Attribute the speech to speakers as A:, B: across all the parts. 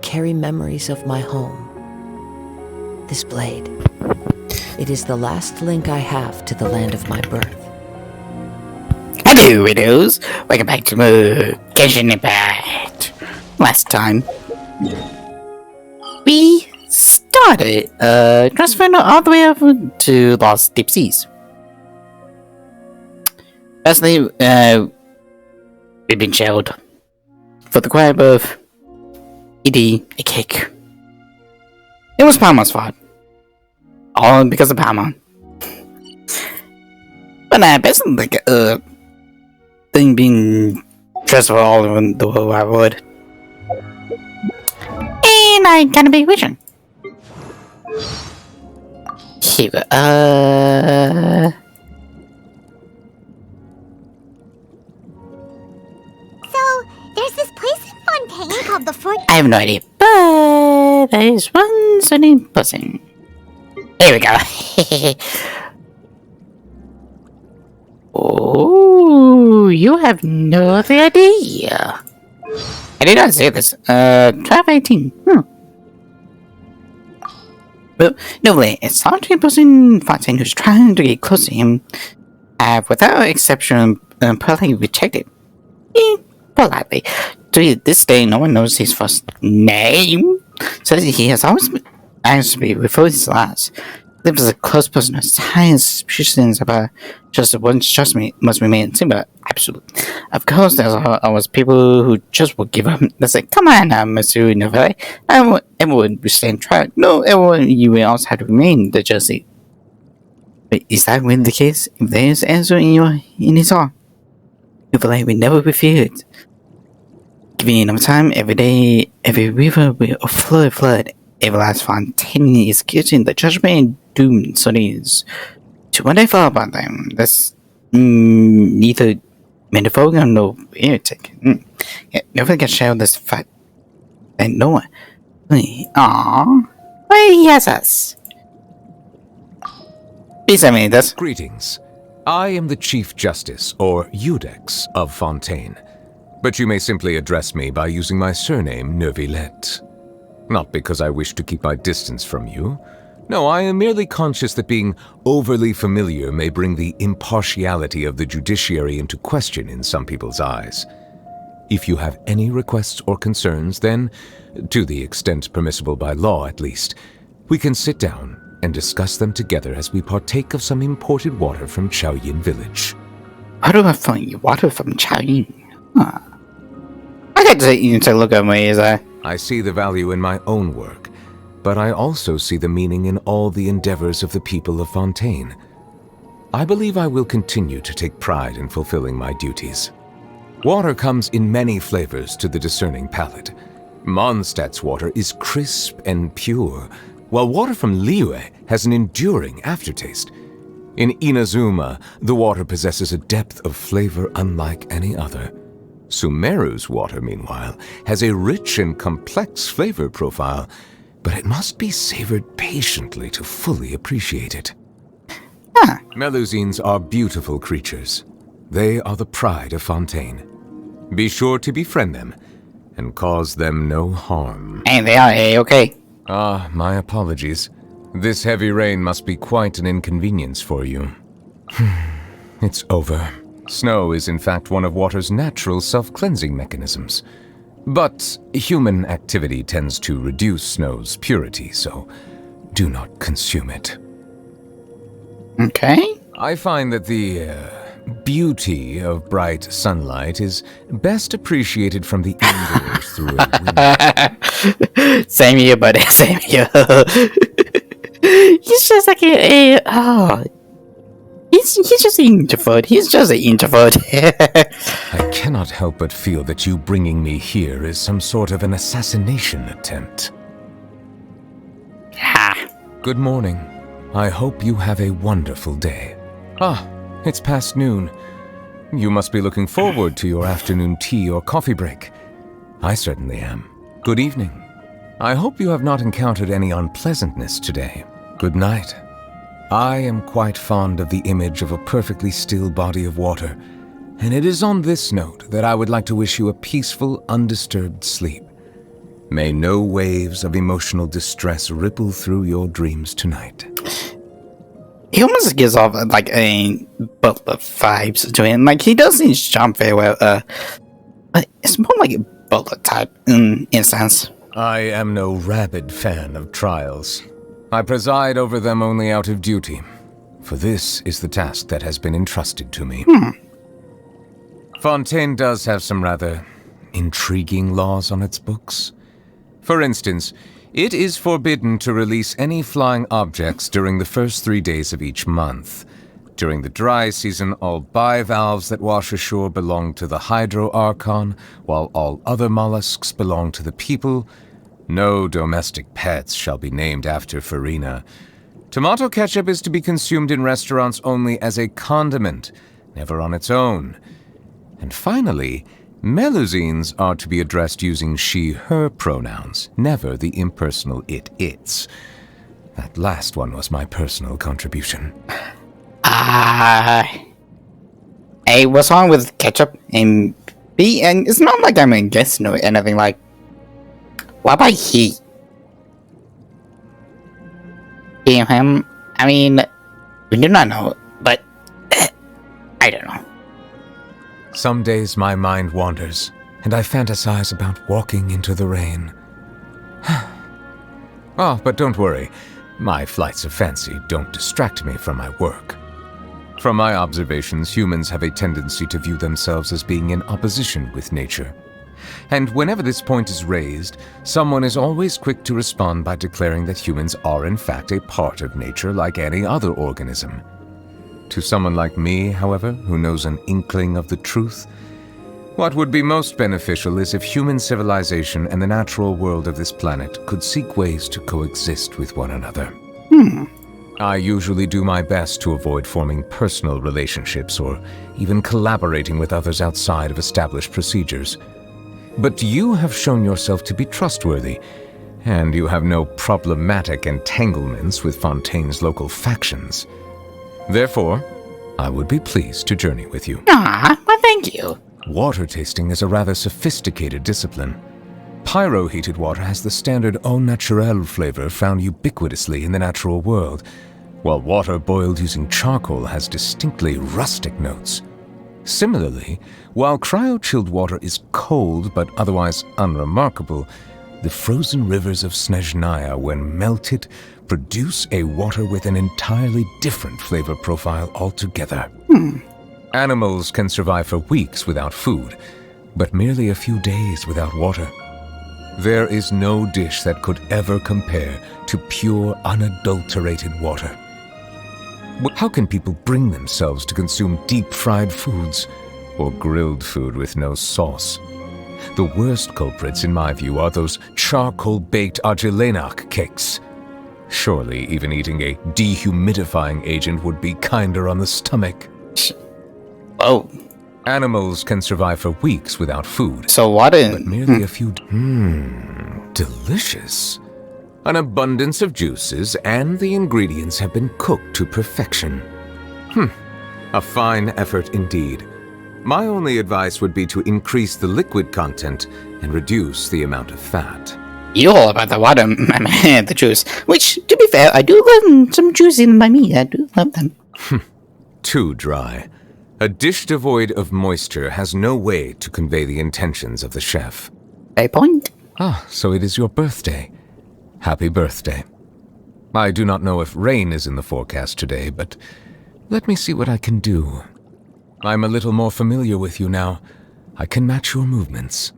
A: carry memories of my home. This blade, it is the last link I have to the land of my birth.
B: Hello, widows. Welcome back to Genshin Impact. Last time, we started transferring all the way over to Lost Deep Seas. Firstly, we've been jailed for the crime of eating a cake. It was Palmer's fault. All because of Palmer. But basically, like, thing being stressful all over the whole wide world. And I got a big vision. Here,
C: So, there's this place in Fontaine called the Fort...
B: I have no idea, but there is one certain person. There we go. Oh, you have no other idea. I did not say this. 1218. Well, no way. It's not a person Fontaine who's trying to get close to him. Without exception, politely rejected. Politely. To this day, no one knows his first name. So he has always been actually before his last. Lived as a close person whose highest suspicions about just one trust me must remain simple. Absolutely. Of course, there's always people who just will give up. They say, "Come on, Monsieur Novelli. Everyone will stand trial. No, everyone you will also have to remain the jersey." But is that really the case? If there is answer in his heart, Novelli will never be feared. Giving enough time, every day, every river will flood. Everlast Fontaine is getting the judgment and doom so it is. To what I thought about them, that's neither metaphorical nor heretic. Never can share this fact. And no one. Aww. Why he has us? Please tell me this.
D: Greetings. I am the Chief Justice, or Iudex, of Fontaine. But you may simply address me by using my surname, Neuvillette. Not because I wish to keep my distance from you. No, I am merely conscious that being overly familiar may bring the impartiality of the judiciary into question in some people's eyes. If you have any requests or concerns, then, to the extent permissible by law at least, we can sit down and discuss them together as we partake of some imported water from Chaoyin village.
B: How do I find water from Chaoyin? I got to look at my eyes.
D: I see the value in my own work, but I also see the meaning in all the endeavors of the people of Fontaine. I believe I will continue to take pride in fulfilling my duties. Water comes in many flavors to the discerning palate. Mondstadt's water is crisp and pure, while water from Liyue has an enduring aftertaste. In Inazuma, the water possesses a depth of flavor unlike any other. Sumeru's water, meanwhile, has a rich and complex flavor profile, but it must be savored patiently to fully appreciate it. Melusines are beautiful creatures. They are the pride of Fontaine. Be sure to befriend them and cause them no harm.
B: And they are A-okay.
D: My apologies. This heavy rain must be quite an inconvenience for you. It's over. Snow is in fact one of water's natural self-cleansing mechanisms. But human activity tends to reduce snow's purity, so do not consume it.
B: Okay.
D: I find that the beauty of bright sunlight is best appreciated from the indoors through a window.
B: Same here, buddy. Same here. He's just like He's just an introvert. He's just an introvert.
D: I cannot help but feel that you bringing me here is some sort of an assassination attempt. Good morning. I hope you have a wonderful day. It's past noon. You must be looking forward to your afternoon tea or coffee break. I certainly am. Good evening. I hope you have not encountered any unpleasantness today. Good night. I am quite fond of the image of a perfectly still body of water, and it is on this note that I would like to wish you a peaceful, undisturbed sleep. May no waves of emotional distress ripple through your dreams tonight.
B: He almost gives off like a butler vibes to him. Like he does his job very well. But it's more like a butler type in a sense.
D: I am no rabid fan of trials. I preside over them only out of duty, for this is the task that has been entrusted to me. Fontaine does have some rather intriguing laws on its books. For instance, it is forbidden to release any flying objects during the first 3 days of each month. During the dry season, all bivalves that wash ashore belong to the Hydro-Archon, while all other mollusks belong to the people. No domestic pets shall be named after Farina. Tomato ketchup is to be consumed in restaurants only as a condiment, never on its own. And finally, Melusines are to be addressed using she/her pronouns, never the impersonal it/its. That last one was my personal contribution.
B: A, what's wrong with ketchup? And B, and it's not like I'm against or anything like. What about he? Him? I mean, we do not know, but I don't know.
D: Some days my mind wanders, and I fantasize about walking into the rain. Oh, but don't worry. My flights of fancy don't distract me from my work. From my observations, humans have a tendency to view themselves as being in opposition with nature. And whenever this point is raised, someone is always quick to respond by declaring that humans are in fact a part of nature like any other organism. To someone like me, however, who knows an inkling of the truth, what would be most beneficial is if human civilization and the natural world of this planet could seek ways to coexist with one another. I usually do my best to avoid forming personal relationships or even collaborating with others outside of established procedures. But you have shown yourself to be trustworthy, and you have no problematic entanglements with Fontaine's local factions. Therefore, I would be pleased to journey with you.
B: Well, thank you.
D: Water tasting is a rather sophisticated discipline. Pyro-heated water has the standard au naturel flavor found ubiquitously in the natural world, while water boiled using charcoal has distinctly rustic notes. Similarly, while cryo-chilled water is cold but otherwise unremarkable, the frozen rivers of Snezhnaya, when melted, produce a water with an entirely different flavor profile altogether. Animals can survive for weeks without food, but merely a few days without water. There is no dish that could ever compare to pure, unadulterated water. How can people bring themselves to consume deep-fried foods or grilled food with no sauce? The worst culprits, in my view, are those charcoal-baked argilenac cakes. Surely even eating a dehumidifying agent would be kinder on the stomach.
B: Oh,
D: Animals can survive for weeks without food,
B: so what in?
D: but merely a few... delicious. An abundance of juices, and the ingredients have been cooked to perfection. A fine effort indeed. My only advice would be to increase the liquid content and reduce the amount of fat.
B: You're all about the water, the juice. Which, to be fair, I do love some juice in my meat. I do love them.
D: Too dry. A dish devoid of moisture has no way to convey the intentions of the chef.
B: Fair point.
D: Ah, so it is your birthday. Happy birthday. I do not know if rain is in the forecast today, but let me see what I can do. I'm a little more familiar with you now. I can match your movements.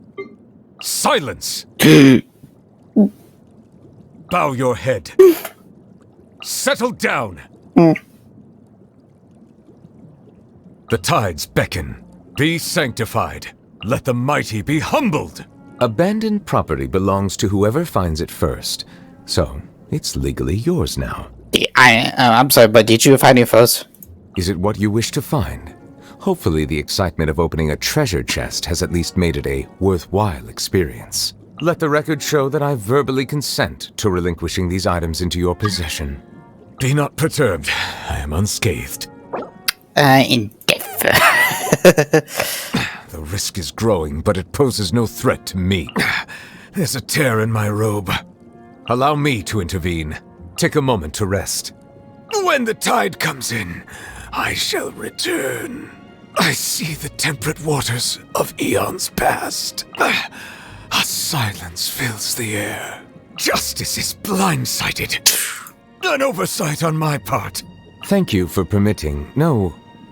D: Silence! Bow your head. Settle down! The tides beckon. Be sanctified. Let the mighty be humbled. Abandoned property belongs to whoever finds it first, so it's legally yours now.
B: I'm sorry, but did you find it first?
D: Is it what you wish to find? Hopefully the excitement of opening a treasure chest has at least made it a worthwhile experience. Let the record show that I verbally consent to relinquishing these items into your possession. Be not perturbed. I am unscathed.
B: In death.
D: The risk is growing, but it poses no threat to me. There's a tear in my robe. Allow me to intervene. Take a moment to rest. When the tide comes in, I shall return. I see the temperate waters of eons past. A silence fills the air. Justice is blindsided. An oversight on my part. Thank you for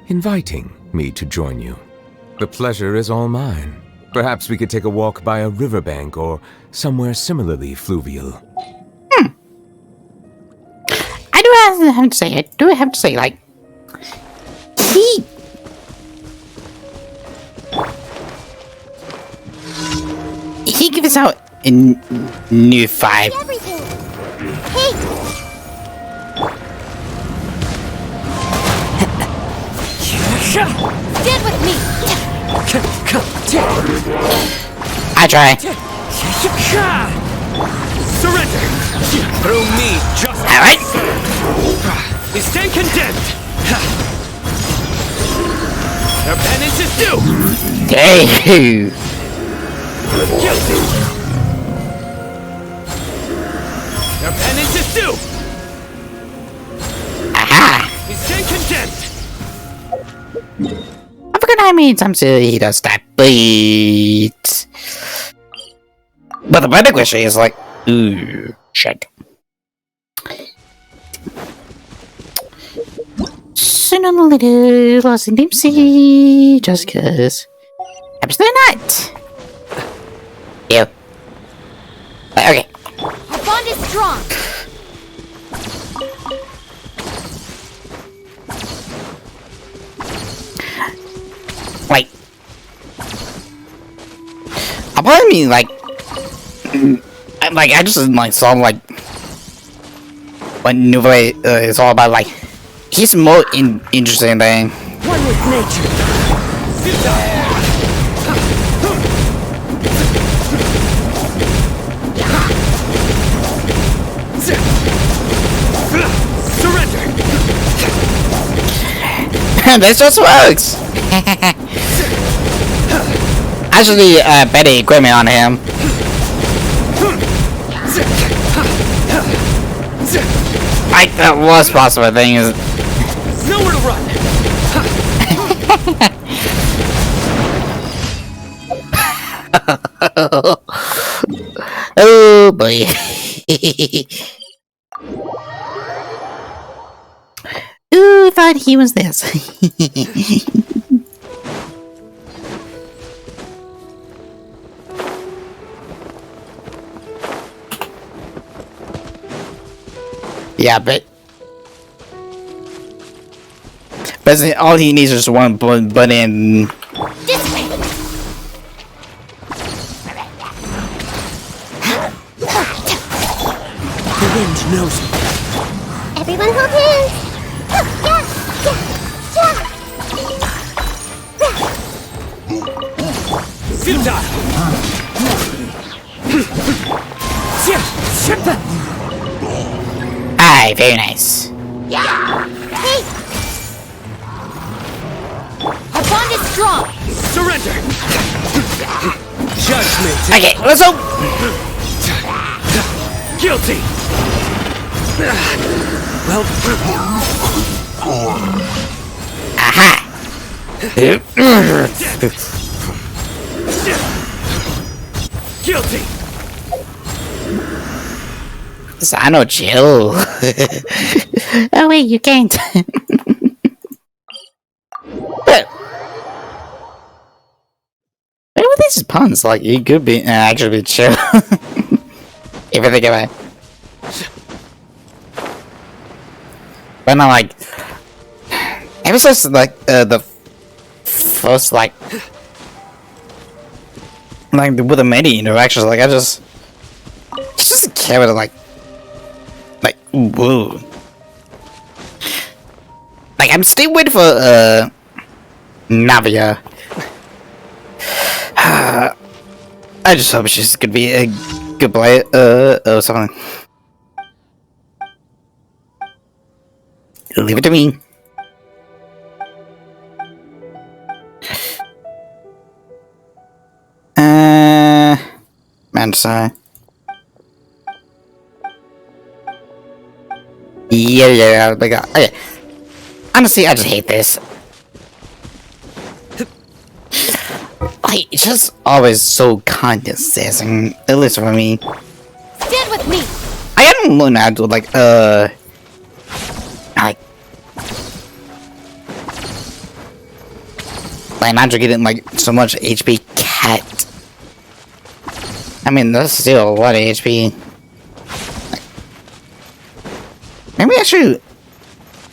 D: inviting me to join you. The pleasure is all mine. Perhaps we could take a walk by a riverbank or somewhere similarly fluvial.
B: I do have to say, like, he gives out a new vibe.
C: Everything. Hey, stand with me.
B: I try.
E: Surrender! Through me, justice!
B: Alright.
E: They stand condemned! Their penance is due!
B: Hey.
E: Guilty! Their penance is due!
B: Aha.
E: They stand condemned!
B: I forgot how many times he does that, but the better question is like, ooh, shit. Sooner or later, lost in deep sea, just cause. Absolutely not. Ew. Okay.
C: Our bond is strong.
B: Like, I probably mean like I just like saw like what Nouvelle is all about. Like, he's more interesting than
E: One with nature! Surrender!
B: this just works. Actually, better equipment on him. Like, the worst possible thing is
E: Nowhere to run!
B: oh boy. Ooh, thought he was this. Yeah, but all he needs is one button.
C: This way.
E: The wind knows it.
C: Everyone hold hands.
E: Futile!
B: Aye, very nice.
C: Hey. Our bond is strong.
E: Surrender! Judgment!
B: Okay, let's go.
E: Guilty! Well,
B: Aha.
E: guilty!
B: Sano, chill. Oh wait, you can't. But maybe with these puns, like, you could be actually be chill. If you think about it. But not like ever since like the first like with the many interactions, like I just care about like whoa. Like, I'm still waiting for Navia. I just hope she's gonna be a good player or something. Leave it to me. And so. Yeah, like, okay. Honestly, I just hate this. Like, it's just always so condescending, at least for me.
C: Stand with me!
B: I don't know how to, like, imagine getting, like, so much HP cat. I mean, that's still a lot of HP. Maybe I should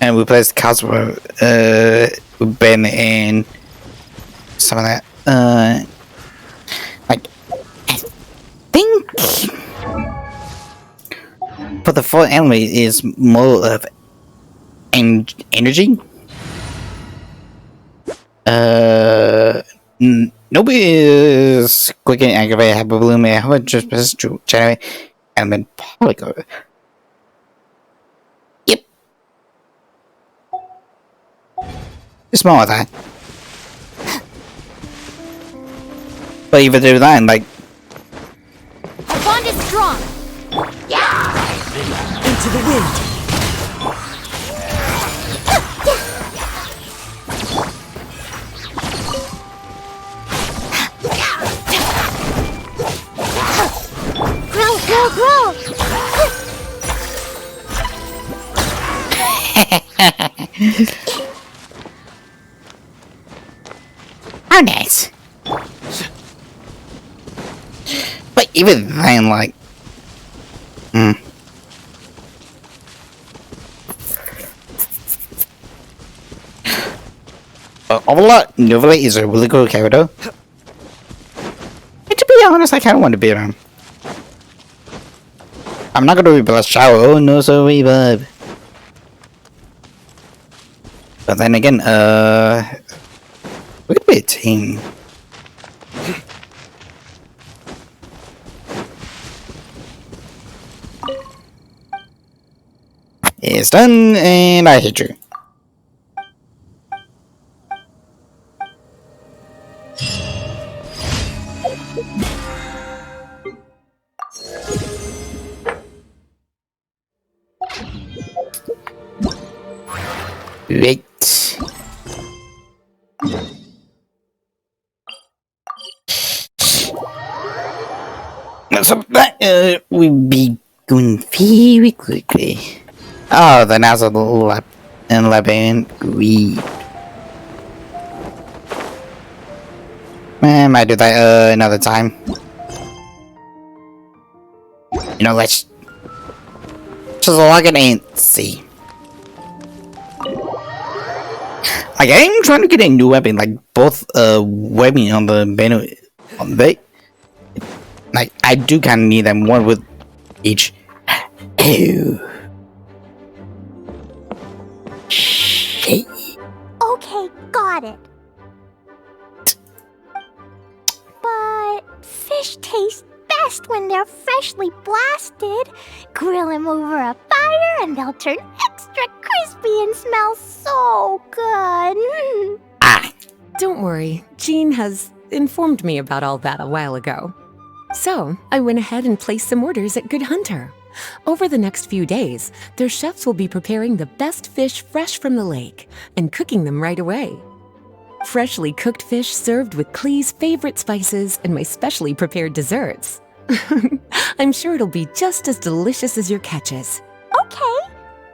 B: replace Cosmo, with Ben and some of that. Like, I think but the full enemy is more of energy. Nobody is quick and activate Hyper Bloom and how just best to generate element polygon. Yep. It's more of that. But even do that, like,
C: Our bond is strong!
E: Into the wind.
C: Grow!
B: how nice. But even then, like, Overlord Novely is a really cool character. And to be honest, I kind of want to beat him. I'm not gonna rebuild shower. Oh no, so revive. But then again, we could be a team. It's done, and I hate you. Wait. So that will be going very quickly. Oh, the nozzle lap and labyrinth greed. I might do that another time. You know, let's just log it and see. Like, I'm trying to get a new weapon, like both webbing on the banner on the like I do kind of need them, one with each. Ew. Shit.
C: Okay, got it. But fish taste best when they're freshly blasted. Grill them over a fire and they'll turn extra crispy and smell so good.
B: Ah.
F: Don't worry, Jean has informed me about all that a while ago. So, I went ahead and placed some orders at Good Hunter. Over the next few days, their chefs will be preparing the best fish fresh from the lake and cooking them right away. Freshly cooked fish served with Clee's favorite spices and my specially prepared desserts. I'm sure it'll be just as delicious as your catches.
C: Okay,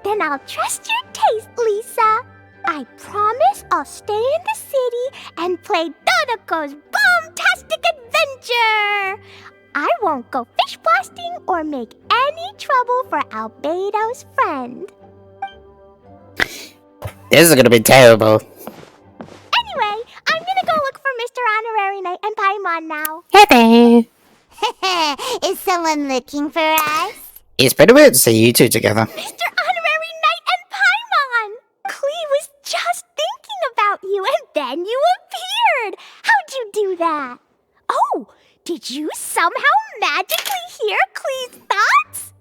C: then I'll trust your taste, Lisa. I promise I'll stay in the city and play Dodoco's boom-tastic adventure. I won't go fish blasting or make any trouble for Albedo's friend.
B: This is gonna be terrible.
C: Anyway, I'm gonna go look for Mr. Honorary Knight and Paimon now.
B: Hey.
C: Is someone looking for us?
B: It's pretty weird to see you two together.
C: Mr. Honorary Knight and Paimon! Clee was just thinking about you and then you appeared! How'd you do that? Oh, did you somehow magically hear Clee's thoughts?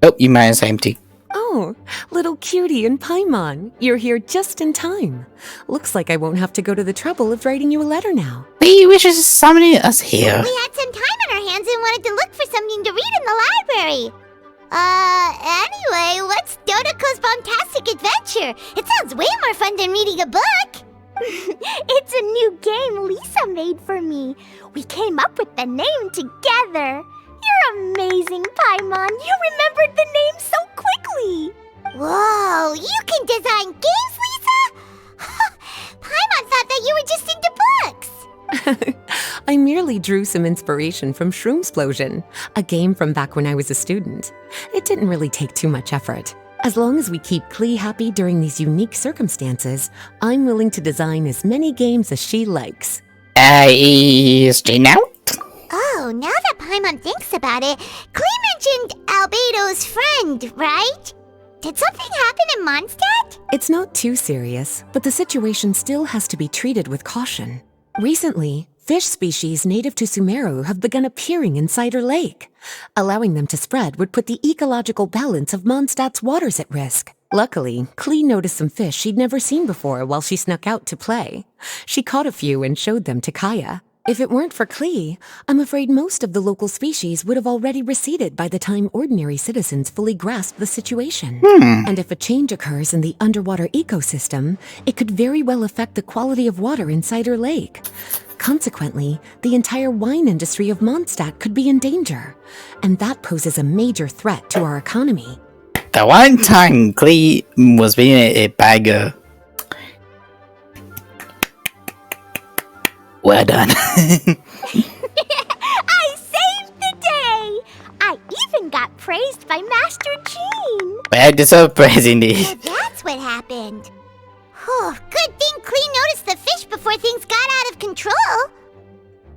B: Oh, you might as empty.
F: Oh, Little cutie and Paimon, you're here just in time. Looks like I won't have to go to the trouble of writing you a letter now.
B: We wishes summoning us here.
C: We had some time on our hands and wanted to look for something to read in the library. Anyway, what's Dodoco's Bombastic Adventure? It sounds way more fun than reading a book. It's a new game Lisa made for me. We came up with the name together. You're amazing, Paimon. You remembered the name so quickly. Whoa, you can design games, Lisa? Paimon thought that you were just into books.
F: I merely drew some inspiration from Shroomsplosion, a game from back when I was a student. It didn't really take too much effort. As long as we keep Klee happy during these unique circumstances, I'm willing to design as many games as she likes.
B: Is Jane out?
C: Oh, now that Paimon thinks about it, Klee mentioned Albedo's friend, right? Did something happen in Mondstadt?
F: It's not too serious, but the situation still has to be treated with caution. Recently, fish species native to Sumeru have begun appearing in Cider Lake. Allowing them to spread would put the ecological balance of Mondstadt's waters at risk. Luckily, Klee noticed some fish she'd never seen before while she snuck out to play. She caught a few and showed them to Kaya. If it weren't for Klee, I'm afraid most of the local species would have already receded by the time ordinary citizens fully grasp the situation. And if a change occurs in the underwater ecosystem, it could very well affect the quality of water in Cider Lake. Consequently, the entire wine industry of Mondstadt could be in danger, and that poses a major threat to our economy.
B: The one time Klee was being a bad girl. Well done.
C: I saved the day! I even got praised by Master Jean!
B: Well deserved praise indeed.
C: So that's what happened. Oh, good thing Klee noticed the fish before things got out of control.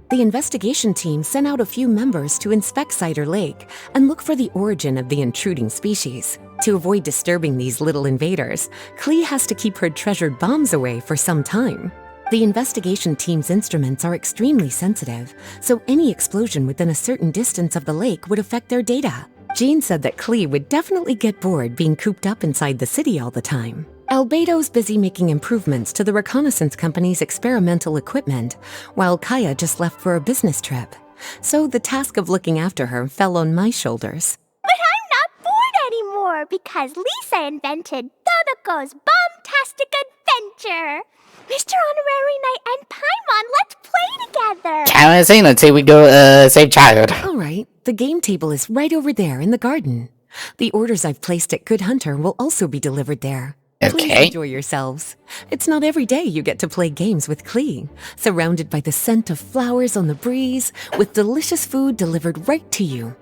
F: The investigation team sent out a few members to inspect Cider Lake and look for the origin of the intruding species. To avoid disturbing these little invaders, Klee has to keep her treasured bombs away for some time. The investigation team's instruments are extremely sensitive, so any explosion within a certain distance of the lake would affect their data. Jean said that Klee would definitely get bored being cooped up inside the city all the time. Albedo's busy making improvements to the reconnaissance company's experimental equipment, while Kaya just left for a business trip. So the task of looking after her fell on my shoulders.
C: But I'm not bored anymore because Lisa invented Dodoco's Bombastic Adventure. Mr. Honorary Knight and Paimon, let's play together!
B: Can't I say until we go save child.
F: All right, the game table is right over there in the garden. The orders I've placed at Good Hunter will also be delivered there. Please
B: Okay.
F: enjoy yourselves. It's not every day you get to play games with Klee, surrounded by the scent of flowers on the breeze, with delicious food delivered right to you.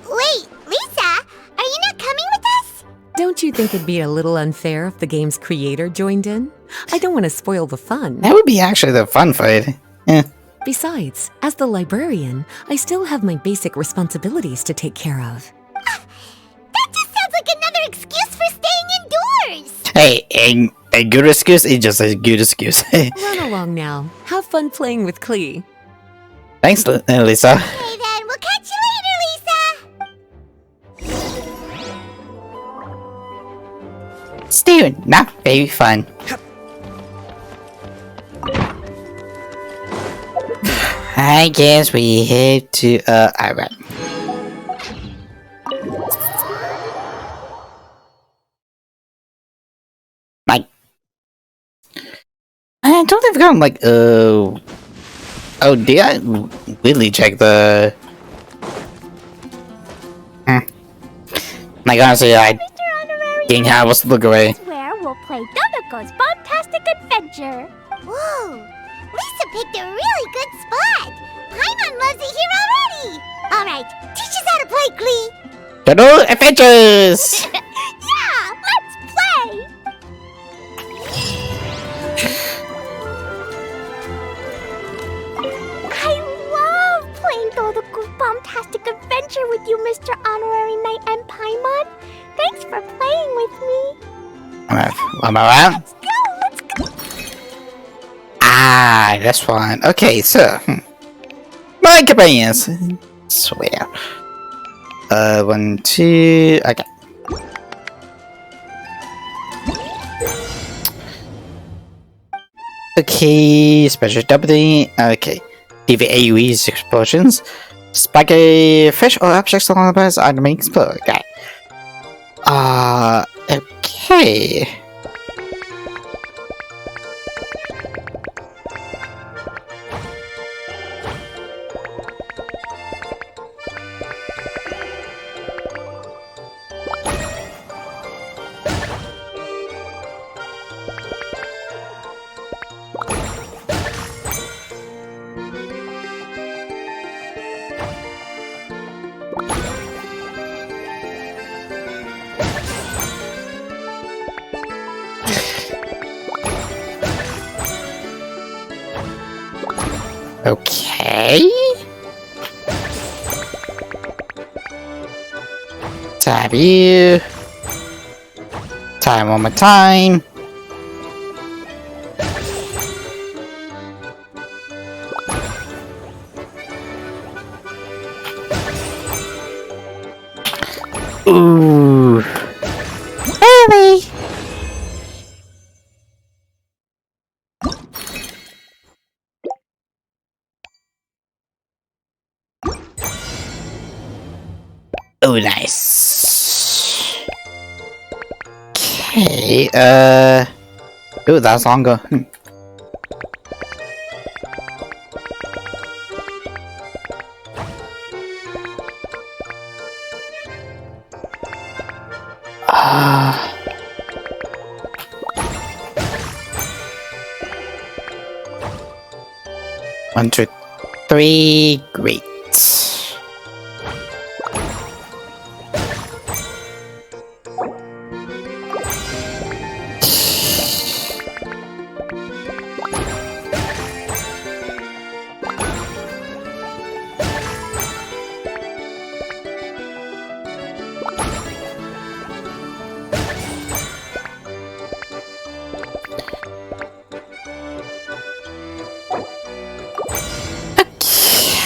C: Wait, Lisa, are you not coming with us?
F: Don't you think it'd be a little unfair if the game's creator joined in? I don't want to spoil the fun.
B: That would be actually the fun for it.
F: Besides, as the librarian, I still have my basic responsibilities to take care of.
C: That just sounds like another excuse for staying indoors!
B: Hey, a good excuse is just a good excuse.
F: Run along now. Have fun playing with Klee.
B: Thanks, Lisa.
C: Okay then, we'll catch you later, Lisa!
B: Still not very fun. I guess we have to, alright. Like, I totally forgot, like, oh, did I really check the, like, honestly, I
C: Mr. Honorary
B: didn't have us to look away.
C: where we'll play Dodoco's Bombastic Adventure. Whoa, Lisa picked a really good spot. Paimon loves it here already. All right, teach us how to play, Klee.
B: Dodo Adventures!
C: Yeah, let's play. I love playing Dodoco's Bombastic Adventure with you, Mr. Honorary Knight and Paimon. Thanks for playing with me.
B: Am I around?
C: Let's go.
B: Ah, that's fine. Okay, so my companions. Swear. 1, 2. Okay. Okay, special doubling. Okay. Give AoE's explosions. Spike a fish or objects along the path and make explode. Okay. Okay. Okay. Tab you. Time one more time. Ooh. Really? Oh, nice. Okay, ooh, that's longer. Ah. 1, 2, 3, great.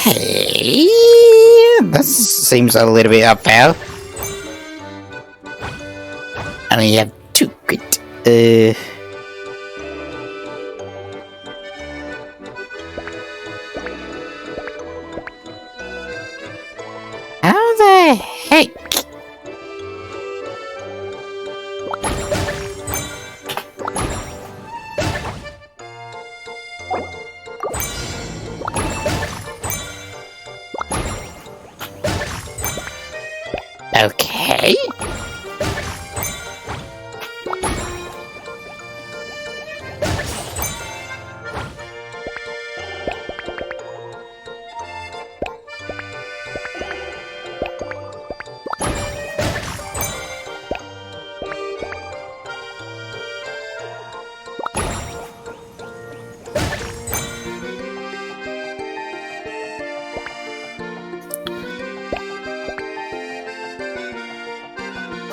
B: Okay, this seems a little bit unfair. I only have 2 great. How the heck? Okay.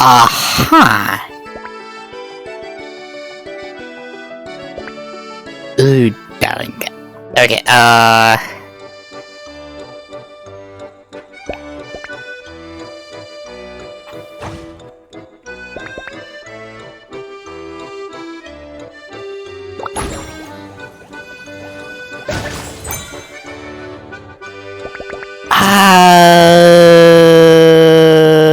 B: Aha! Ooh, darling. Okay, okay. How?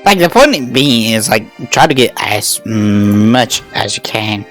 B: Like, the point being is, like, try to get as much as you can.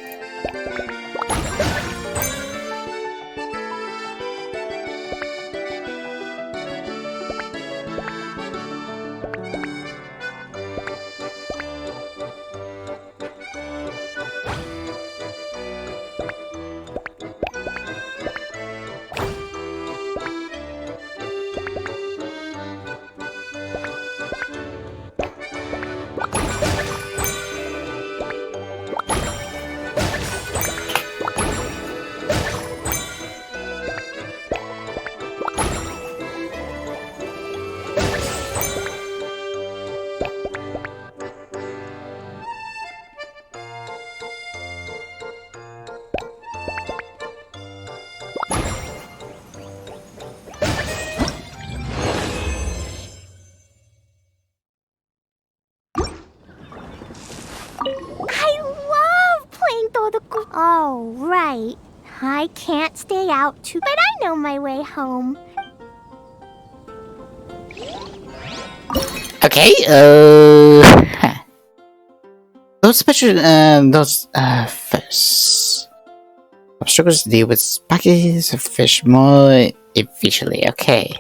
C: Oh, right. I can't stay out too, but I know my way home.
B: Okay, fish. Struggles to deal with buckets of fish more efficiently. Okay.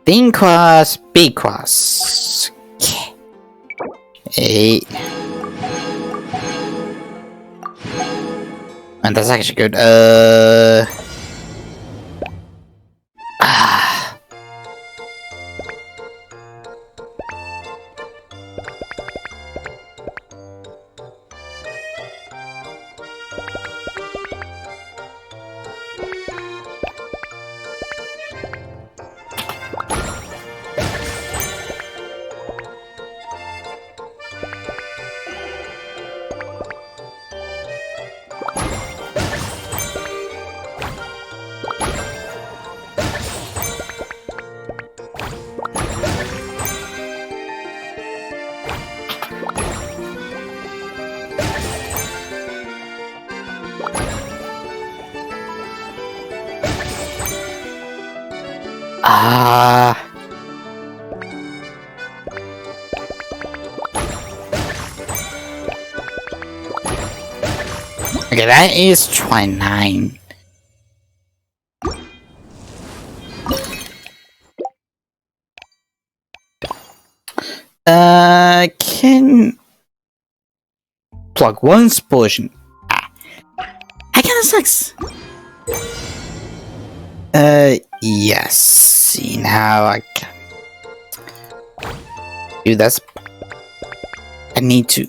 B: Thin cross, big cross. Okay. And that's actually good. Okay, that is 29. Can plug one portion. I kinda sucks. Yes. See now I can do this. I need to.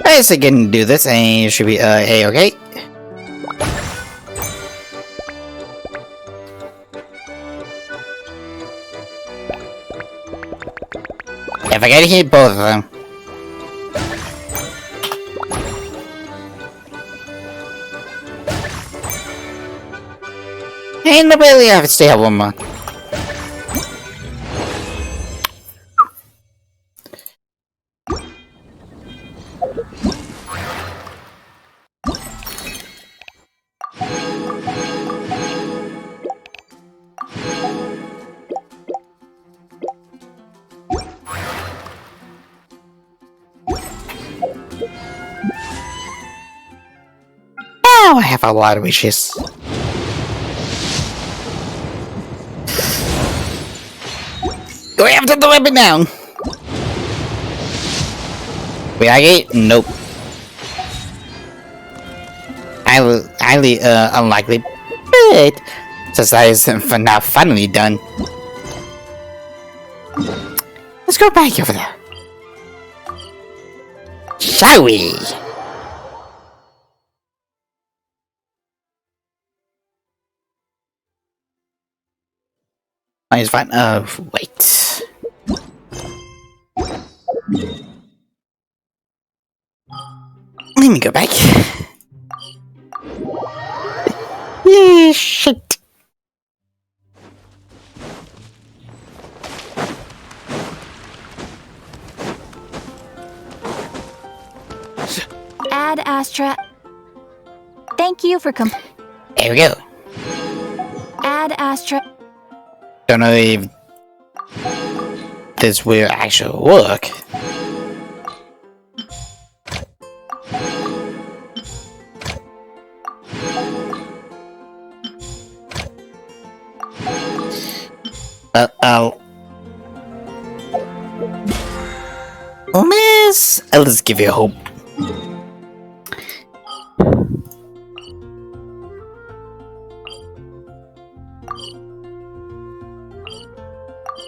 B: I guess I can do this and it should be A-okay. If I can hit both of them. Ain't nobody have to stay up one more. Now I have a lot of wishes. Do I have to do it now? Wait, I get nope. Highly unlikely, but since that is now finally done, let's go back over there, shall we? It's fine. Wait. Let me go back. Yeah, shit.
G: Ad Astra. Thank you for
B: There we go.
G: Ad Astra.
B: Don't know if this will actually work. Oh, miss. Let's give you hope.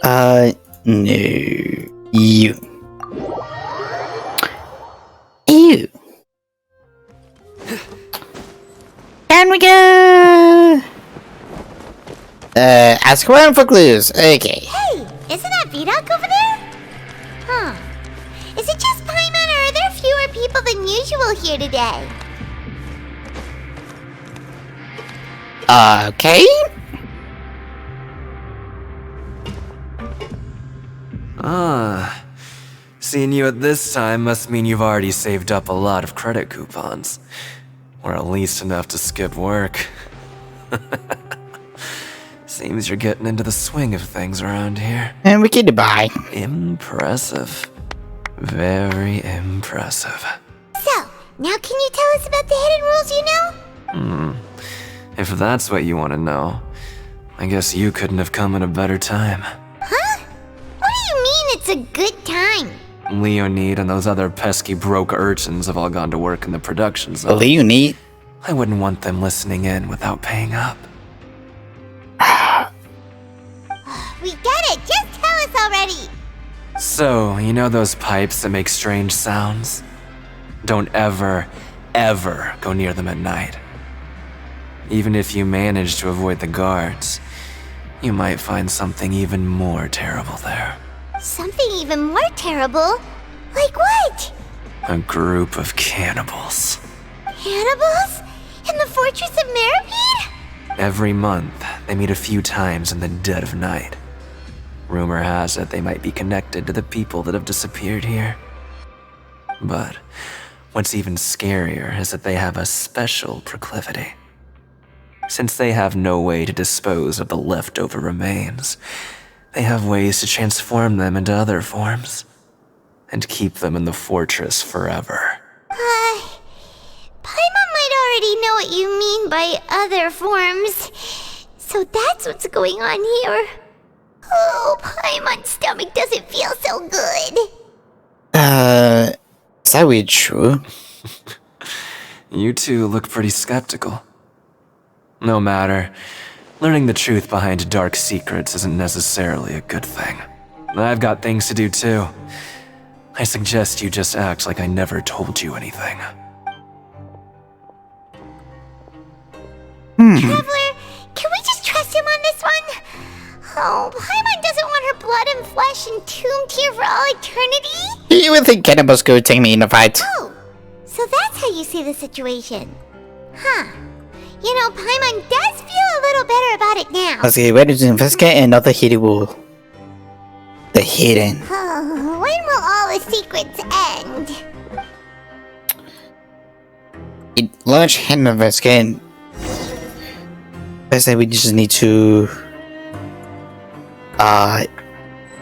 B: No. You. Ew. Can we go? Ask around for clues. Okay.
C: Hey, isn't that Vidoc over there? Huh. Is it just Paimon, or are there fewer people than usual here today?
B: Okay.
E: Seeing you at this time must mean you've already saved up a lot of credit coupons. Or at least enough to skip work. Seems you're getting into the swing of things around here.
B: And we can buy.
E: Impressive. Very impressive.
C: So, now can you tell us about the hidden rules you know?
E: If that's what you want to know, I guess you couldn't have come at a better time.
C: Huh? What do you mean it's a good time?
E: Leonid and those other pesky broke urchins have all gone to work in the production zone.
B: Leonid?
E: I wouldn't want them listening in without paying up.
C: We get it! Just tell us already!
E: So, you know those pipes that make strange sounds? Don't ever, ever go near them at night. Even if you manage to avoid the guards, you might find something even more terrible there.
C: Something even more terrible? Like what?
E: A group of cannibals.
C: Cannibals? In the Fortress of Meripede?
E: Every month, they meet a few times in the dead of night. Rumor has it they might be connected to the people that have disappeared here. But what's even scarier is that they have a special proclivity. Since they have no way to dispose of the leftover remains, they have ways to transform them into other forms and keep them in the fortress forever.
C: Paimon might already know what you mean by other forms. So that's what's going on here. Oh, Paimon's stomach doesn't feel so good.
B: Is that really true?
E: You two look pretty skeptical. No matter. Learning the truth behind dark secrets isn't necessarily a good thing. I've got things to do too. I suggest you just act like I never told you anything.
C: Traveler, can we just trust him on this one? Oh, Paimon doesn't want her blood and flesh entombed here for all eternity?
B: You would think cannibals could take me in a fight.
C: Oh, so that's how you see the situation. Huh. You know, Paimon does feel a little better about it now.
B: Let's get ready to investigate another hidden rule. The hidden.
C: Oh, when will all the secrets end?
B: Large hidden investigate. I say we just need to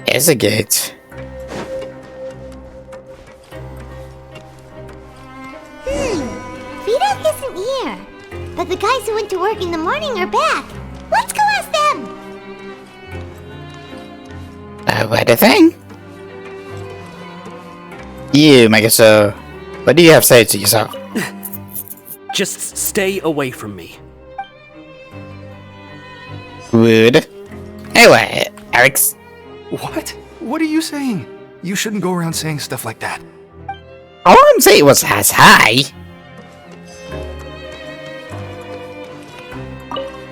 B: investigate.
C: Vidoc isn't here. But the guys who went to work in the morning are back. Let's go ask them.
B: What a thing? You, Megaso. What do you have to say to yourself?
H: Just stay away from me.
B: Rude. Anyway, Alex.
I: What? What are you saying? You shouldn't go around saying stuff like that.
B: All I'm saying was as high.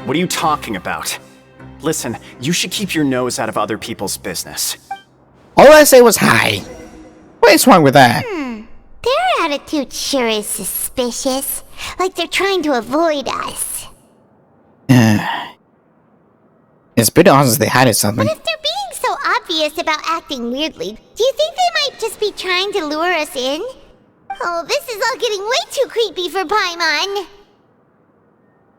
J: What are you talking about? Listen, you should keep your nose out of other people's business.
B: All I say was hi. What is wrong with that?
C: Their attitude sure is suspicious. Like they're trying to avoid us.
B: It's pretty obvious they hiding something.
C: But if they're being so obvious about acting weirdly, do you think they might just be trying to lure us in? Oh, this is all getting way too creepy for Paimon.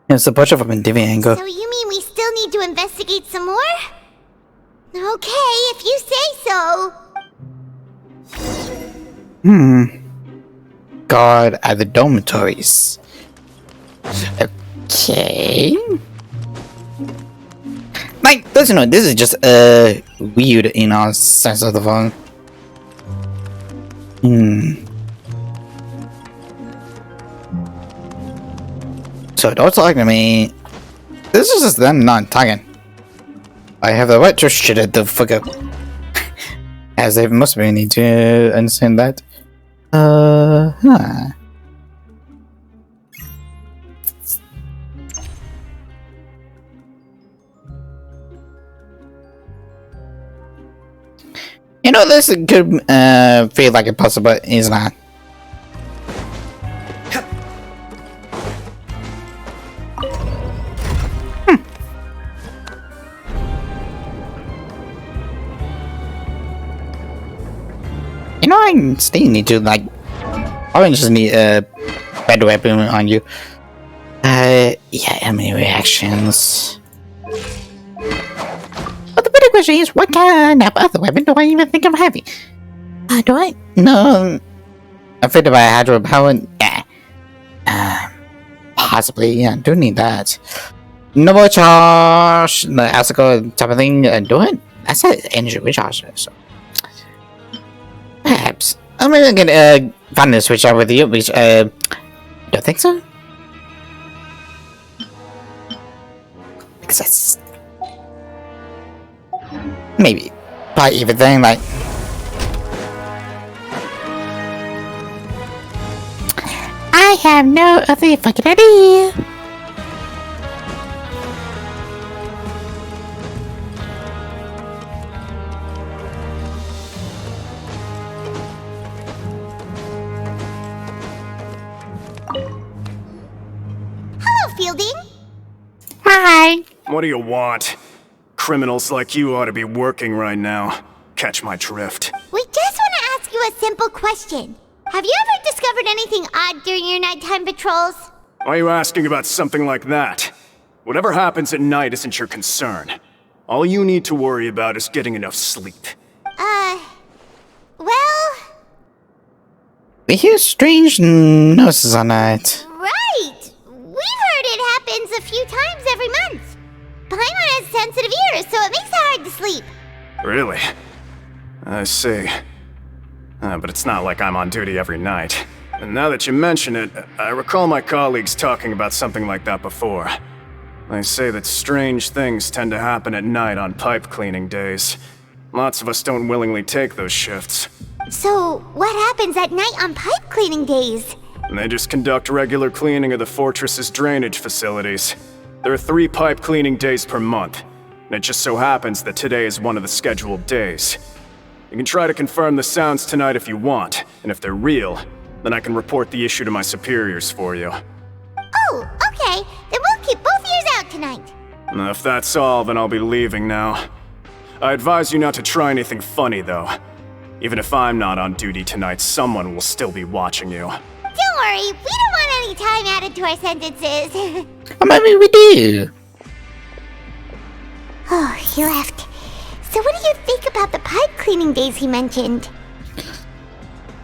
B: It's a bunch of them in different angle.
C: So you mean we still need to investigate some more? Okay, if you say so.
B: Guard at the dormitories. Okay. Like, don't you know, this is just weird in our sense of the phone. So don't talk to me. This is just them not talking. I have the right to shut the fuck up. As they must be need to understand that. Huh. You know, this could feel like a puzzle, but it's not. You know, I still need to, like, I just need a better weapon on you. Yeah, how many reactions? But the better question is, what kind of other weapon do I even think I'm having? Do I? No. I'm afraid of my hydropower. Yeah. Possibly, yeah, I do need that. No more charge, the Icicle type of thing, do it? That's an energy recharge, so. Perhaps. I'm gonna find a switch out with you, which, don't think so? Because that's... Maybe. Probably everything, like... I have no other fucking idea.
C: Hello, Fielding.
B: Hi.
J: What do you want? Criminals like you ought to be working right now. Catch my drift.
C: We just want to ask you a simple question. Have you ever discovered anything odd during your nighttime patrols?
J: Why are you asking about something like that? Whatever happens at night isn't your concern. All you need to worry about is getting enough sleep.
C: Well...
B: We hear strange noises at night.
C: Right! We've heard it happens a few times every month. Paimon has sensitive ears, so it makes it hard to sleep.
J: Really? I see. But it's not like I'm on duty every night. And now that you mention it, I recall my colleagues talking about something like that before. They say that strange things tend to happen at night on pipe cleaning days. Lots of us don't willingly take those shifts.
C: So, what happens at night on pipe cleaning days?
J: They just conduct regular cleaning of the fortress's drainage facilities. There are 3 pipe cleaning days per month, and it just so happens that today is one of the scheduled days. You can try to confirm the sounds tonight if you want, and if they're real, then I can report the issue to my superiors for you.
C: Oh, okay. Then we'll keep both ears out tonight.
J: If that's all, then I'll be leaving now. I advise you not to try anything funny, though. Even if I'm not on duty tonight, someone will still be watching you.
C: Don't worry, we don't want any time added to our sentences.
B: Or maybe we do.
C: Oh, he left. So what do you think about the pipe cleaning days he mentioned?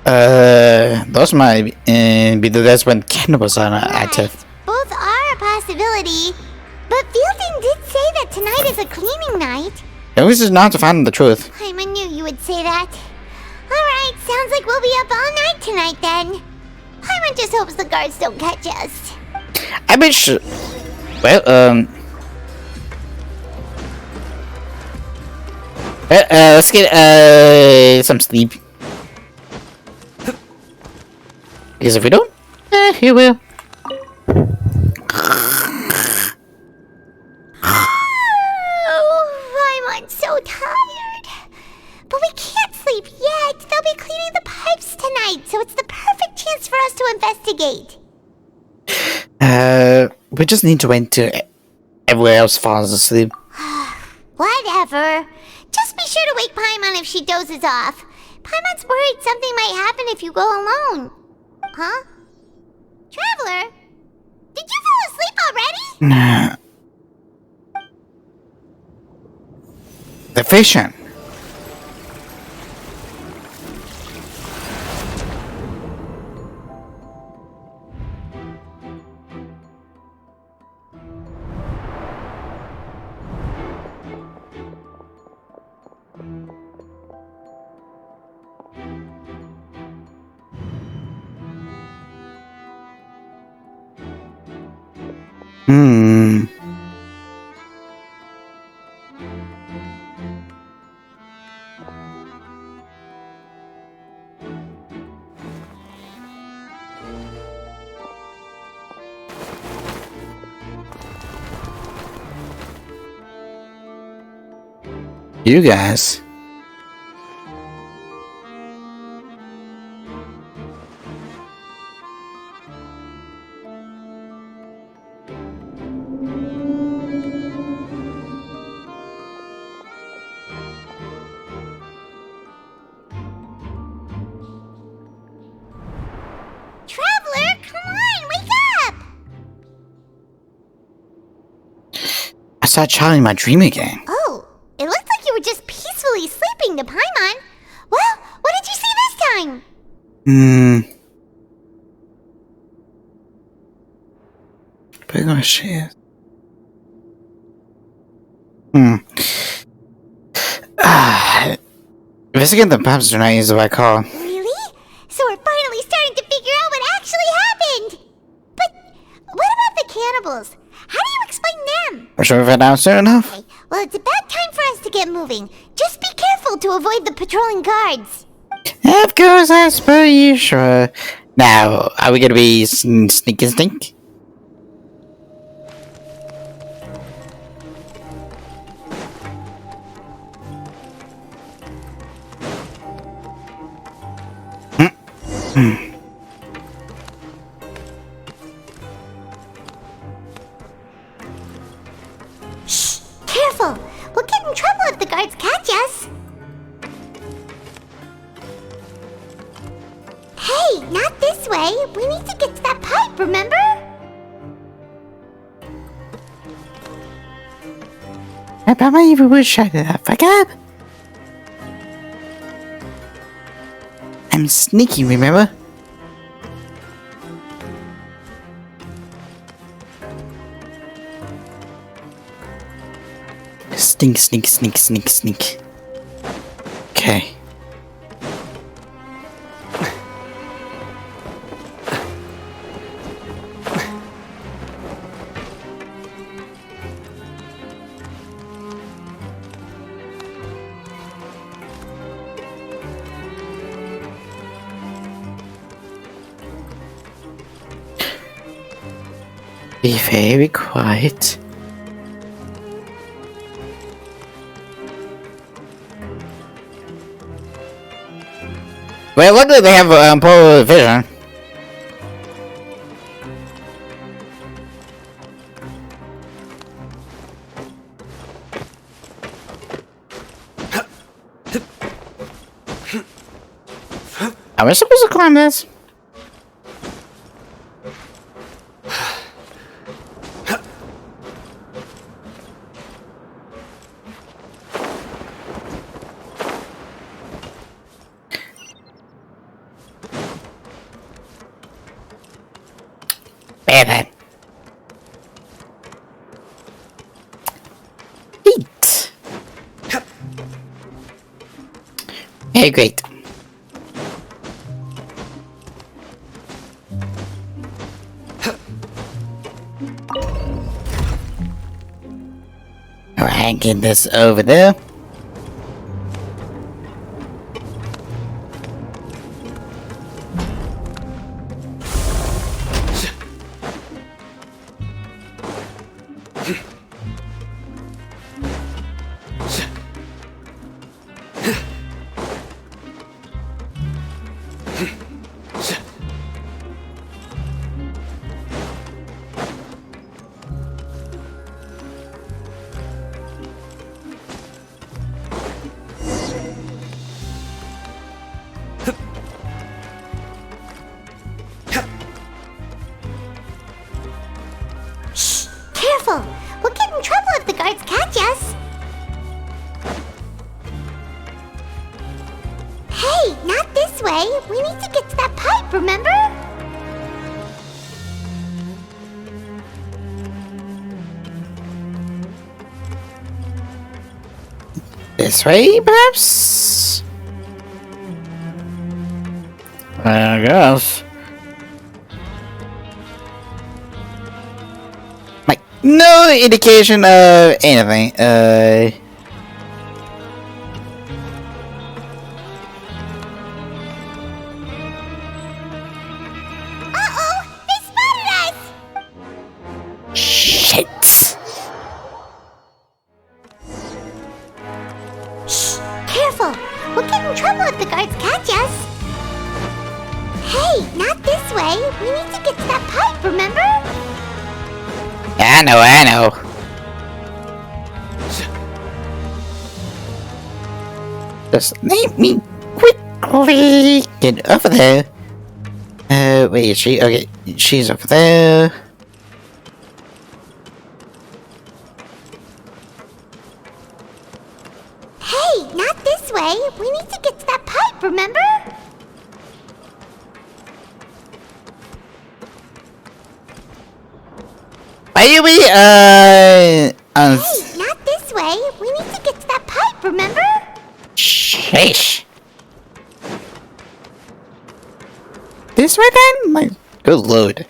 B: Those might be the days when cannibals are active.
C: Both are a possibility. But Fielding did say that tonight is a cleaning night.
B: And this is not to find the truth.
C: I knew you would say that. Alright, sounds like we'll be up all night tonight then. Paimon just hopes the guards don't catch us.
B: I wish... Well, let's get, some sleep. Because if we don't, he will.
C: Oh, I'm so tired. But we can't sleep yet. They'll be cleaning the pipes tonight, so it's the perfect chance for us to investigate.
B: We just need to wait till everyone else falls asleep.
C: Whatever. Just be sure to wake Paimon if she dozes off. Paimon's worried something might happen if you go alone. Huh? Traveler? Did you fall asleep already?
B: Nah. The vision. You guys.
C: Traveler, come on, wake up!
B: I saw Charlie in my dream again.
C: Oh, it looked like you were just peacefully sleeping to Paimon. Well, what did you see this time?
B: Big on shit. Investigating the pubs tonight is what I call.
C: Really? So we're finally starting to figure out what actually happened! But what about the cannibals? How do you explain them?
B: I'm sure we find out soon enough.
C: Okay, well, it's about time for us to get moving. Just be careful to avoid the patrolling guards.
B: Of course, I suppose you sure. Now, are we gonna be sneaky stink?
C: Shh! Careful! We'll get in trouble if the guards catch us. Hey, not this way. We need to get to that pipe, remember?
B: I bet my evil would shut it up. Fuck up. I'm sneaky, remember? Stink, sneak, sneak, sneak, sneak. Okay. Be very quiet. Well, luckily they have polar vision. Are we supposed to climb this? Bad. Eat. Hey, great. Alright, get this over there.
C: Careful! We'll get in trouble if the guards catch us. Hey, not this way. We need to get to that pipe, remember?
B: This way, perhaps? I guess. Like, no indication of anything.
C: Uh-oh! They spotted us!
B: Shit.
C: Hey, not this way. We need to get to that pipe, remember?
B: I know. Just let me quickly get over there. Where is she? Okay, she's over there.
C: Hey, not this way. We need to get to that pipe, remember?
B: Why are we,
C: Hey, not this way. We need to get to that pipe, remember?
B: Sheesh. This way then? My good lord.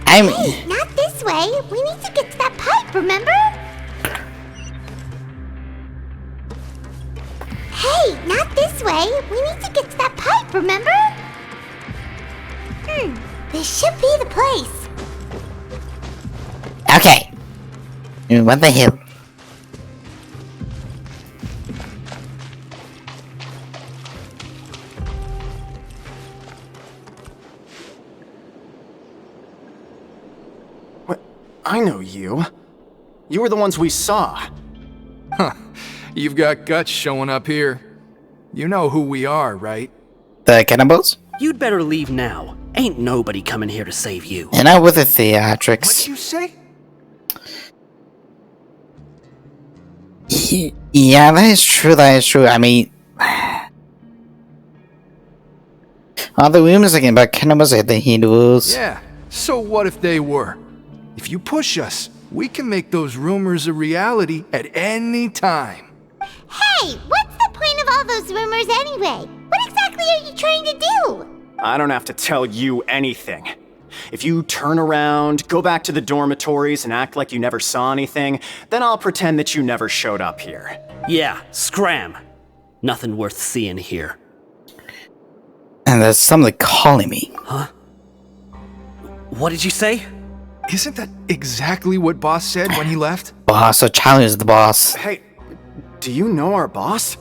C: Hey, not this way. We need to get to that pipe, remember? Hey, not this way. We need to get to that pipe, remember? This should be the place.
B: Okay. What the hell?
J: What? I know you. You were the ones we saw.
I: Huh. You've got guts showing up here. You know who we are, right?
B: The cannibals?
H: You'd better leave now. Ain't nobody coming here to save you.
B: And not with the theatrics.
I: What'd you say?
B: Yeah, that is true. I mean... all the rumors again about cannibals at the Hindus.
I: Yeah, so what if they were? If you push us, we can make those rumors a reality at any time.
C: Hey, what's the point of all those rumors anyway? What exactly are you trying to do?
J: I don't have to tell you anything. If you turn around, go back to the dormitories and act like you never saw anything, then I'll pretend that you never showed up here.
H: Yeah, scram. Nothing worth seeing here.
B: And there's somebody calling me.
H: Huh? What did you say?
I: Isn't that exactly what Boss said when he left?
B: Boss, so Charlie is the boss.
J: Hey, do you know our boss?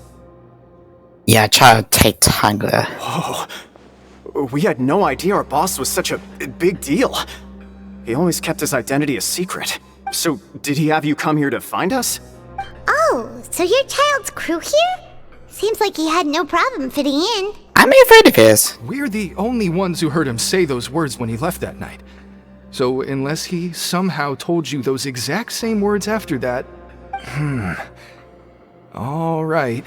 B: Yeah, Charlie take time to...
J: Oh, we had no idea our boss was such a big deal. He always kept his identity a secret. So, did he have you come here to find us?
C: Oh, so your child's crew here? Seems like he had no problem fitting in.
B: I'm afraid of this.
I: We're the only ones who heard him say those words when he left that night. So unless he somehow told you those exact same words after that... All right.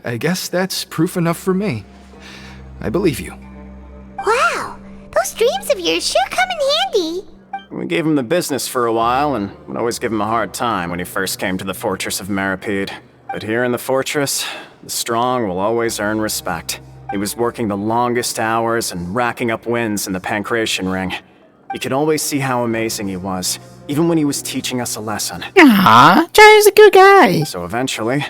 I: I guess that's proof enough for me. I believe you.
C: Wow, those dreams of yours sure come in handy.
J: We gave him the business for a while and would always give him a hard time when he first came to the fortress of Maripede. But here in the fortress, the strong will always earn respect. He was working the longest hours and racking up wins in the Pancration Ring. You could always see how amazing he was, even when he was teaching us a lesson.
B: Aww, Charlie's a good guy.
J: So eventually,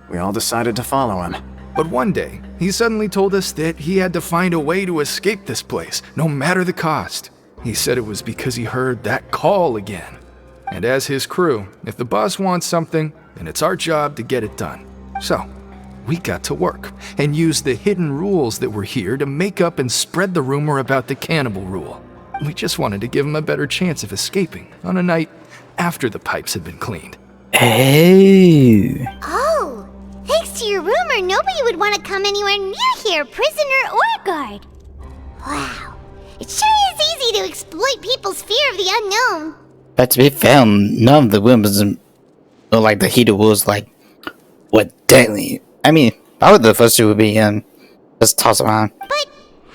J: we all decided to follow him.
I: But one day, he suddenly told us that he had to find a way to escape this place, no matter the cost. He said it was because he heard that call again. And as his crew, if the boss wants something, then it's our job to get it done. So, we got to work, and used the hidden rules that were here to make up and spread the rumor about the cannibal rule. We just wanted to give him a better chance of escaping on a night after the pipes had been cleaned.
B: Oh.
C: Oh, thanks to your rumor, nobody would want to come anywhere near here, prisoner or guard. Wow, it sure is easy to exploit people's fear of the unknown.
B: But to be fair, none of the rumors are like the Hindu rules, like, what deadly. I mean, probably the first two would be, just toss around.
C: But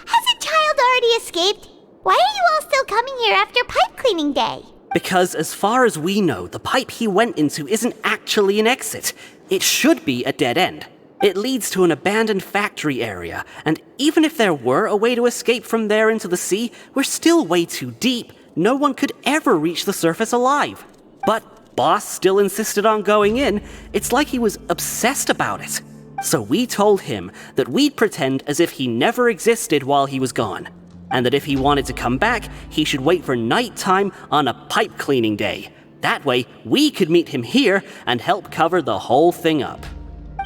C: has a child already escaped? Why are you all still coming here after pipe cleaning day?
H: Because as far as we know, the pipe he went into isn't actually an exit. It should be a dead end. It leads to an abandoned factory area, and even if there were a way to escape from there into the sea, we're still way too deep. No one could ever reach the surface alive. But Boss still insisted on going in. It's like he was obsessed about it. So we told him that we'd pretend as if he never existed while he was gone, and that if he wanted to come back, he should wait for nighttime on a pipe cleaning day. That way, we could meet him here and help cover the whole thing up.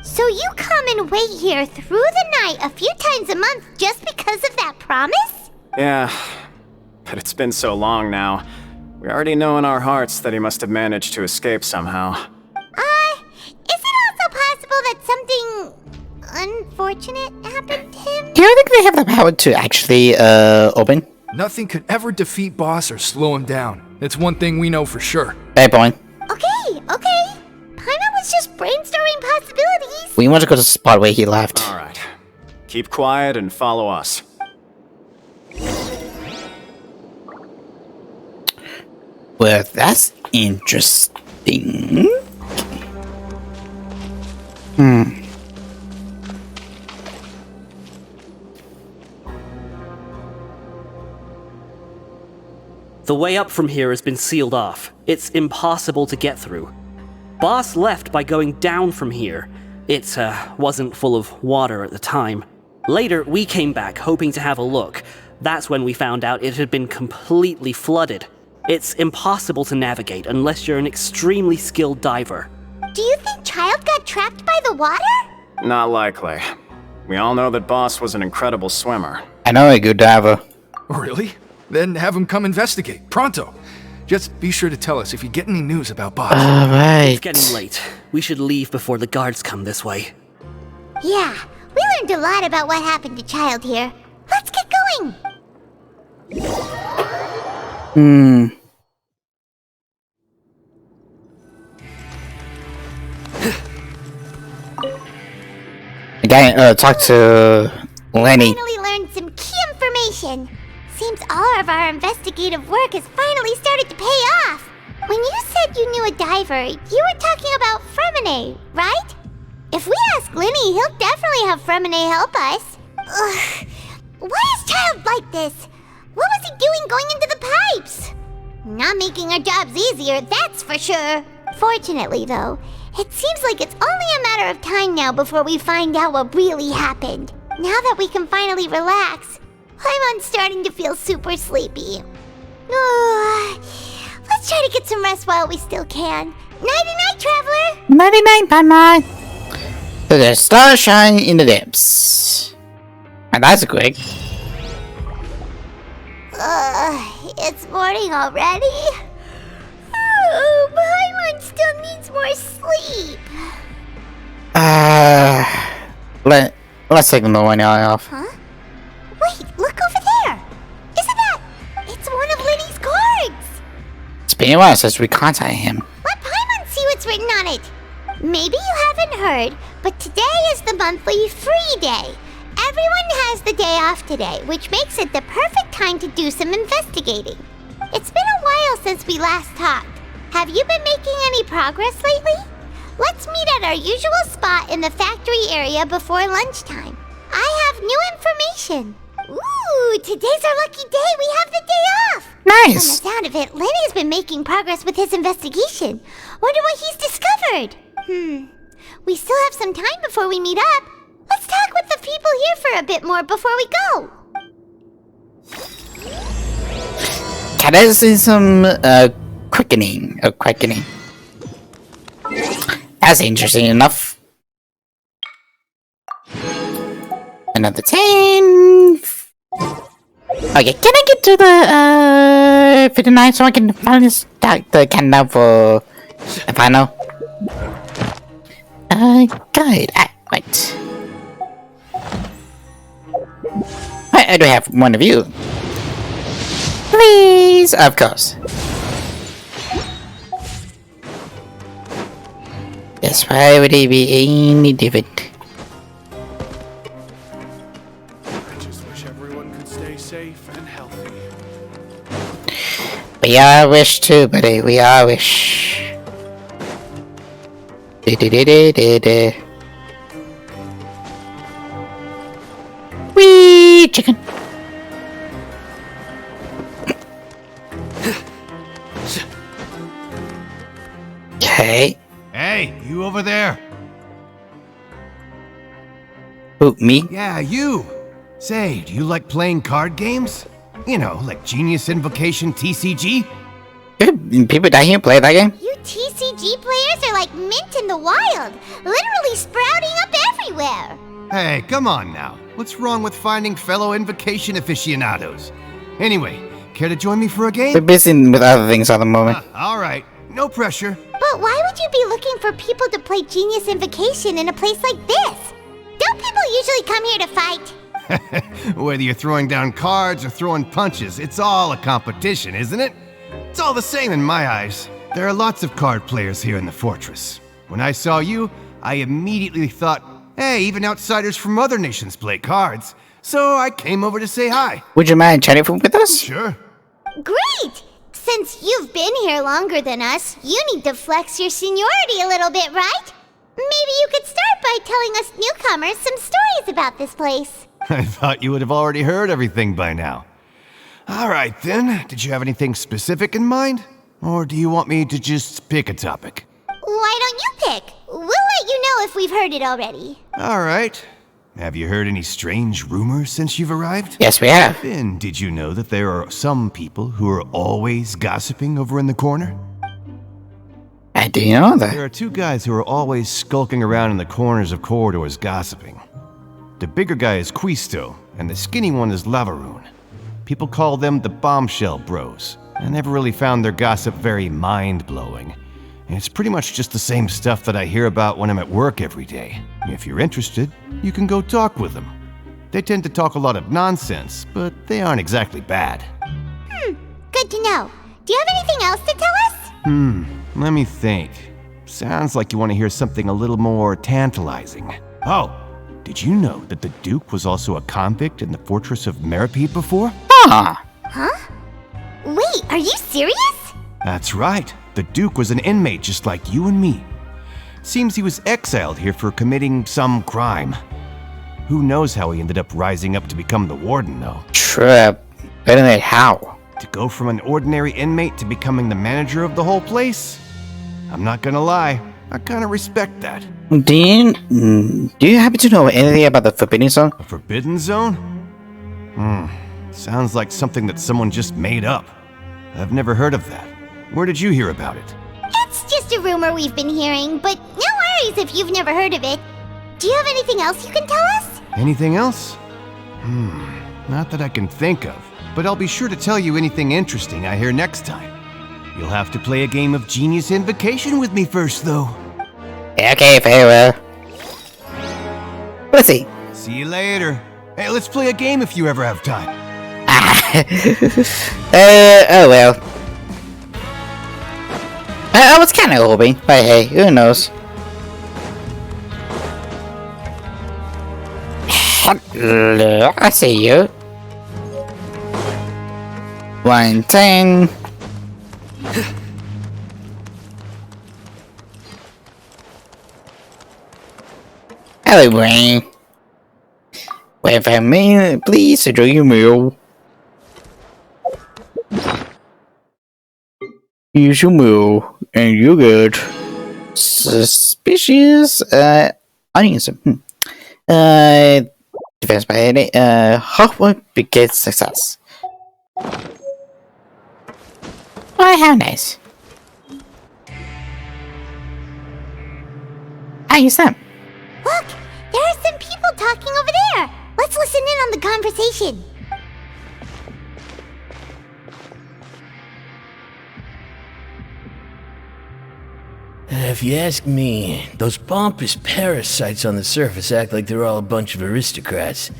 C: So you come and wait here through the night a few times a month just because of that promise?
J: Yeah, but it's been so long now. We already know in our hearts that he must have managed to escape somehow.
C: Is it also possible that something unfortunate happened to him?
B: Do you think they have the power to actually open?
I: Nothing could ever defeat Boss or slow him down. It's one thing we know for sure.
B: Hey, boy.
C: Okay. Paimon was just brainstorming possibilities.
B: We want to go to the spot where he left.
J: Alright. Keep quiet and follow us.
B: Well, that's interesting.
H: The way up from here has been sealed off. It's impossible to get through. Boss left by going down from here. It wasn't full of water at the time. Later, we came back hoping to have a look. That's when we found out it had been completely flooded. It's impossible to navigate unless you're an extremely skilled diver.
C: Do you think Child got trapped by the water?
J: Not likely. We all know that Boss was an incredible swimmer.
B: I know a good diver.
I: Really? Then have him come investigate. Pronto. Just be sure to tell us if you get any news about Boss.
B: Alright.
H: It's getting late. We should leave before the guards come this way.
C: Yeah, we learned a lot about what happened to Child here. Let's get going.
B: Again, talk to Lenny.
C: Finally learned some key information. Seems all of our investigative work has finally started to pay off. When you said you knew a diver, you were talking about Fremine, right? If we ask Lenny, he'll definitely have Fremine help us. Ugh. Why is Child like this? What was he doing going into the pipes? Not making our jobs easier, that's for sure. Fortunately, though, it seems like it's only a matter of time now before we find out what really happened. Now that we can finally relax, I'm starting to feel super sleepy. Let's try to get some rest while we still can. Nighty-night, traveler!
B: 99 bye. The stars shine in the depths. And that's quick.
C: It's morning already? Paimon still needs more sleep.
B: Let's take the one eye off.
C: Huh? Wait, look over there! Isn't that... It's one of Lenny's cards!
B: It's been a while since we contacted him.
C: Let Paimon see what's written on it. Maybe you haven't heard, but today is the monthly free day. Everyone has the day off today, which makes it the perfect time to do some investigating. It's been a while since we last talked. Have you been making any progress lately? Let's meet at our usual spot in the factory area before lunchtime. I have new information. Ooh, today's our lucky day. We have the day off.
B: Nice.
C: From the sound of it, Lenny's been making progress with his investigation. Wonder what he's discovered. We still have some time before we meet up. Let's talk with the people here for a bit more before we go.
B: Can I see some quickening? Quickening. That's interesting enough. Another 10. Okay, can I get to the 59 so I can finally start the countdown for the final? Good. Right. I do have one of you. Please, of course. Yes, why would it be any different?
K: I just wish everyone could stay safe and healthy.
B: We all wish too, buddy. We all wish. Wee chicken. Okay.
K: Hey, you over there?
B: Who, me?
K: Yeah, you. Say, do you like playing card games? You know, like Genius Invocation TCG?
B: People down here play that game?
C: You TCG players are like mint in the wild, literally sprouting up everywhere.
L: Hey, come on now. What's wrong with finding fellow invocation aficionados? Anyway, care to join me for a game?
B: We're busy with other things at the moment.
L: All right, no pressure.
C: But why would you be looking for people to play Genius Invocation in a place like this? Don't people usually come here to fight?
L: Whether you're throwing down cards or throwing punches, it's all a competition, isn't it? It's all the same in my eyes. There are lots of card players here in the fortress. When I saw you, I immediately thought, hey, even outsiders from other nations play cards. So I came over to say hi.
B: Would you mind chatting with us?
L: Sure.
C: Great! Since you've been here longer than us, you need to flex your seniority a little bit, right? Maybe you could start by telling us newcomers some stories about this place.
L: I thought you would have already heard everything by now. All right then, did you have anything specific in mind? Or do you want me to just pick a topic?
C: Why don't you pick? We'll let you know if we've heard it already.
L: All right. Have you heard any strange rumors since you've arrived?
B: Yes, we have.
L: Then did you know that there are some people who are always gossiping over in the corner?
B: I didn't know that.
L: There are two guys who are always skulking around in the corners of corridors gossiping. The bigger guy is Quisto, and the skinny one is Lavaroon. People call them the Bombshell Bros. I never really found their gossip very mind-blowing. It's pretty much just the same stuff that I hear about when I'm at work every day. If you're interested, you can go talk with them. They tend to talk a lot of nonsense, but they aren't exactly bad.
C: Good to know. Do you have anything else to tell us?
L: Let me think. Sounds like you want to hear something a little more tantalizing. Oh, did you know that the Duke was also a convict in the fortress of Meripede before?
B: Ah,
C: Wait, are you serious?
L: That's right. The Duke was an inmate just like you and me. Seems he was exiled here for committing some crime. Who knows how he ended up rising up to become the warden, though?
B: trip. Better than how?
L: To go from an ordinary inmate to becoming the manager of the whole place? I'm not gonna lie, I kinda respect that.
B: Do you happen to know anything about the Forbidden Zone?
L: A forbidden zone? Sounds like something that someone just made up. I've never heard of that. Where did you hear about it?
C: It's just a rumor we've been hearing, but no worries if you've never heard of it. Do you have anything else you can tell us?
L: Anything else? Not that I can think of, but I'll be sure to tell you anything interesting I hear next time. You'll have to play a game of Genius Invocation with me first, though.
B: Okay, very well. Let's see.
L: See you later. Hey, let's play a game if you ever have time.
B: Oh well. I was kind of hoping, but hey, who knows? Hello, I see you. 110. Hello, Brain. Wait for me, please enjoy your meal. Use your meal, and you're good. Suspicious, onions. Defense by any, hard work begets success. Why, how nice. How you Sam?
C: Look, there are some people talking over there. Let's listen in on the conversation.
M: If you ask me, those pompous parasites on the surface act like they're all a bunch of aristocrats.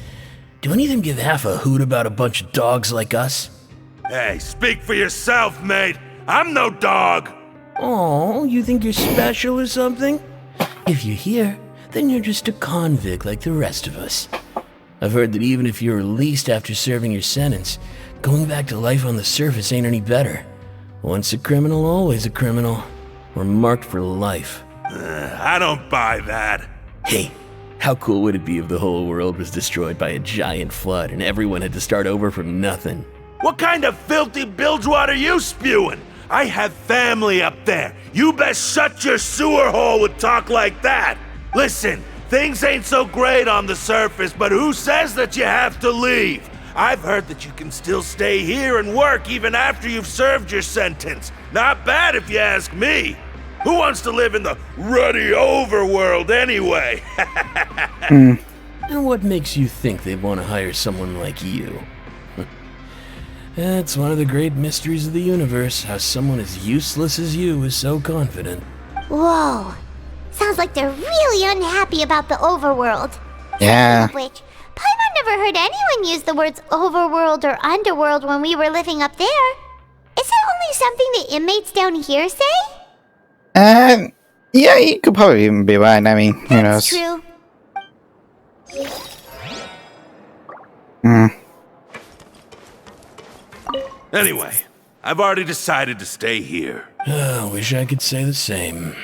M: Do any of them give half a hoot about a bunch of dogs like us?
K: Hey, speak for yourself, mate. I'm no dog.
M: Oh, you think you're special or something? If you're here, then you're just a convict like the rest of us. I've heard that even if you're released after serving your sentence, going back to life on the surface ain't any better. Once a criminal, always a criminal. We're marked for life.
K: I don't buy that.
M: Hey, how cool would it be if the whole world was destroyed by a giant flood and everyone had to start over from nothing?
K: What kind of filthy bilgewater are you spewing? I have family up there. You best shut your sewer hole with talk like that. Listen, things ain't so great on the surface, but who says that you have to leave? I've heard that you can still stay here and work even after you've served your sentence. Not bad if you ask me. Who wants to live in the ruddy overworld anyway?
M: And what makes you think they want to hire someone like you? That's one of the great mysteries of the universe, how someone as useless as you is so confident.
C: Whoa. Sounds like they're really unhappy about the overworld.
B: Yeah.
C: Speaking of which, Paimon never heard anyone use the words overworld or underworld when we were living up there. Is it only something the inmates down here say?
B: Yeah, you could probably even be right. I mean, who knows?
C: That's true.
K: Anyway, I've already decided to stay here.
M: Wish I could say the same.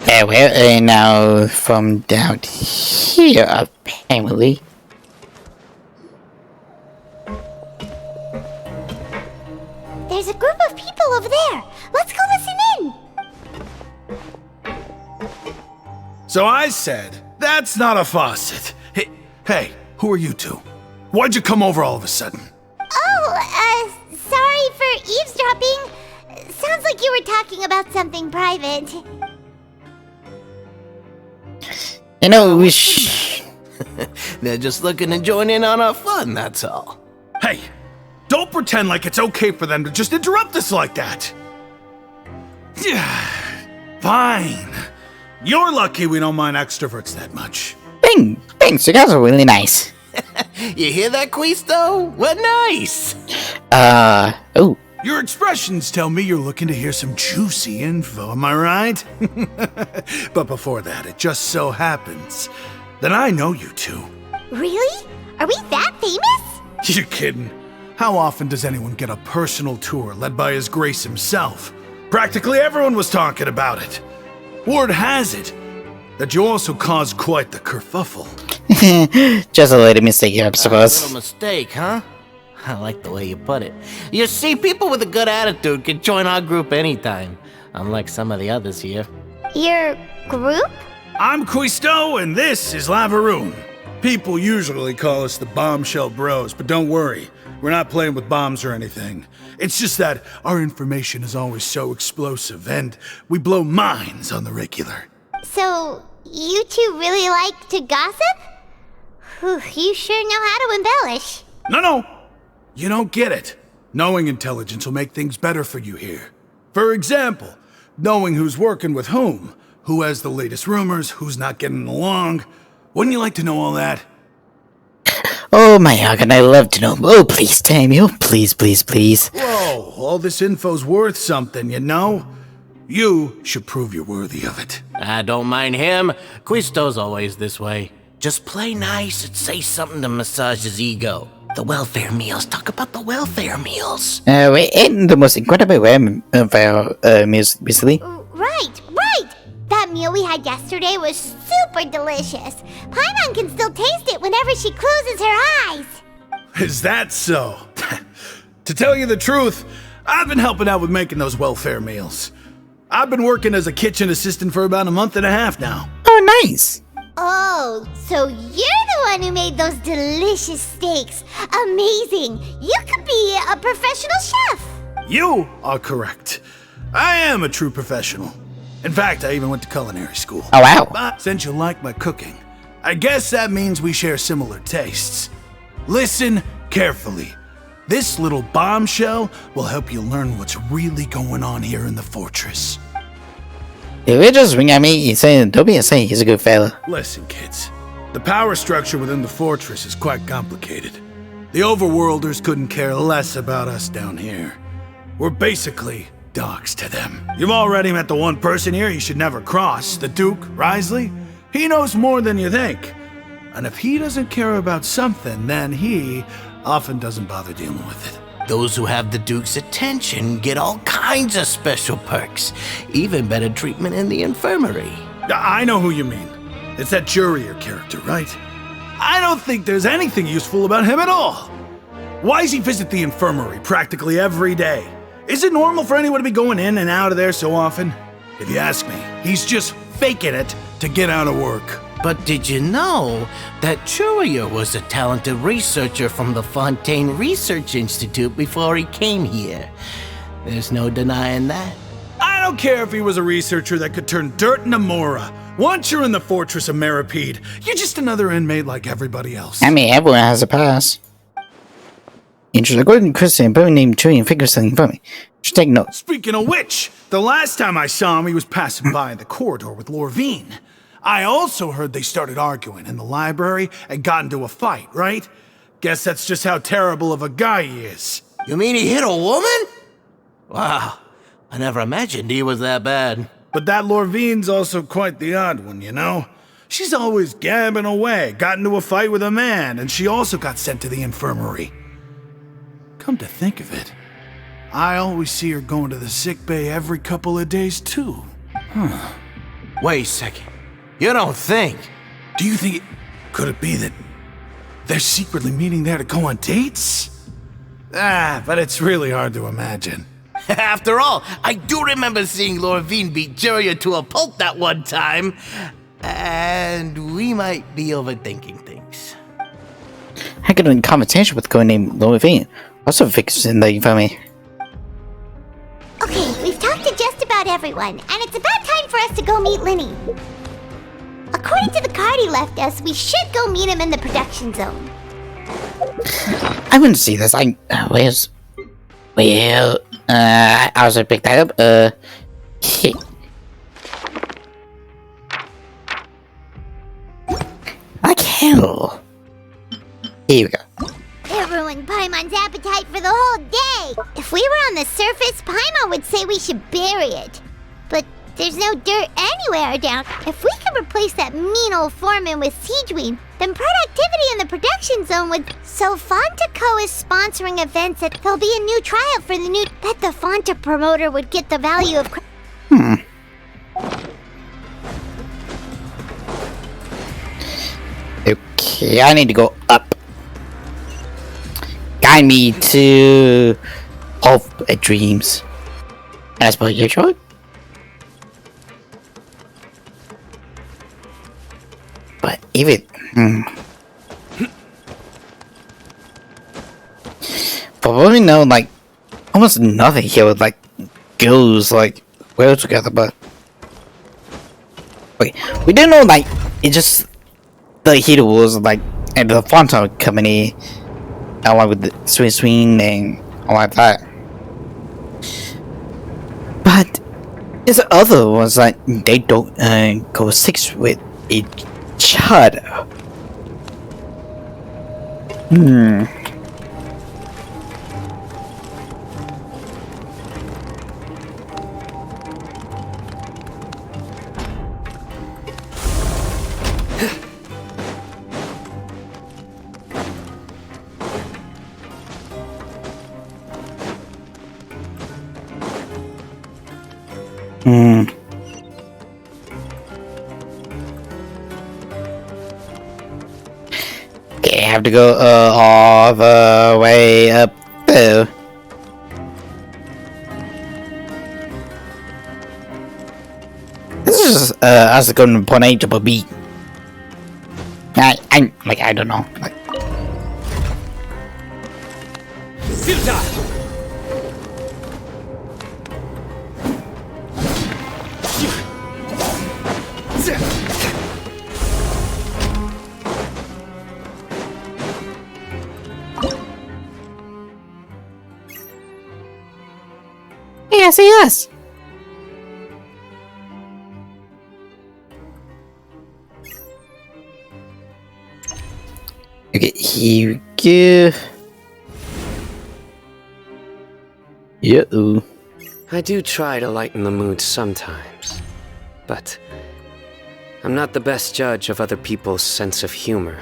B: Yeah, well, now from down here, apparently.
C: There's a group of people over there. Let's go listen in.
N: So I said, that's not a faucet. Hey, who are you two? Why'd you come over all of a sudden?
C: Oh, sorry for eavesdropping. Sounds like you were talking about something private.
B: You know,
M: They're just looking to join in on our fun, that's all.
N: Hey, don't pretend like it's okay for them to just interrupt us like that. Fine. You're lucky we don't mind extroverts that much.
B: Thanks, you guys are really nice.
M: You hear that, Quisto? What nice!
B: Oh.
N: Your expressions tell me you're looking to hear some juicy info, am I right? But before that, it just so happens that I know you two.
C: Really? Are we that famous?
N: You're kidding. How often does anyone get a personal tour led by His Grace himself? Practically everyone was talking about it. Word has it that you also caused quite the kerfuffle.
B: Just a little mistake here, I suppose.
M: A little mistake, huh? I like the way you put it. You see, people with a good attitude can join our group anytime, unlike some of the others here.
C: Your group?
N: I'm Quisto, and this is Lavaroon. People usually call us the Bombshell Bros, but don't worry, we're not playing with bombs or anything. It's just that our information is always so explosive, and we blow minds on the regular.
C: So, you two really like to gossip? Whew, you sure know how to embellish.
N: No. You don't get it. Knowing intelligence will make things better for you here. For example, knowing who's working with whom, who has the latest rumors, who's not getting along. Wouldn't you like to know all that?
B: Oh my god, I love to know. Oh, please, Samuel. Please.
N: Whoa, all this info's worth something, you know? You should prove you're worthy of it.
M: I don't mind him. Quisto's always this way. Just play nice and say something to massage his ego. The welfare meals. Talk about the welfare meals.
B: We ate the most incredible welfare meals recently.
C: Right. That meal we had yesterday was super delicious. Paimon can still taste it whenever she closes her eyes.
N: Is that so? To tell you the truth, I've been helping out with making those welfare meals. I've been working as a kitchen assistant for about a month and a half now.
B: Oh, nice.
C: Oh, so you're the one who made those delicious steaks. Amazing. You could be a professional chef.
N: You are correct. I am a true professional. In fact, I even went to culinary school.
B: Oh, wow.
N: But since you like my cooking, I guess that means we share similar tastes. Listen carefully. This little bombshell will help you learn what's really going on here in the fortress.
B: If you just ring at me, don't be insane, he's a good fella.
N: Listen, kids. The power structure within the fortress is quite complicated. The overworlders couldn't care less about us down here. We're basically dogs to them. You've already met the one person here you should never cross, the Duke, Risley. He knows more than you think. And if he doesn't care about something, then he often doesn't bother dealing with it.
M: Those who have the Duke's attention get all kinds of special perks. Even better treatment in the infirmary.
N: I know who you mean. It's that Jurier character, right? I don't think there's anything useful about him at all. Why does he visit the infirmary practically every day? Is it normal for anyone to be going in and out of there so often? If you ask me, he's just faking it to get out of work.
M: But did you know that Churia was a talented researcher from the Fontaine Research Institute before he came here? There's no denying that.
N: I don't care if he was a researcher that could turn dirt into Mora. Once you're in the fortress of Meripede, you're just another inmate like everybody else.
B: I mean, everyone has a pass. Interesting. According to Christian, a boy named Julian figures something funny. Should take notes.
N: Speaking of which, the last time I saw him, he was passing by in the corridor with Lorvine. I also heard they started arguing in the library and got into a fight, right? Guess that's just how terrible of a guy he is.
M: You mean he hit a woman? Wow, I never imagined he was that bad.
N: But that Lorvine's also quite the odd one, you know? She's always gabbing away, got into a fight with a man, and she also got sent to the infirmary. Come to think of it, I always see her going to the sick bay every couple of days, too.
M: Wait a second. You don't think?
N: Do you think could it be that they're secretly meeting there to go on dates? But it's really hard to imagine.
M: After all, I do remember seeing Lorvine beat Juria to a pulp that one time. And we might be overthinking things.
B: I got in conversation with a girl named Lorvine. Also fixed in the family.
C: Okay, we've talked to just about everyone, and it's about time for us to go meet Linny. According to the card he left us, we should go meet him in the production zone.
B: I wouldn't see this. I also picked that up. Like hell. Here we go.
C: It ruined Paimon's appetite for the whole day. If we were on the surface, Paimon would say we should bury it. But there's no dirt anywhere down. If we could replace that mean old foreman with Siegeween, then productivity in the production zone would... So Fontaco is sponsoring events that there'll be a new trial for the new... Bet the Fonta promoter would get the value of...
B: Okay, I need to go up. Guide me to Hope Dreams. As per your choice. But even probably know like almost nothing here with like goes like well together, but okay, we didn't know like it just the hero was like and the Fonta company along with the swing and all like that. But there's other ones like they don't go six with each other. Okay, I have to go all the way up there. This is us going from point A to point B. I don't know. Like, yes. Okay, here we go. Yeah.
O: I do try to lighten the mood sometimes, but I'm not the best judge of other people's sense of humor.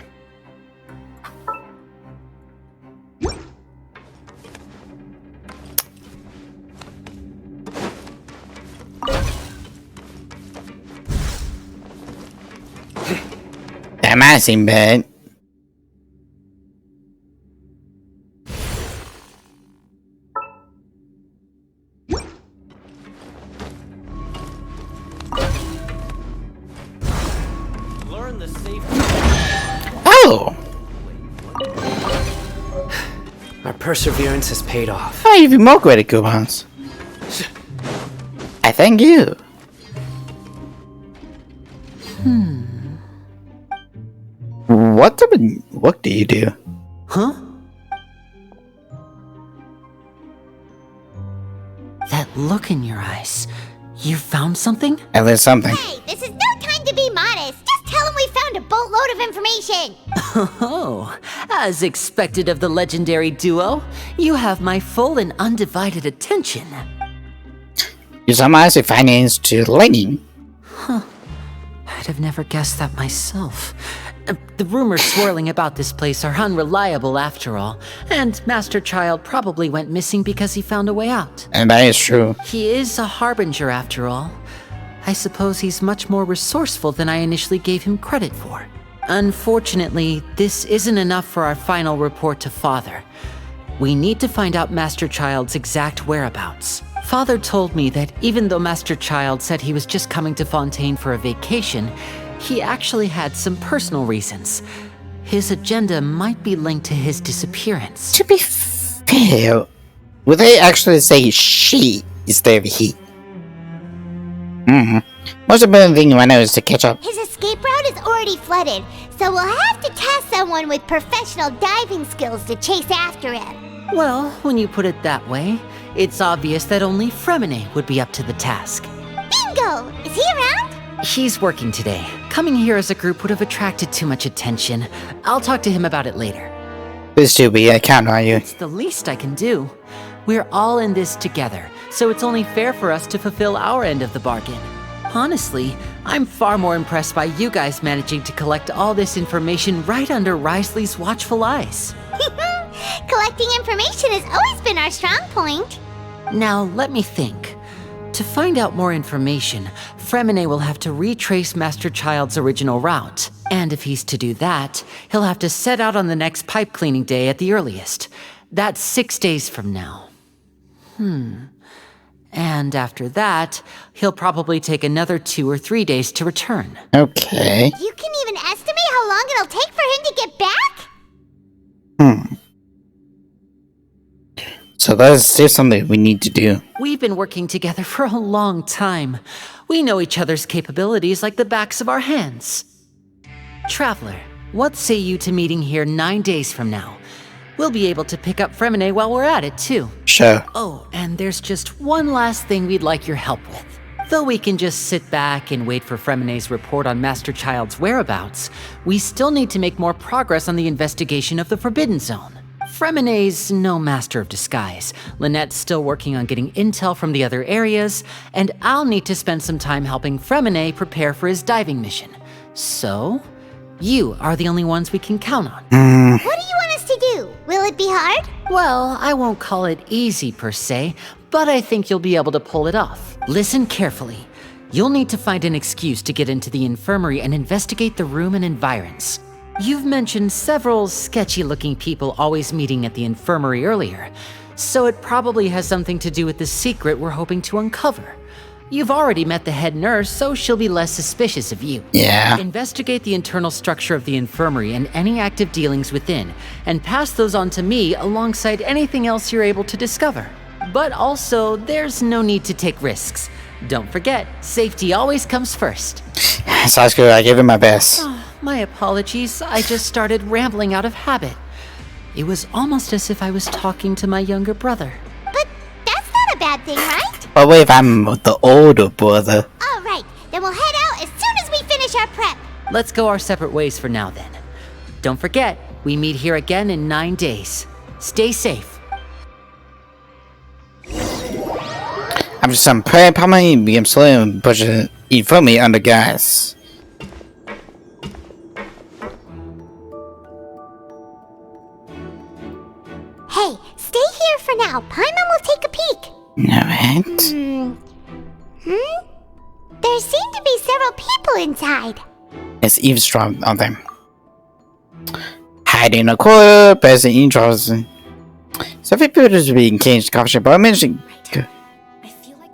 B: That might seem bad.
H: learn the safe.
B: Oh!
O: Our perseverance has paid off.
B: I even more credit coupons. I thank you. What type of work do you do?
A: Huh? That look in your eyes. You found something?
B: At least something.
C: Hey, this is no time to be modest. Just tell him we found a boatload of information.
A: Oh, as expected of the legendary duo, you have my full and undivided attention.
B: You summarize your findings to lightning.
A: Huh. I'd have never guessed that myself. The rumors swirling about this place are unreliable after all, and Master Child probably went missing because he found a way out.
B: And that is true.
A: He is a harbinger after all. I suppose he's much more resourceful than I initially gave him credit for. Unfortunately, this isn't enough for our final report to Father. We need to find out Master Child's exact whereabouts. Father told me that even though Master Child said he was just coming to Fontaine for a vacation, he actually had some personal reasons. His agenda might be linked to his disappearance.
B: To be fair, would they actually say she instead of he? Most important thing right now is to catch up.
C: His escape route is already flooded, so we'll have to task someone with professional diving skills to chase after him.
A: Well, when you put it that way, it's obvious that only Fremine would be up to the task.
C: Bingo! Is he around?
A: He's working today. Coming here as a group would have attracted too much attention. I'll talk to him about it later.
B: This should be a count on you.
A: It's the least I can do. We're all in this together, so it's only fair for us to fulfill our end of the bargain. Honestly, I'm far more impressed by you guys managing to collect all this information right under Risley's watchful eyes.
C: Collecting information has always been our strong point.
A: Now, let me think. To find out more information, Fremine will have to retrace Master Child's original route. And if he's to do that, he'll have to set out on the next pipe cleaning day at the earliest. That's 6 days from now. And after that, he'll probably take another 2 or 3 days to return.
B: Okay.
C: You can even estimate how long it'll take for him to get back?
B: So that's still something we need to do.
A: We've been working together for a long time. We know each other's capabilities like the backs of our hands. Traveler, what say you to meeting here 9 days from now? We'll be able to pick up Fremine while we're at it, too.
B: Sure.
A: Oh, and there's just one last thing we'd like your help with. Though we can just sit back and wait for Fremine's report on Master Child's whereabouts, we still need to make more progress on the investigation of the Forbidden Zone. Fremine's no master of disguise. Lynette's still working on getting intel from the other areas, and I'll need to spend some time helping Fremine prepare for his diving mission. So, you are the only ones we can count on.
C: What do you want us to do? Will it be hard?
A: Well, I won't call it easy per se, but I think you'll be able to pull it off. Listen carefully. You'll need to find an excuse to get into the infirmary and investigate the room and environs. You've mentioned several sketchy-looking people always meeting at the infirmary earlier, so it probably has something to do with the secret we're hoping to uncover. You've already met the head nurse, so she'll be less suspicious of you.
B: Yeah.
A: Investigate the internal structure of the infirmary and any active dealings within, and pass those on to me alongside anything else you're able to discover. But also, there's no need to take risks. Don't forget, safety always comes first.
B: Sounds good. I gave it my best.
A: My apologies, I just started rambling out of habit. It was almost as if I was talking to my younger brother.
C: But that's not a bad thing, right?
B: But wait, if I'm the older brother.
C: All right, then we'll head out as soon as we finish our prep.
A: Let's go our separate ways for now then. Don't forget, we meet here again in 9 days. Stay safe.
B: I'm just some probably become slow and push it for me under gas.
C: Hey, stay here for now. Paimon will take a peek.
B: Alright.
C: There seem to be several people inside.
B: Let's eavesdrop on them. Hiding in a corner, passing intros. Several people are being caged coffee shop, but I mentioned.
C: I feel like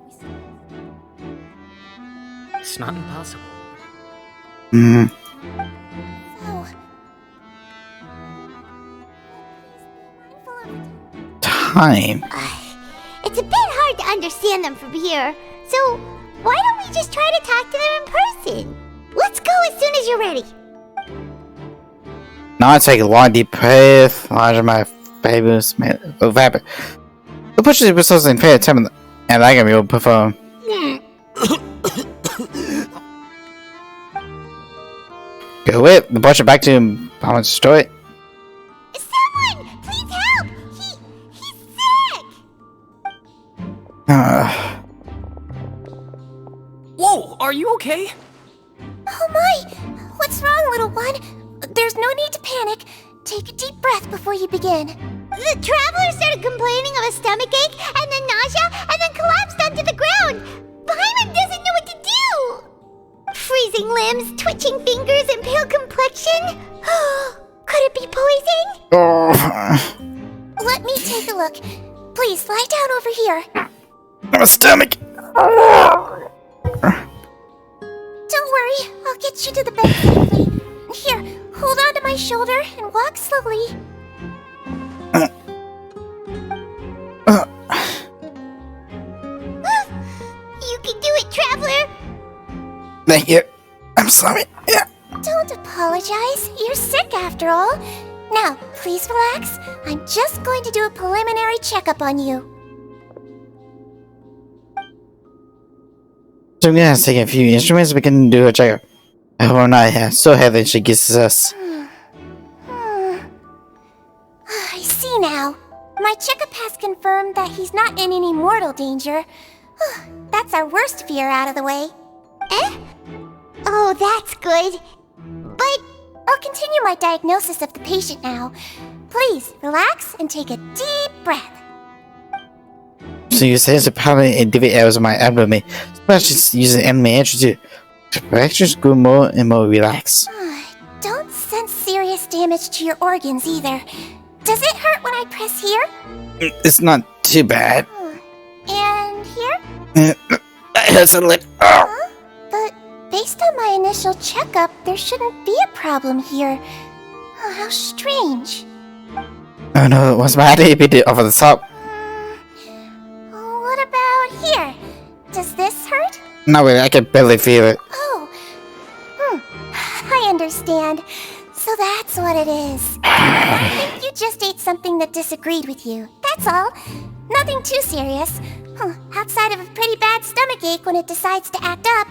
C: we
H: It's not impossible.
B: time.
C: It's a bit hard to understand them from here, so why don't we just try to talk to them in person? Let's go as soon as you're ready.
B: Now I take a long deep breath, large my favors, vapor. The pushes the results in fair time, and I can be able to perform. Go it, the butcher back to him. I want to destroy it.
C: Someone! Please help! He's sick!
P: Whoa, are you okay?
C: Oh my! What's wrong, little one? There's no need to panic. Take a deep breath before you begin. The traveler started complaining of a stomachache, and then nausea, and then collapsed onto the ground. Paimon doesn't know what to do! Freezing limbs, twitching fingers, and pale complexion? Could it be poison? Let me take a look. Please, lie down over here.
B: My stomach!
C: Don't worry, I'll get you to the bed safely. Here, hold on to my shoulder and walk slowly. You can do it, traveler!
B: Thank you. I'm sorry. Yeah.
C: Don't apologize. You're sick after all. Now, please relax. I'm just going to do a preliminary checkup on you.
B: So I'm gonna take a few instruments. We can do a checkup. I hope I'm not so heavy she kisses us.
C: I see now. My checkup has confirmed that he's not in any mortal danger. That's our worst fear out of the way. Eh? Oh, that's good. But I'll continue my diagnosis of the patient now. Please, relax and take a deep breath.
B: So you say it's probably in different areas of my abdomen. Especially using enemy entry to fractures grow more and more relaxed.
C: Don't sense serious damage to your organs either. Does it hurt when I press here?
B: It's not too bad.
C: And here?
B: It hurts a little.
C: But based on my initial checkup, there shouldn't be a problem here. How strange.
B: Oh no, what's my idea? Beat it over the top.
C: What about here? Does this hurt?
B: Not really, I can barely feel it.
C: Oh. I understand. So that's what it is. I think you just ate something that disagreed with you. That's all. Nothing too serious. Outside of a pretty bad stomachache when it decides to act up.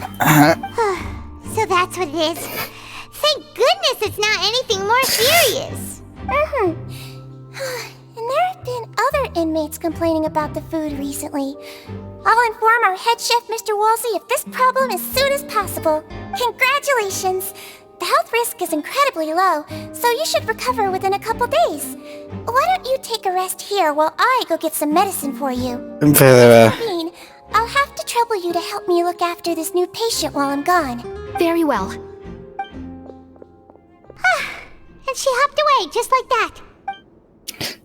C: So that's what it is. Thank goodness it's not anything more serious. And there have been other inmates complaining about the food recently. I'll inform our head chef, Mr. Woolsey, of this problem as soon as possible. Congratulations! The health risk is incredibly low, so you should recover within a couple days. Why don't you take a rest here while I go get some medicine for you? Sabine, I'll have to trouble you to help me look after this new patient while I'm gone.
G: Very well.
C: And she hopped away just like that.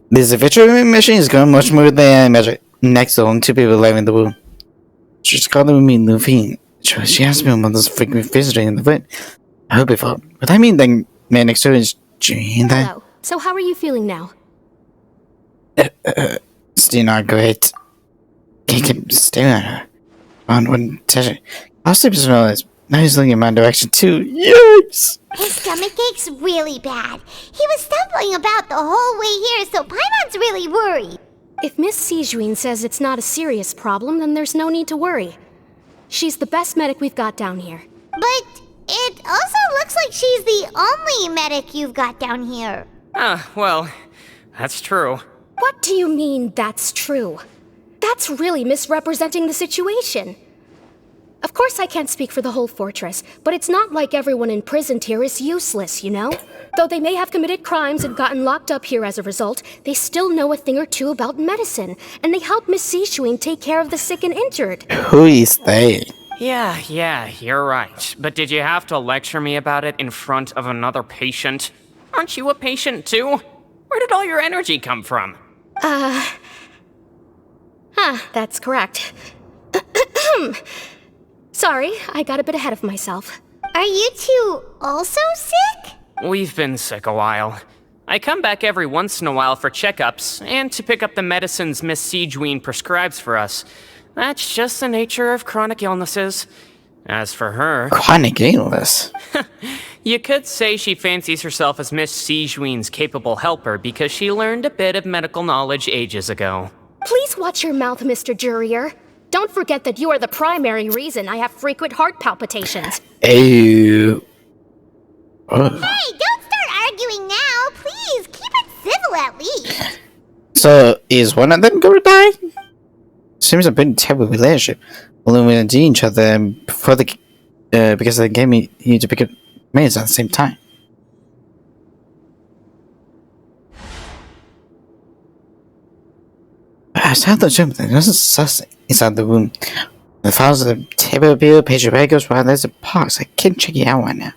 B: This virtual machine is going much more than I imagined. Next, only 2 people live in the room. She's calling me Nuveen. She asked me about this frequent visitor in the room. I heard before, but I mean the man next to her is Jane.
G: Hello. So how are you feeling now?
B: Still not great. He kept staring at her. Ron wouldn't touch her. I was sleeping smell this. Now he's looking in my direction too. Yikes!
C: His stomachache's really bad. He was stumbling about the whole way here, so Paimon's really worried.
G: If Miss Sijuin says it's not a serious problem, then there's no need to worry. She's the best medic we've got down here.
C: But it also looks like she's the only medic you've got down here.
P: Well, that's true.
G: What do you mean, that's true? That's really misrepresenting the situation. Of course I can't speak for the whole fortress, but it's not like everyone imprisoned here is useless, you know? Though they may have committed crimes and gotten locked up here as a result, they still know a thing or two about medicine, and they help Miss Sijuin take care of the sick and injured.
B: Who is they?
P: Yeah, you're right. But did you have to lecture me about it in front of another patient? Aren't you a patient too? Where did all your energy come from?
G: That's correct. Sorry, I got a bit ahead of myself.
C: Are you two also sick?
P: We've been sick a while. I come back every once in a while for checkups, and to pick up the medicines Miss Siegewien prescribes for us. That's just the nature of chronic illnesses. As for her...
B: Chronic illness?
P: You could say she fancies herself as Miss Siegewien's capable helper because she learned a bit of medical knowledge ages ago.
G: Please watch your mouth, Mr. Jurier. Don't forget that you are the primary reason I have frequent heart palpitations.
C: Hey, don't start arguing now. Please, keep it civil at least.
B: So, is one of them gonna die? Seems a pretty terrible relationship. Illuminating each other before because they gave me you to pick up mates at the same time. I found the gym. There wasn't sus inside the room. The files of the table bill, page of records, while there's a box. I can't check it out right now.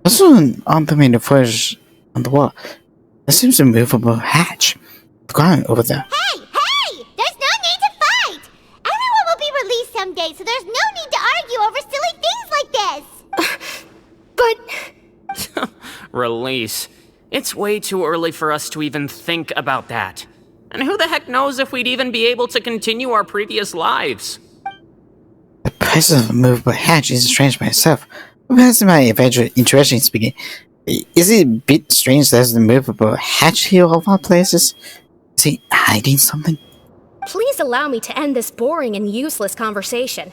B: Also, an unpermitted footage on the wall. There seems a movable hatch. The ground over there.
C: Hey! There's no need to fight! Everyone will be released someday, so there's no need to argue over silly things like this!
G: But...
P: Release. It's way too early for us to even think about that. And who the heck knows if we'd even be able to continue our previous lives?
B: The presence of a movable hatch is strange by itself. Perhaps my eventual interesting speaking. Is it a bit strange there's a movable hatch here of all places? Is he hiding something?
G: Please allow me to end this boring and useless conversation.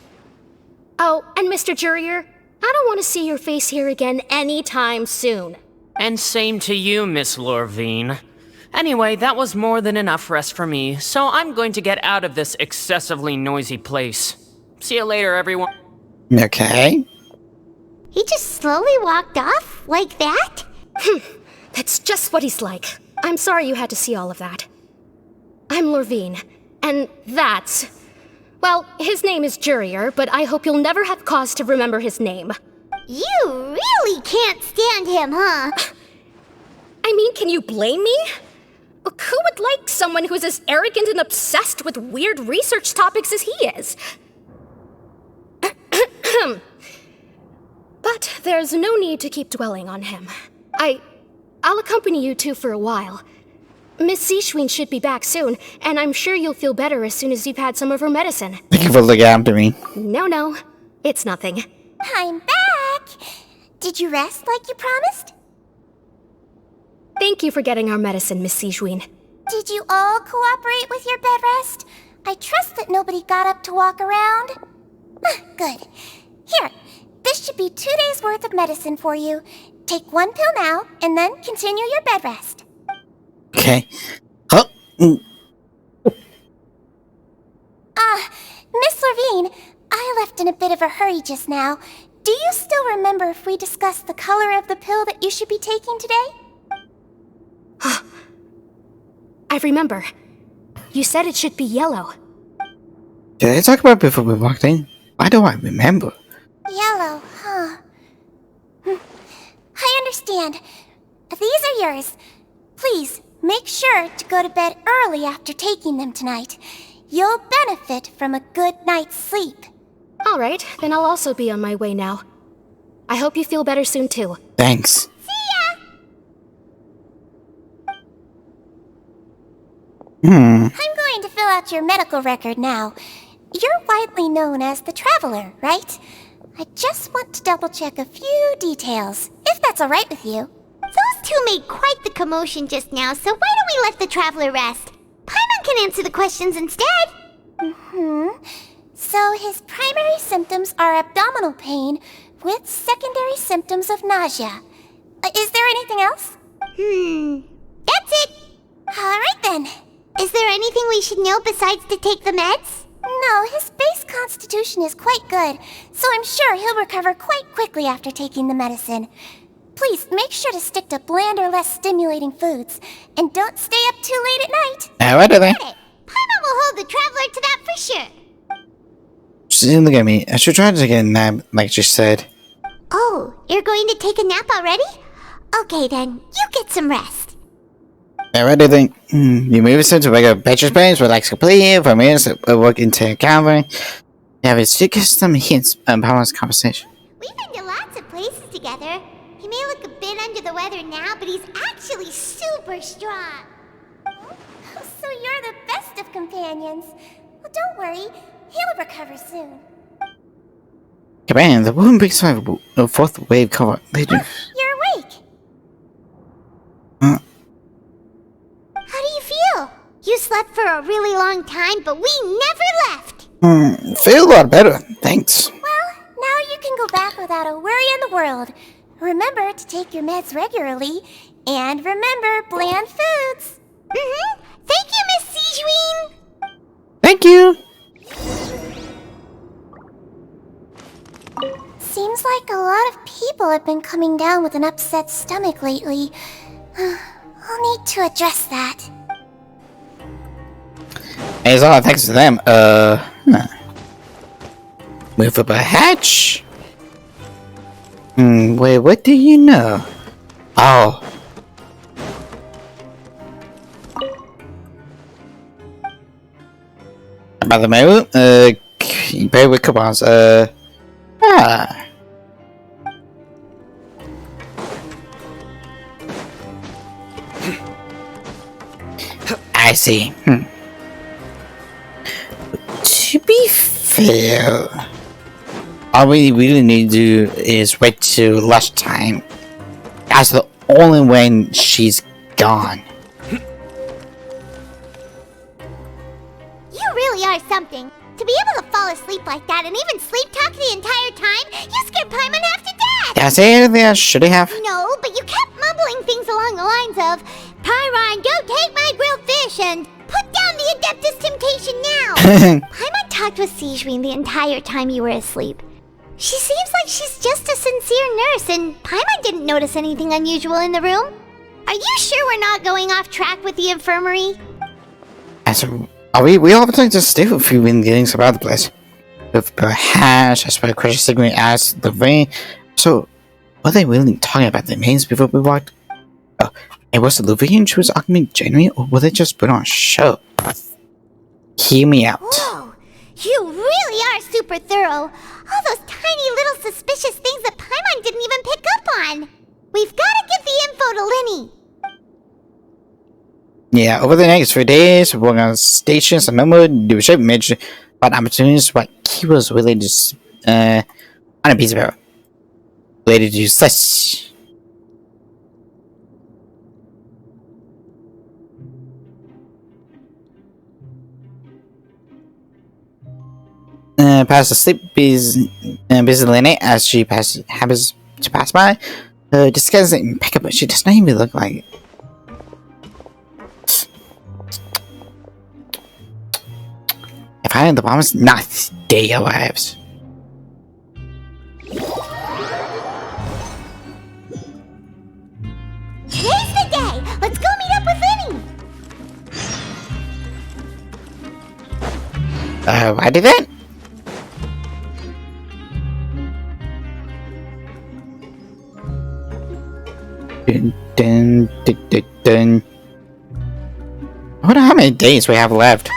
G: Oh, and Mr. Jurier, I don't want to see your face here again anytime soon.
P: And same to you, Miss Lorvine. Anyway, that was more than enough rest for me, so I'm going to get out of this excessively noisy place. See you later, everyone.
B: Okay.
C: He just slowly walked off like that?
G: That's just what he's like. I'm sorry you had to see all of that. I'm Lorvine, and that's... Well, his name is Jurier, but I hope you'll never have cause to remember his name.
C: You really can't stand him, huh?
G: I mean, can you blame me? Who would like someone who's as arrogant and obsessed with weird research topics as he is? But there's no need to keep dwelling on him. I'll accompany you two for a while. Miss Siegewien should be back soon, and I'm sure you'll feel better as soon as you've had some of her medicine.
B: Thank you for looking after me.
G: No, it's nothing.
C: I'm back! Did you rest like you promised?
G: Thank you for getting our medicine, Miss Siegewien.
C: Did you all cooperate with your bed rest? I trust that nobody got up to walk around. Good. Here, this should be 2 days' worth of medicine for you. Take 1 pill now, and then continue your bed rest.
B: Okay.
C: Miss Lorvine, I left in a bit of a hurry just now. Do you still remember if we discussed the color of the pill that you should be taking today?
G: I remember. You said it should be yellow.
B: Did I talk about it before we walked in? Why do I remember?
C: Yellow, huh? I understand. These are yours. Please, make sure to go to bed early after taking them tonight. You'll benefit from a good night's sleep.
G: All right, then I'll also be on my way now. I hope you feel better soon, too.
B: Thanks.
C: See ya! I'm going to fill out your medical record now. You're widely known as the Traveler, right? I just want to double-check a few details, if that's all right with you. Those two made quite the commotion just now, so why don't we let the Traveler rest? Paimon can answer the questions instead. So his primary symptoms are abdominal pain with secondary symptoms of nausea. Is there anything else? That's it. All right then. Is there anything we should know besides to take the meds? No, his base constitution is quite good, so I'm sure he'll recover quite quickly after taking the medicine. Please make sure to stick to bland or less stimulating foods, and don't stay up too late at night.
B: What are they?
C: Paimon will hold the Traveler to that for sure.
B: She didn't look at me. I should try to get a nap, like she said.
C: Oh, you're going to take a nap already? Okay then, you get some rest.
B: What do you think? You move it to regular batch space, relax completely for minutes, work into covering. Yeah, it's just some hints on Paimon conversation.
C: We've been to lots of places together. together. He may look a bit under the weather now, but he's actually super strong. So you're the best of companions. Well, don't worry. He'll recover soon.
B: Cabana, the wound breaks survivable. The fourth wave cover. Later.
C: You're awake.
B: Uh.
C: How do you feel? You slept for a really long time, but we never left.
B: Feel a lot better. Thanks.
C: Well, now you can go back without a worry in the world. Remember to take your meds regularly, and remember bland foods. Thank you, Miss Sijuin.
B: Thank you.
C: Seems like a lot of people have been coming down with an upset stomach lately. I'll need to address that.
B: It's all thanks to them. Move up a hatch. Wait, what do you know? Oh. About the mail? Bear with coupons. I see. To be fair, all we really need to do is wait till lunchtime. That's the only when she's gone.
C: You really are something. To be able to fall asleep like that and even sleep talk the entire time, you scared Paimon half to death!
B: Did I say anything I should have?
C: No, but you kept mumbling things along the lines of, Pyron, don't take my grilled fish, and put down the Adeptus Temptation now! Paimon talked with Sijuin the entire time you were asleep. She seems like she's just a sincere nurse, and Paimon didn't notice anything unusual in the room. Are you sure we're not going off track with the infirmary?
B: We all have to stay with a few things about the place. With perhaps, I suppose, question signaling as the vein. So, were they really talking about the names before we walked? Oh, and was the Luvian she was arguing genuine, or were they just put on a show? Hear me out.
C: Whoa, you really are super thorough. All those tiny little suspicious things that Paimon didn't even pick up on. We've got to give the info to Linny.
B: Yeah, over the next few days, we're working on stations and number leadership mention about opportunities what keywords related to on a piece of paper. Related to such. Past the sleep busy Lene as she happens to pass by. Disguising impeccable, she does not even look like it. If I am the bombs, not day arrives.
C: Today's the day! Let's go meet up with Linny!
B: I did that? Dun. I wonder how many days we have left.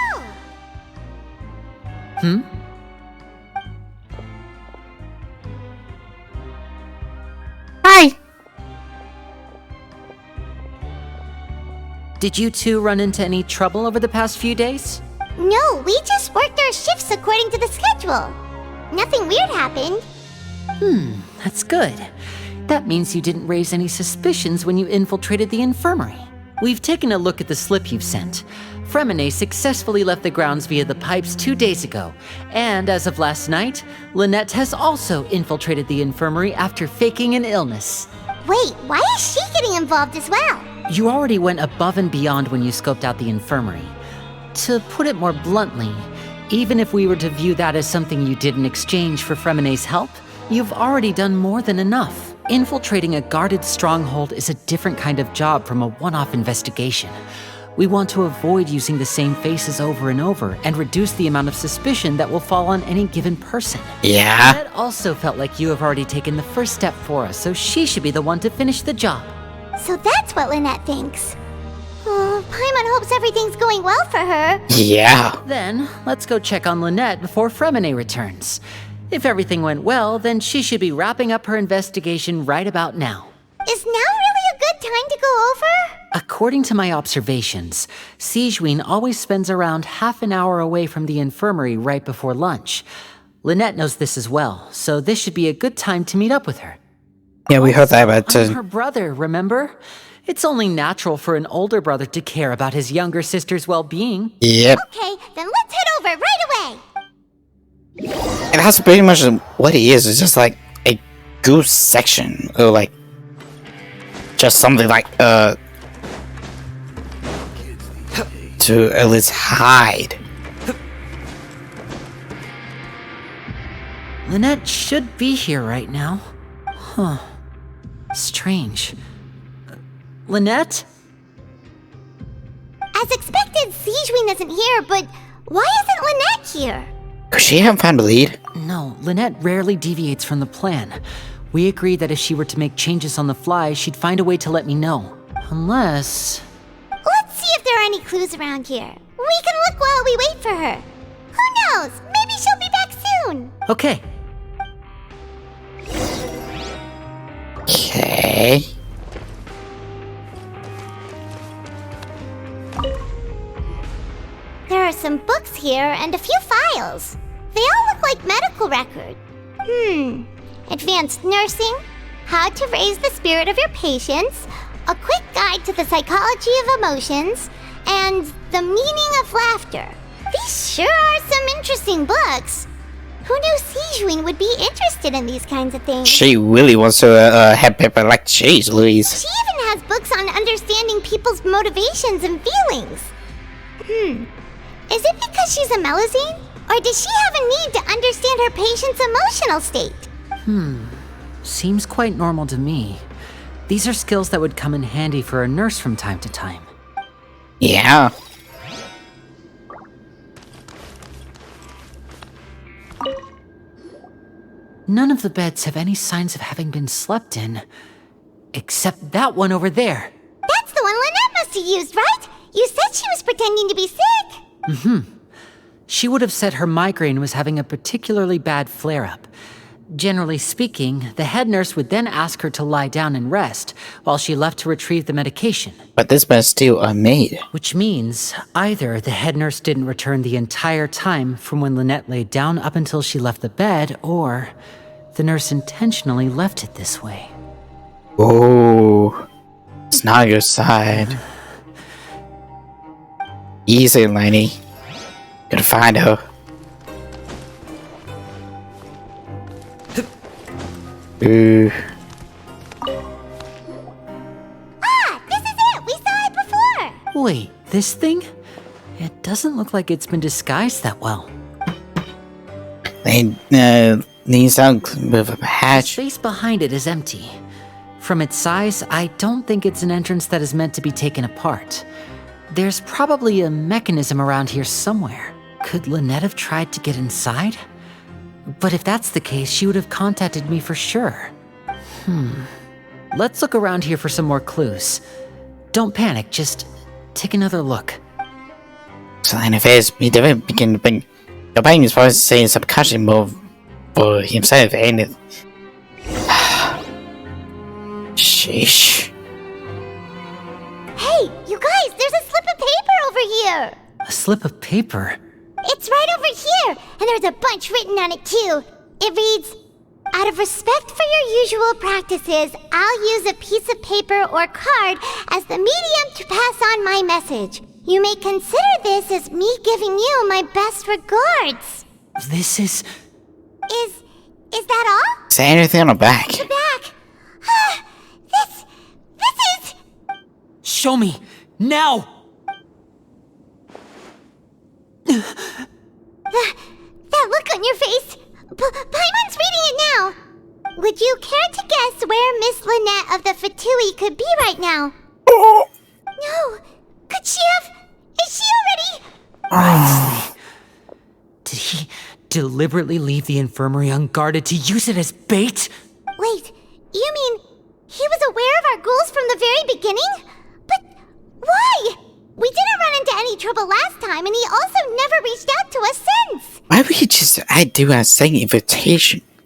B: Hi!
A: Did you two run into any trouble over the past few days?
C: No, we just worked our shifts according to the schedule. Nothing weird happened.
A: That's good. That means you didn't raise any suspicions when you infiltrated the infirmary. We've taken a look at the slip you've sent. Fremine successfully left the grounds via the pipes 2 days ago, and as of last night, Lynette has also infiltrated the infirmary after faking an illness.
C: Wait, why is she getting involved as well?
A: You already went above and beyond when you scoped out the infirmary. To put it more bluntly, even if we were to view that as something you did in exchange for Fremine's help, you've already done more than enough. Infiltrating a guarded stronghold is a different kind of job from a one-off investigation. We want to avoid using the same faces over and over and reduce the amount of suspicion that will fall on any given person.
B: Yeah?
A: That also felt like you have already taken the first step for us, so she should be the one to finish the job.
C: So that's what Lynette thinks. Oh, Paimon hopes everything's going well for her.
B: Yeah.
A: Then, let's go check on Lynette before Fremine returns. If everything went well, then she should be wrapping up her investigation right about now.
C: Is now really a good time to go over?
A: According to my observations, Sigewinne always spends around half an hour away from the infirmary right before lunch. Lynette knows this as well, so this should be a good time to meet up with her.
B: Yeah, we heard that about
A: I'm her brother, remember? It's only natural for an older brother to care about his younger sister's well-being.
B: Yep.
C: Okay, then let's head over right away.
B: And that's pretty much what he is. It's just like a goose section, or like just something like to at least hide.
A: Lynette should be here right now. Huh. Strange. Lynette?
C: As expected, Sigewinne isn't here, but why isn't Lynette here?
B: Could she have found a lead?
A: No, Lynette rarely deviates from the plan. We agreed that if she were to make changes on the fly, she'd find a way to let me know. Unless...
C: Let's see if there are any clues around here. We can look while we wait for her. Who knows? Maybe she'll be back soon.
A: Okay.
B: Okay.
C: There are some books here and a few files. They all look like medical records. Advanced nursing, how to raise the spirit of your patients, a quick guide to the psychology of emotions, and the meaning of laughter. These sure are some interesting books. Who knew Sigewinne would be interested in these kinds of things?
B: She really wants to have paper like cheese, Louise.
C: She even has books on understanding people's motivations and feelings. Is it because she's a Melusine? Or does she have a need to understand her patient's emotional state?
A: Seems quite normal to me. These are skills that would come in handy for a nurse from time to time.
B: Yeah.
A: None of the beds have any signs of having been slept in. Except that one over there.
C: That's the one Lynette must have used, right? You said she was pretending to be sick.
A: She would have said her migraine was having a particularly bad flare-up. Generally speaking, the head nurse would then ask her to lie down and rest, while she left to retrieve the medication.
B: But this bed's still unmade.
A: Which means either the head nurse didn't return the entire time from when Lynette laid down up until she left the bed, or the nurse intentionally left it this way.
B: Oh, it's not on your side. Easy, Lenny. Gotta find her. Ooh.
C: This is it! We saw it before!
A: Wait, this thing? It doesn't look like it's been disguised that well.
B: They need some with a
A: The
B: hatch.
A: space behind it is empty. From its size, I don't think it's an entrance that is meant to be taken apart. There's probably a mechanism around here somewhere. Could Lynette have tried to get inside? But if that's the case, she would have contacted me for sure. Let's look around here for some more clues. Don't panic, just take another look.
B: Sign of his, he didn't begin to bring. The bang is supposed to say a subconscious move for himself, ain't it? Sheesh.
C: Hey, you guys, there's a slip of paper over here!
A: A slip of paper?
C: It's right over here, and there's a bunch written on it too. It reads, "Out of respect for your usual practices, I'll use a piece of paper or card as the medium to pass on my message. You may consider this as me giving you my best regards."
A: This is...
C: Is that all?
B: Say anything on the back.
C: The back. This is...
A: Show me! Now!
C: That look on your face. Paimon's reading it now. Would you care to guess where Miss Lynette of the Fatui could be right now? No. Could she have... Is she already...
A: Did he deliberately leave the infirmary unguarded to use it as bait?
C: Wait, you mean he was aware of our goals from the very beginning? But why? We didn't run into any trouble last time, and he also never reached out to us since.
B: Why would he just do a second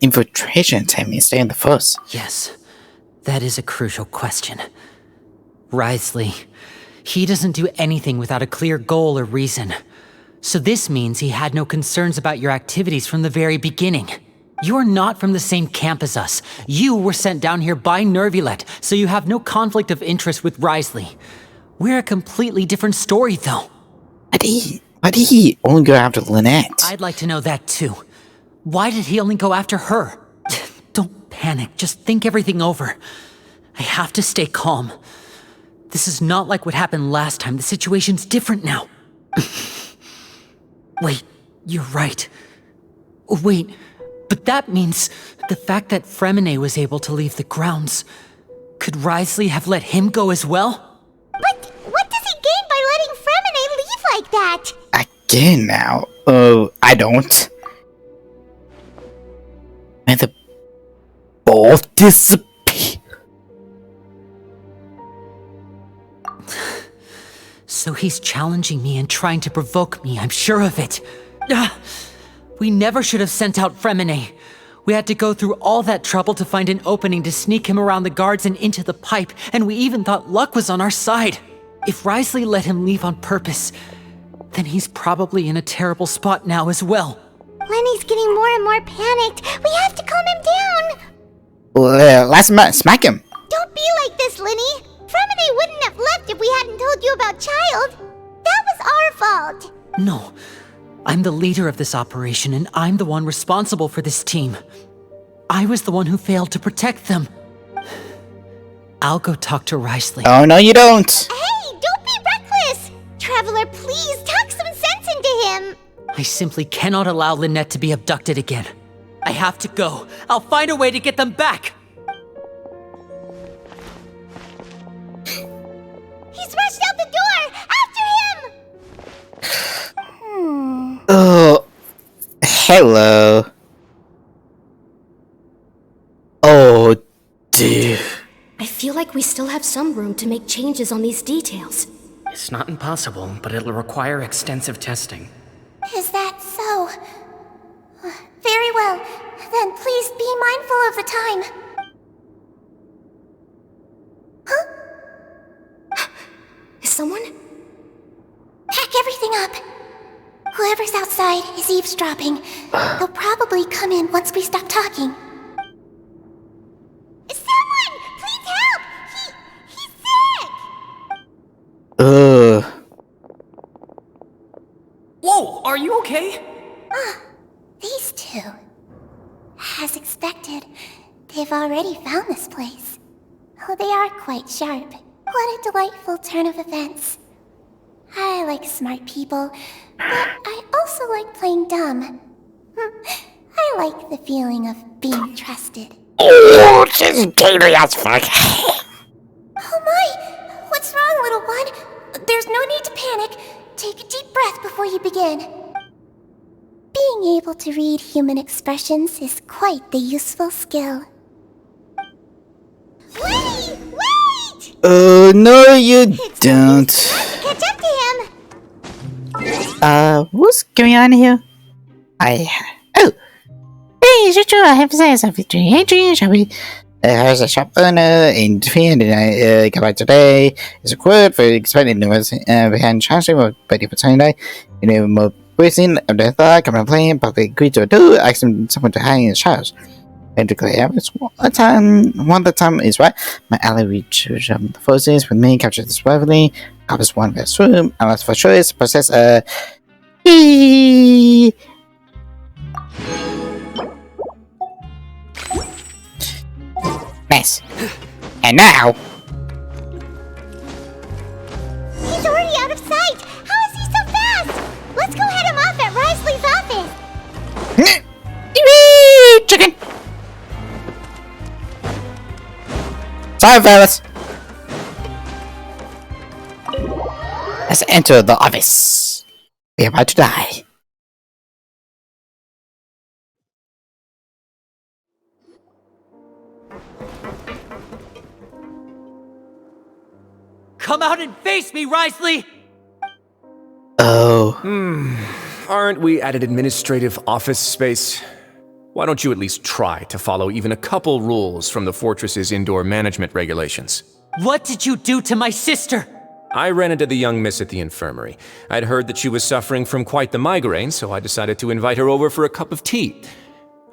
B: infiltration attempt instead of the first?
A: Yes, that is a crucial question. Wriothesley, he doesn't do anything without a clear goal or reason. So this means he had no concerns about your activities from the very beginning. You're not from the same camp as us. You were sent down here by Nervulet, so you have no conflict of interest with Wriothesley. We're a completely different story, though.
B: Why did he only go after Lynette?
A: I'd like to know that, too. Why did he only go after her? Don't panic, just think everything over. I have to stay calm. This is not like what happened last time. The situation's different now. Wait, you're right. Wait, but that means the fact that Fremine was able to leave the grounds. Could Wriothesley have let him go as well?
C: But what does he gain by letting Fremine leave like that?
B: Again now? I don't. And the ball disappeared.
A: So he's challenging me and trying to provoke me, I'm sure of it. We never should have sent out Fremine. We had to go through all that trouble to find an opening to sneak him around the guards and into the pipe, and we even thought luck was on our side. If Wriothesley let him leave on purpose, then he's probably in a terrible spot now as well.
C: Lenny's getting more and more panicked. We have to calm him down.
B: Well, let's smack him.
C: Don't be like this, Lenny. Fremine wouldn't have left if we hadn't told you about Child. That was our fault.
A: No, I'm the leader of this operation, and I'm the one responsible for this team. I was the one who failed to protect them. I'll go talk to Wriothesley.
B: Oh, no you don't.
C: Hey, don't be reckless. Traveler, please talk some sense into him.
A: I simply cannot allow Lynette to be abducted again. I have to go. I'll find a way to get them back.
C: He's rushed out the door! After him!
B: Oh, hello. Oh, dear.
G: I feel like we still have some room to make changes on these details.
P: It's not impossible, but it'll require extensive testing.
C: Is that so? Very well. Then please be mindful of the time. Huh?
G: Is someone?
C: Pack everything up. Whoever's outside is eavesdropping. They'll probably come in once we stop talking. Someone! Please help! He's sick!
P: Whoa, are you okay?
C: These two. As expected, they've already found this place. Oh, they are quite sharp. What a delightful turn of events. I like smart people, but I also like playing dumb. I like the feeling of being trusted.
B: Oh, she's giggly as fuck.
C: Oh my! What's wrong, little one? There's no need to panic. Take a deep breath before you begin. Being able to read human expressions is quite the useful skill. Wait! Wait!
B: Oh, no you don't.
C: Catch up to him!
B: What's going on here? Oh! Hey, Chuchu, I have said something to Adrian, shall we? As a shop owner in Japan, and I got back today. It's a quote for expanding the was behind translation of Betty for Sunday. You know, more breathing of the thought, come and play, but they agreed to do, asking someone to hide in his house. And to clear it's one the time is right. My ally reaches the forces with me, captures this rivalry, covers one best room, and as for choice, possess a key. Nice. And now
C: He's already out of sight! How is he so fast? Let's go head him off at Wriothesley's office!
B: Chicken! Sorry, fellas. Let's enter the office. We're about to die.
A: Come out and face me, Wriothesley!
D: Aren't we at an administrative office space? Why don't you at least try to follow even a couple rules from the fortress's indoor management regulations?
A: What did you do to my sister?
D: I ran into the young miss at the infirmary. I'd heard that she was suffering from quite the migraine, so I decided to invite her over for a cup of tea.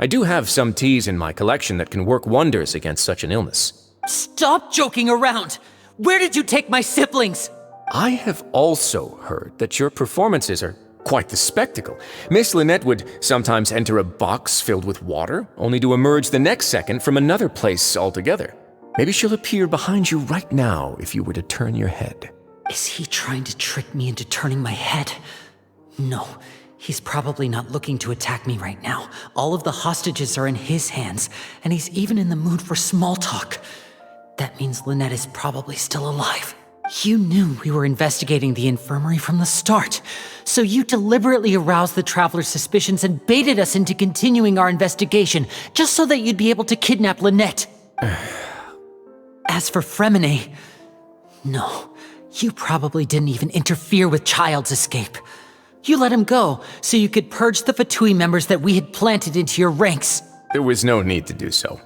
D: I do have some teas in my collection that can work wonders against such an illness.
A: Stop joking around! Where did you take my siblings?
D: I have also heard that your performances are quite the spectacle. Miss Lynette would sometimes enter a box filled with water, only to emerge the next second from another place altogether. Maybe she'll appear behind you right now if you were to turn your head.
A: Is he trying to trick me into turning my head? No, he's probably not looking to attack me right now. All of the hostages are in his hands, and he's even in the mood for small talk. That means Lynette is probably still alive. You knew we were investigating the infirmary from the start, so you deliberately aroused the traveler's suspicions and baited us into continuing our investigation, just so that you'd be able to kidnap Lynette. As for Fremine, no, you probably didn't even interfere with Child's escape. You let him go, so you could purge the Fatui members that we had planted into your ranks.
D: There was no need to do so.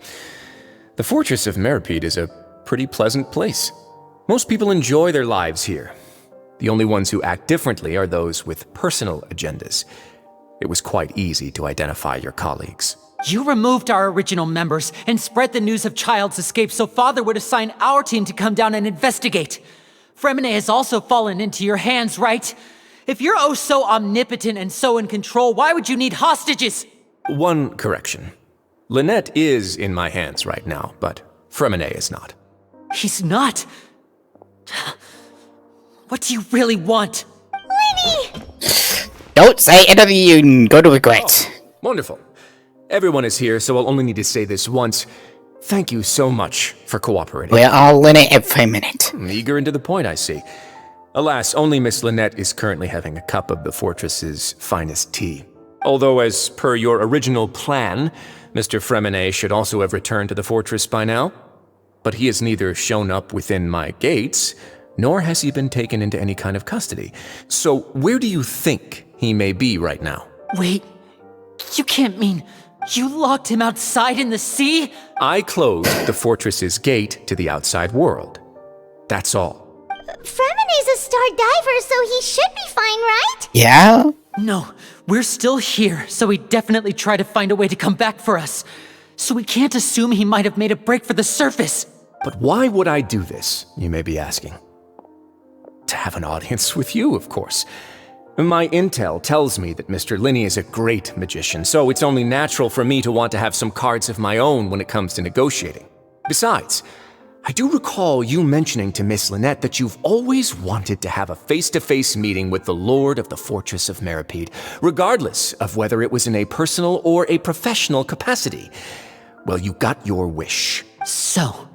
D: The fortress of Meripede is a pretty pleasant place. Most people enjoy their lives here. The only ones who act differently are those with personal agendas. It was quite easy to identify your colleagues.
A: You removed our original members and spread the news of Child's escape so Father would assign our team to come down and investigate. Fremine has also fallen into your hands, right? If you're oh so omnipotent and so in control, why would you need hostages?
D: One correction. Lynette is in my hands right now, but Fremine is not.
A: He's not? What do you really want?
C: Linny!
B: Don't say anything you go to regret.
D: Oh, wonderful. Everyone is here, so I'll only need to say this once. Thank you so much for cooperating.
B: We're all in it every minute.
D: Eager and to the point, I see. Alas, only Miss Lynette is currently having a cup of the fortress's finest tea. Although, as per your original plan, Mr. Fremine should also have returned to the fortress by now. But he has neither shown up within my gates, nor has he been taken into any kind of custody. So where do you think he may be right now?
A: Wait, you can't mean you locked him outside in the sea?
D: I closed the fortress's gate to the outside world. That's all.
C: Fremine's a star diver, so he should be fine, right?
B: Yeah?
A: No, we're still here, so he'd definitely try to find a way to come back for us. So we can't assume he might have made a break for the surface.
D: But why would I do this, you may be asking? To have an audience with you, of course. My intel tells me that Mr. Linney is a great magician, so it's only natural for me to want to have some cards of my own when it comes to negotiating. Besides, I do recall you mentioning to Miss Lynette that you've always wanted to have a face-to-face meeting with the Lord of the Fortress of Meripede, regardless of whether it was in a personal or a professional capacity. Well, you got your wish.
A: So,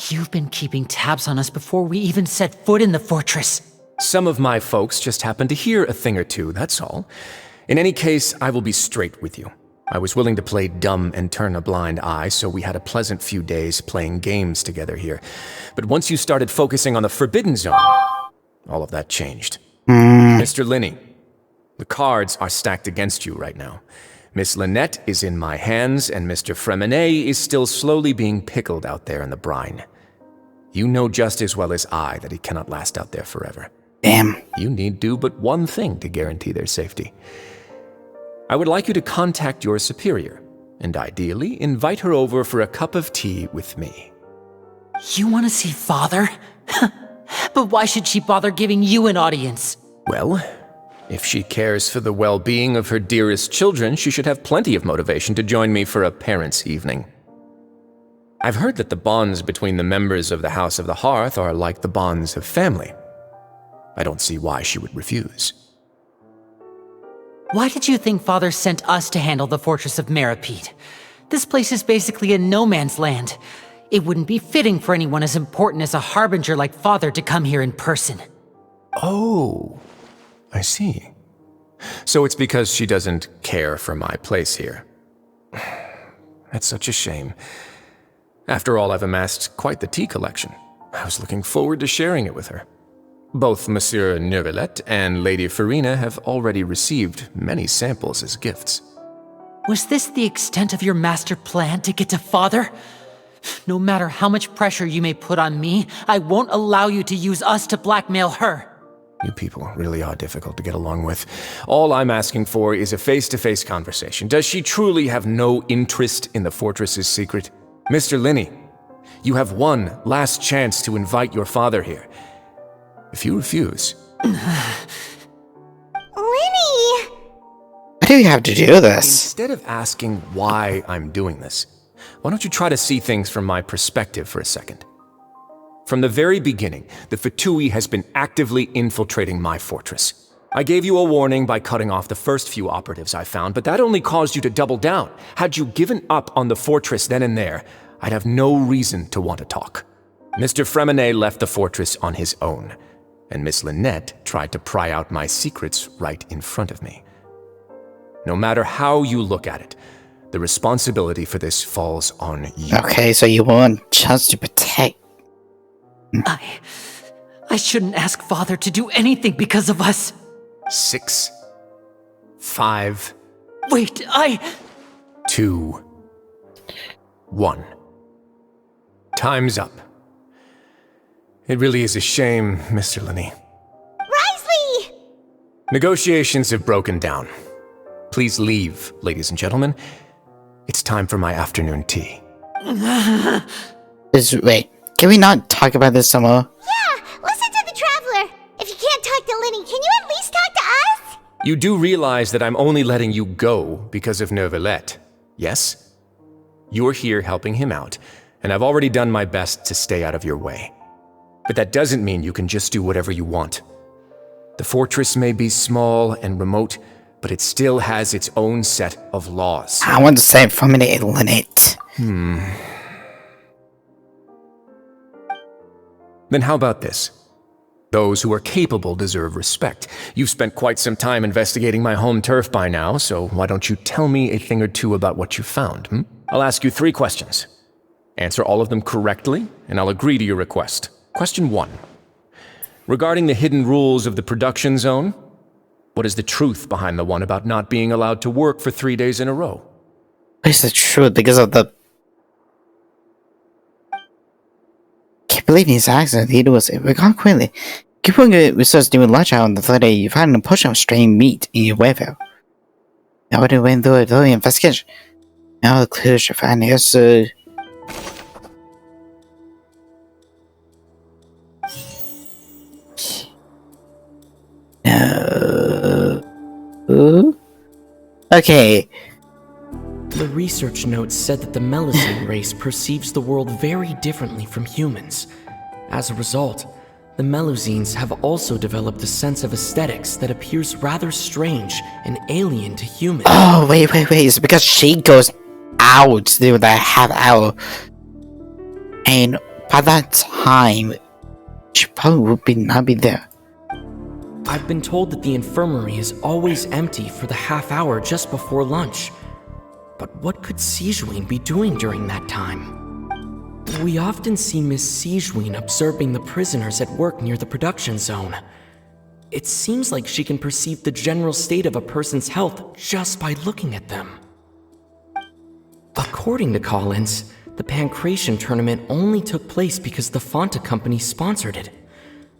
A: you've been keeping tabs on us before we even set foot in the fortress.
D: Some of my folks just happened to hear a thing or two, that's all. In any case, I will be straight with you. I was willing to play dumb and turn a blind eye, so we had a pleasant few days playing games together here. But once you started focusing on the Forbidden Zone, all of that changed. Mr. Linney, the cards are stacked against you right now. Miss Lynette is in my hands, and Mr. Fremine is still slowly being pickled out there in the brine. You know just as well as I that he cannot last out there forever.
B: Damn.
D: You need do but one thing to guarantee their safety. I would like you to contact your superior, and ideally invite her over for a cup of tea with me.
A: You want to see Father? But why should she bother giving you an audience?
D: Well, if she cares for the well-being of her dearest children, she should have plenty of motivation to join me for a parents' evening. I've heard that the bonds between the members of the House of the Hearth are like the bonds of family. I don't see why she would refuse.
A: Why did you think Father sent us to handle the Fortress of Meripede? This place is basically a no-man's land. It wouldn't be fitting for anyone as important as a harbinger like Father to come here in person.
D: Oh, I see. So it's because she doesn't care for my place here. That's such a shame. After all, I've amassed quite the tea collection. I was looking forward to sharing it with her. Both Monsieur Neuvillette and Lady Farina have already received many samples as gifts.
A: Was this the extent of your master plan to get to Father? No matter how much pressure you may put on me, I won't allow you to use us to blackmail her.
D: You people really are difficult to get along with. All I'm asking for is a face-to-face conversation. Does she truly have no interest in the fortress's secret? Mr. Linney, you have one last chance to invite your father here. If you refuse...
C: Linny!
B: Why do you have to do this?
D: Instead of asking why I'm doing this, why don't you try to see things from my perspective for a second? From the very beginning, the Fatui has been actively infiltrating my fortress. I gave you a warning by cutting off the first few operatives I found, but that only caused you to double down. Had you given up on the fortress then and there, I'd have no reason to want to talk. Mr. Fremenet left the fortress on his own, and Miss Lynette tried to pry out my secrets right in front of me. No matter how you look at it, the responsibility for this falls on you.
B: Okay, so you want just to protect.
A: I shouldn't ask Father to do anything because of us.
D: 6, 5...
A: Wait,
D: 2, 1. Time's up. It really is a shame, Mr. Linney.
C: Risley!
D: Negotiations have broken down. Please leave, ladies and gentlemen. It's time for my afternoon tea.
B: Wait, can we not talk about this some more?
C: Yeah, listen to the Traveler. If you can't talk to Linny, can you at least talk to us?
D: You do realize that I'm only letting you go because of Neuvillette, yes? You're here helping him out, and I've already done my best to stay out of your way. But that doesn't mean you can just do whatever you want. The fortress may be small and remote, but it still has its own set of laws.
B: I want to say from it, Lynette.
D: Then how about this? Those who are capable deserve respect. You've spent quite some time investigating my home turf by now, so why don't you tell me a thing or two about what you found, I'll ask you 3 questions. Answer all of them correctly, and I'll agree to your request. Question 1. Regarding the hidden rules of the production zone, what is the truth behind the one about not being allowed to work for 3 days in a row?
B: What is the truth because of the... Can't believe his accent. He was consequently. Keep on research doing lunch out on the third day. You find a portion of strained meat in your warehouse. Now we went through a thorough investigation. Now the clues you find is okay.
Q: The research notes said that the Melusine race perceives the world very differently from humans. As a result, the Melusines have also developed a sense of aesthetics that appears rather strange and alien to humans.
B: Oh, wait. It's because she goes out to that half hour. And by that time, she probably would not be there.
Q: I've been told that the infirmary is always empty for the half hour just before lunch. But what could Sijuin be doing during that time? We often see Miss Sijuin observing the prisoners at work near the production zone. It seems like she can perceive the general state of a person's health just by looking at them. According to Collins, the Pancration tournament only took place because the Fanta company sponsored it.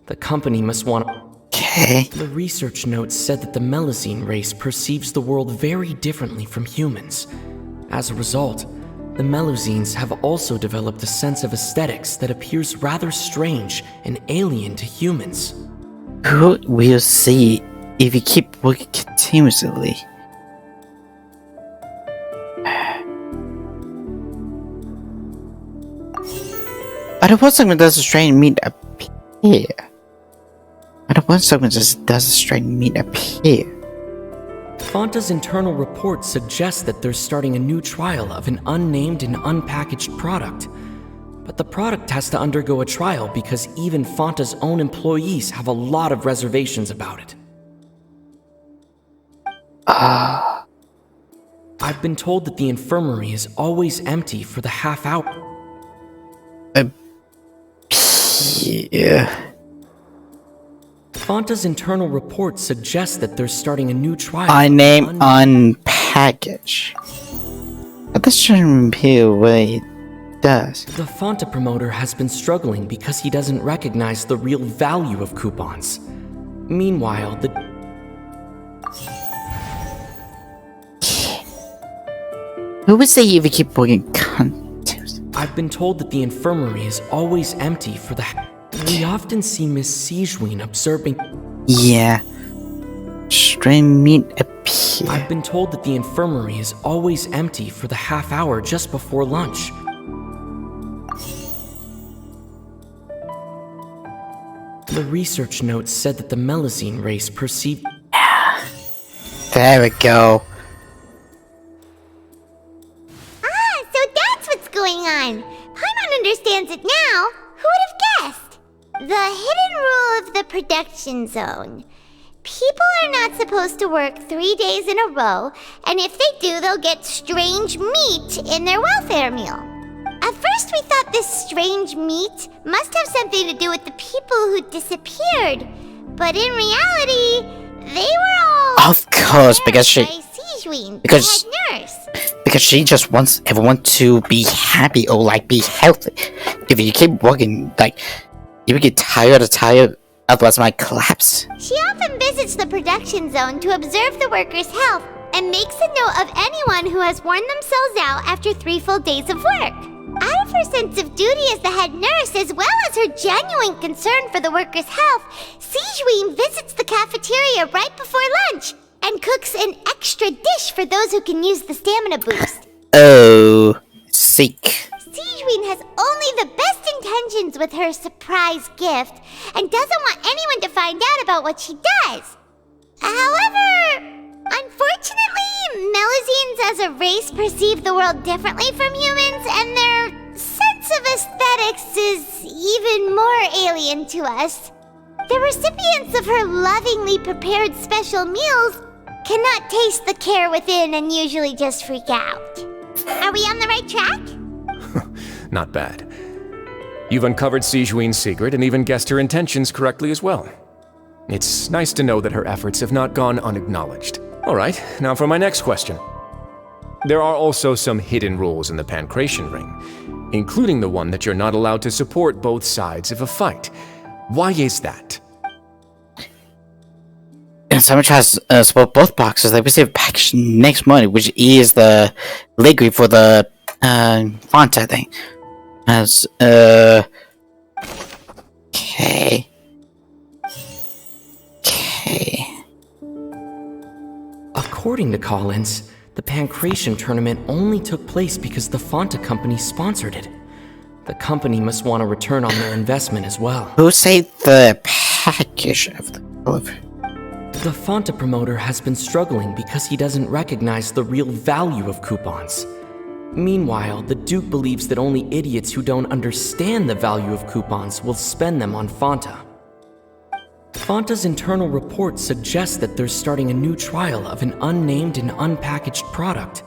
Q: The company must want...
B: Okay.
Q: The research notes said that the Melusine race perceives the world very differently from humans. As a result, the Melusines have also developed a sense of aesthetics that appears rather strange and alien to humans.
B: Who will see if you keep working continuously? But it wasn't does a strange meat appear.
Q: Fanta's internal report suggests that they're starting a new trial of an unnamed and unpackaged product. But the product has to undergo a trial because even Fanta's own employees have a lot of reservations about it. I've been told that the infirmary is always empty for the half hour.
B: Yeah.
Q: Fonta's internal report suggests that they're starting a new trial.
B: Unnamed unpackage. But this shouldn't be what it does.
Q: The Fonta promoter has been struggling because he doesn't recognize the real value of coupons. Meanwhile, the...
B: Who would say you even keep booking content?
Q: I've been told that the infirmary is always empty for the... We often see Miss Sijwin observing...
B: Yeah. Stray meat appear.
Q: I've been told that the infirmary is always empty for the half hour just before lunch. The research notes said that the Melazine race perceived...
B: There we go.
C: So that's what's going on. Paimon understands it now. Who would have guessed? The hidden rule of the production zone. People are not supposed to work 3 days in a row, and if they do, they'll get strange meat in their welfare meal. At first, we thought this strange meat must have something to do with the people who disappeared, but in reality, they were all...
B: Of course, because she...
C: Sijwin,
B: Because...
C: the head nurse.
B: Because she just wants everyone to be happy or, like, be healthy. If you keep working, like, you will get tired, otherwise it might collapse.
C: She often visits the production zone to observe the workers' health and makes a note of anyone who has worn themselves out after 3 full days of work. Out of her sense of duty as the head nurse, as well as her genuine concern for the workers' health, Sijwin visits the cafeteria right before lunch and cooks an extra dish for those who can use the stamina boost.
B: Oh, sick.
C: Sijwin has only the best intentions with her surprise gift and doesn't want anyone to find out about what she does. However, unfortunately, Melazines as a race perceive the world differently from humans, and their sense of aesthetics is even more alien to us. The recipients of her lovingly prepared special meals cannot taste the care within and usually just freak out. Are we on the right track?
D: Not bad. You've uncovered Sijwin's secret and even guessed her intentions correctly as well. It's nice to know that her efforts have not gone unacknowledged. Alright, now for my next question. There are also some hidden rules in the Pancration Ring, including the one that you're not allowed to support both sides of a fight. Why is that?
B: And someone tries to support both boxes, they receive a package next morning, which is the liquid for the Fonta thing. As okay.
Q: According to Collins, the Pancration tournament only took place because the Fonta company sponsored it. The company must want a return on their investment as well.
B: Who saved the package of the delivery?
Q: The Fonta promoter has been struggling because he doesn't recognize the real value of coupons. Meanwhile, the Duke believes that only idiots who don't understand the value of coupons will spend them on Fonta. Fonta's internal report suggests that they're starting a new trial of an unnamed and unpackaged product.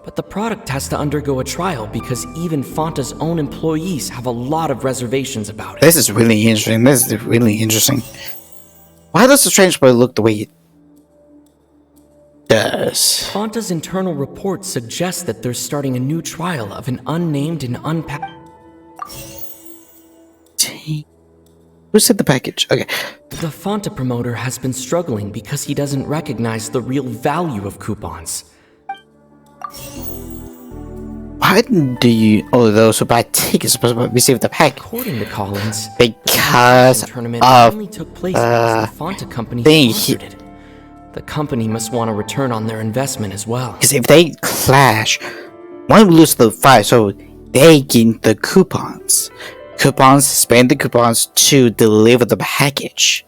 Q: But the product has to undergo a trial because even Fonta's own employees have a lot of reservations about it.
B: This is really interesting. Why does the strange boy look the way it does?
Q: Fonta's internal report suggests that they're starting a new trial of an unnamed and unpackaged...
B: Who said the package? Okay.
Q: The Fonta promoter has been struggling because he doesn't recognize the real value of coupons.
B: Why do you, all of those who buy tickets supposed to receive the package?
Q: According to Collins,
B: because
Q: the tournament
B: of
Q: only took place because the Fonta company sponsored it. The company must want a return on their investment as well.
B: Because if they clash, one will lose the fight, so they gain the coupons. Spend the coupons to deliver the package.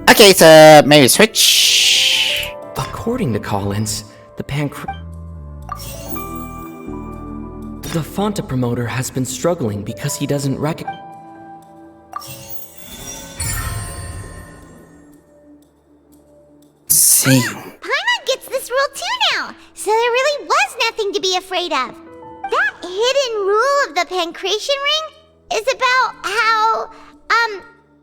B: Okay, so maybe switch.
Q: According to Collins, the Fonta promoter has been struggling because he doesn't recognize...
B: See.
C: Paimon gets this rule too now, so there really was nothing to be afraid of. That hidden rule of the Pancration Ring is about how,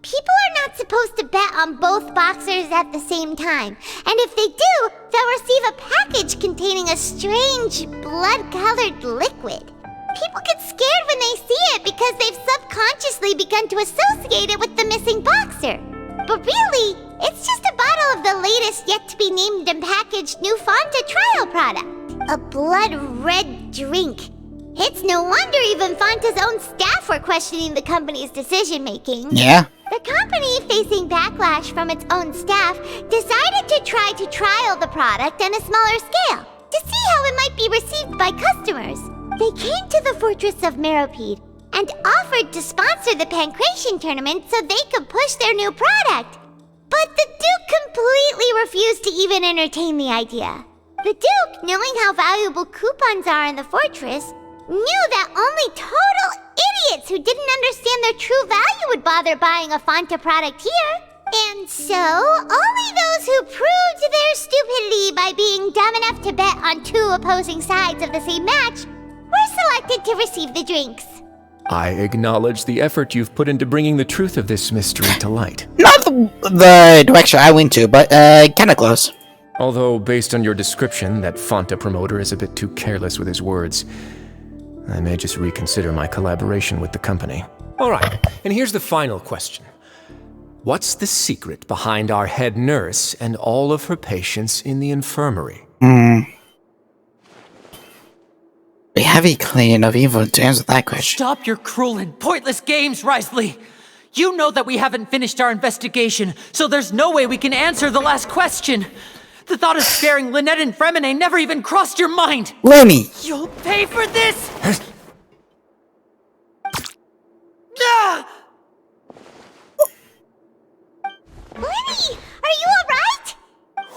C: People are not supposed to bet on both boxers at the same time. And if they do, they'll receive a package containing a strange, blood-colored liquid. People get scared when they see it because they've subconsciously begun to associate it with the missing boxer. But really, it's just a bottle of the latest yet-to-be-named and packaged new Fanta trial product. A blood-red drink. It's no wonder even Fanta's own staff were questioning the company's decision-making.
B: Yeah.
C: The company, facing backlash from its own staff, decided to try to trial the product on a smaller scale to see how it might be received by customers. They came to the fortress of Meropide and offered to sponsor the Pancration tournament so they could push their new product. But the Duke completely refused to even entertain the idea. The Duke, knowing how valuable coupons are in the fortress, knew that only total idiots who didn't understand their true value would bother buying a Fanta product here. And so, only those who proved their stupidity by being dumb enough to bet on two opposing sides of the same match were selected to receive the drinks.
R: I acknowledge the effort you've put into bringing the truth of this mystery to light.
B: Not the direction I went to, but kinda close.
R: Although, based on your description, that Fanta promoter is a bit too careless with his words. I may just reconsider my collaboration with the company. Alright, and here's the final question. What's the secret behind our head nurse and all of her patients in the infirmary?
B: We have a clean enough evil to answer that question.
A: Stop your cruel and pointless games, Risley! You know that we haven't finished our investigation, so there's no way we can answer the last question. The thought of sparing Lynette and Fremine never even crossed your mind!
B: Lenny!
A: You'll pay for this! Ah!
C: Lenny, are you alright?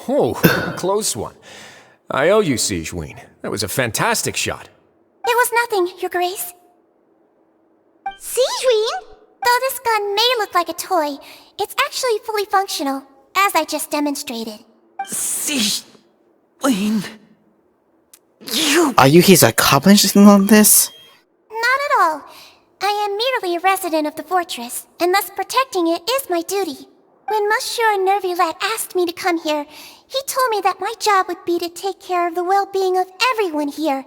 R: Oh, close one. I owe you, Sigewinne. That was a fantastic shot.
C: It was nothing, Your Grace. Sigewinne? Though this gun may look like a toy, it's actually fully functional, as I just demonstrated.
A: Sigewinne... You...
B: Are you his accomplice on this?
C: Not at all. I am merely a resident of the fortress, and thus protecting it is my duty. When Monsieur Nervulette asked me to come here, he told me that my job would be to take care of the well-being of everyone here.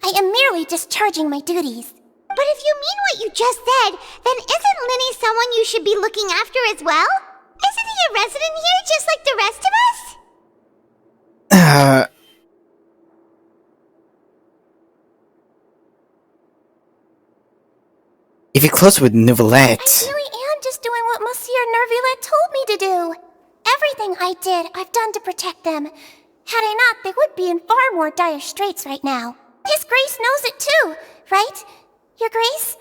C: I am merely discharging my duties. But if you mean what you just said, then isn't Linny someone you should be looking after as well? Isn't he a resident here just like the rest of us?
B: If you're close with Nouvellette...
C: I really am just doing what Monsieur Nervulette told me to do. Everything I did, I've done to protect them. Had I not, they would be in far more dire straits right now. His Grace knows it too, right? Your Grace?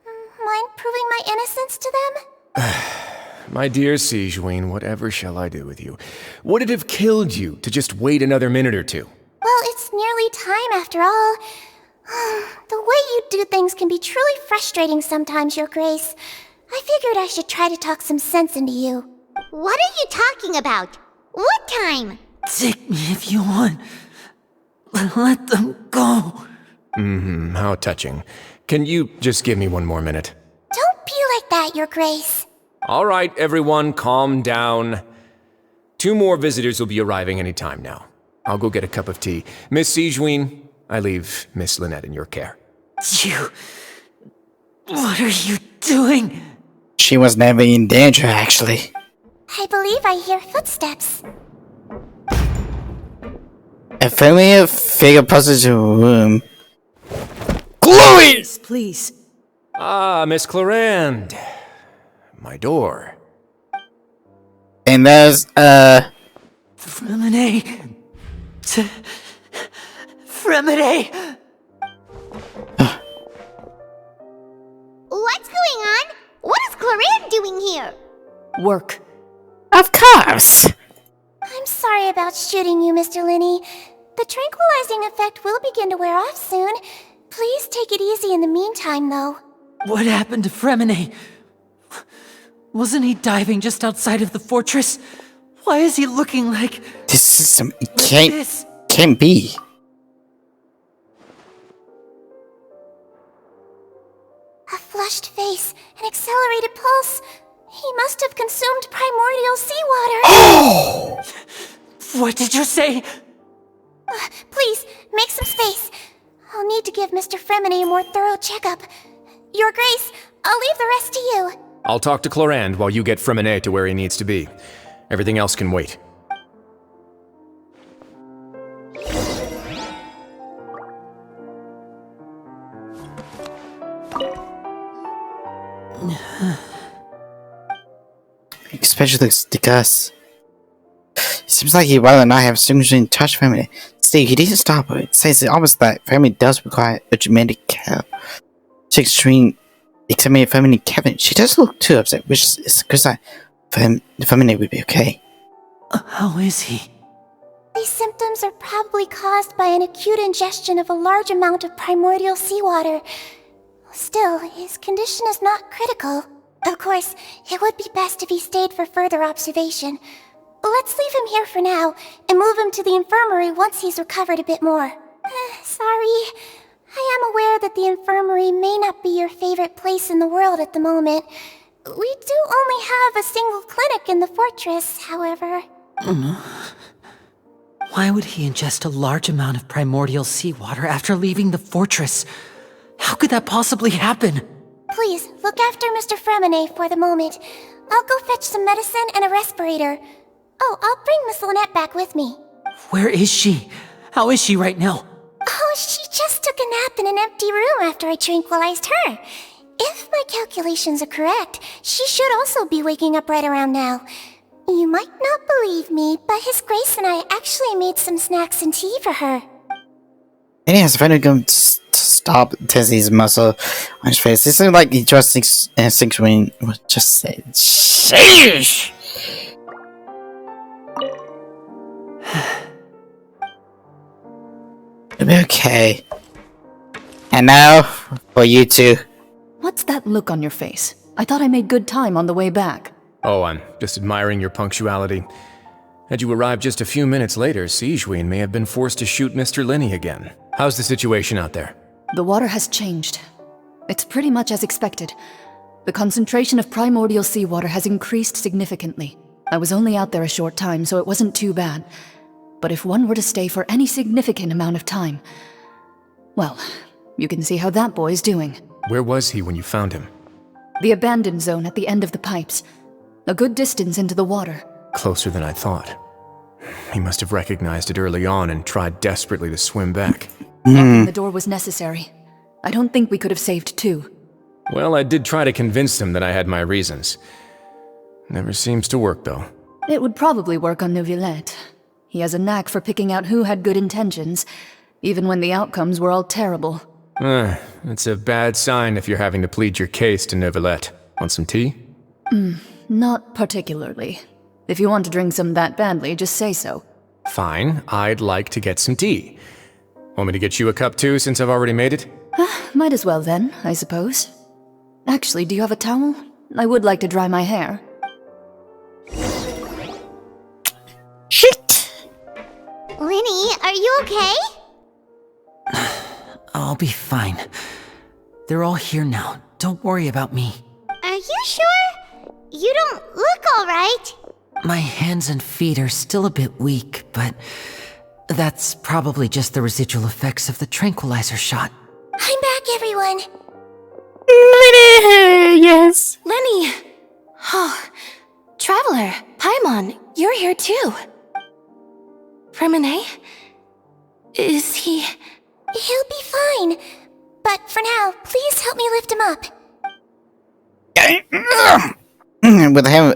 C: Mind proving my innocence to them?
R: My dear Sigewinne, whatever shall I do with you? Would it have killed you to just wait another minute or two?
C: Well, it's nearly time after all. The way you do things can be truly frustrating sometimes, Your Grace. I figured I should try to talk some sense into you. What are you talking about? What time?
A: Take me if you want. Let them go.
R: How touching. Can you just give me one more minute?
C: Don't be like that, Your Grace.
R: All right, everyone, calm down. 2 more visitors will be arriving any time now. I'll go get a cup of tea. Miss Sigewinne, I leave Miss Lynette in your care.
A: You... What are you doing?
B: She was never in danger, actually.
C: I believe I hear footsteps.
B: A familiar figure passes into a room. Chloe!
A: Please.
R: Ah, Miss Clarande. My door.
B: And there's,
A: Fremine... Fremine...
C: What's going on? What is Clarande doing here?
A: Work.
B: Of course!
C: I'm sorry about shooting you, Mr. Linney. The tranquilizing effect will begin to wear off soon. Please take it easy in the meantime, though.
A: What happened to Fremine? Wasn't he diving just outside of the fortress? Why is he looking like...
B: This is some... It
A: this?
B: Can't be.
C: A flushed face, an accelerated pulse. He must have consumed primordial seawater.
A: Oh! What did you say?
C: Please, make some space. I'll need to give Mr. Fremine a more thorough checkup. Your Grace, I'll leave the rest to you.
R: I'll talk to Clorand while you get Fremine to where he needs to be. Everything else can wait.
B: Especially because it seems like he'd rather not have Signature touch Femini. Still, he didn't stop her. It says the opposite that Femini does require a dramatic care. Extreme examining Femini Kevin. She does look too upset, which is because Femini would be okay.
A: How is he?
C: These symptoms are probably caused by an acute ingestion of a large amount of primordial seawater. Still, his condition is not critical. Of course, it would be best if he stayed for further observation. Let's leave him here for now, and move him to the infirmary once he's recovered a bit more. Sorry. I am aware that the infirmary may not be your favorite place in the world at the moment. We do only have a single clinic in the fortress, however.
A: Why would he ingest a large amount of primordial seawater after leaving the fortress? How could that possibly happen?
C: Please, look after Mr. Fremine for the moment. I'll go fetch some medicine and a respirator. Oh, I'll bring Miss Lynette back with me.
A: Where is she? How is she right now?
C: Oh, she just took a nap in an empty room after I tranquilized her. If my calculations are correct, she should also be waking up right around now. You might not believe me, but His Grace and I actually made some snacks and tea for her.
B: And he has finally come to stop Tessie's muscle on his face. It seemed like he just thinks when just said, "Sheesh!" It'll be okay. And now, for you two.
S: What's that look on your face? I thought I made good time on the way back.
R: Oh, I'm just admiring your punctuality. Had you arrived just a few minutes later, Sigewinne may have been forced to shoot Mr. Linney again. How's the situation out there?
S: The water has changed. It's pretty much as expected. The concentration of primordial seawater has increased significantly. I was only out there a short time, so it wasn't too bad. But if one were to stay for any significant amount of time... well, you can see how that boy's doing.
R: Where was he when you found him?
S: The abandoned zone at the end of the pipes. A good distance into the water.
R: Closer than I thought. He must have recognized it early on and tried desperately to swim back.
S: Locking the door was necessary. I don't think we could have saved two.
R: Well, I did try to convince him that I had my reasons. Never seems to work, though.
S: It would probably work on Neuvillette. He has a knack for picking out who had good intentions, even when the outcomes were all terrible.
R: It's a bad sign if you're having to plead your case to Neuvillette. Want some tea?
S: Not particularly. If you want to drink some that badly, just say so.
R: Fine, I'd like to get some tea. Want me to get you a cup too, since I've already made it?
S: Might as well then, I suppose. Actually, do you have a towel? I would like to dry my hair.
B: Shit!
C: Linny, are you okay?
A: I'll be fine. They're all here now. Don't worry about me.
C: Are you sure? You don't look alright.
A: My hands and feet are still a bit weak, but that's probably just the residual effects of the tranquilizer shot.
C: I'm back, everyone.
B: Lenny! Yes!
G: Lenny! Oh, Traveler, Paimon, you're here too. Fremine? Is he...
C: He'll be fine. But for now, please help me lift him up.
B: With him,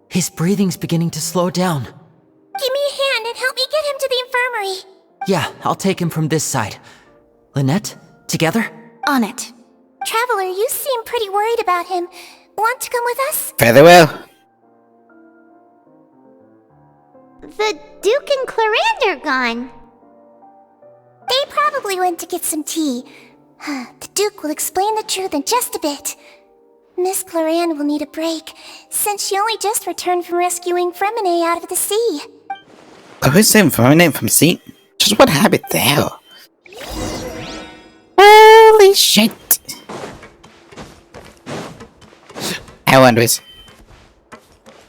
A: His breathing's beginning to slow down.
C: Give me a hand and help me get him to the infirmary.
A: Yeah, I'll take him from this side. Lynette, together?
C: On it. Traveler, you seem pretty worried about him. Want to come with us?
B: Very well.
C: The Duke and Clorand are gone. They probably went to get some tea. The Duke will explain the truth in just a bit. Miss Cloran will need a break, since she only just returned from rescuing Fremine out of the sea.
B: Who's saving Fremine from sea? Just what happened there? Holy shit! I wonder is...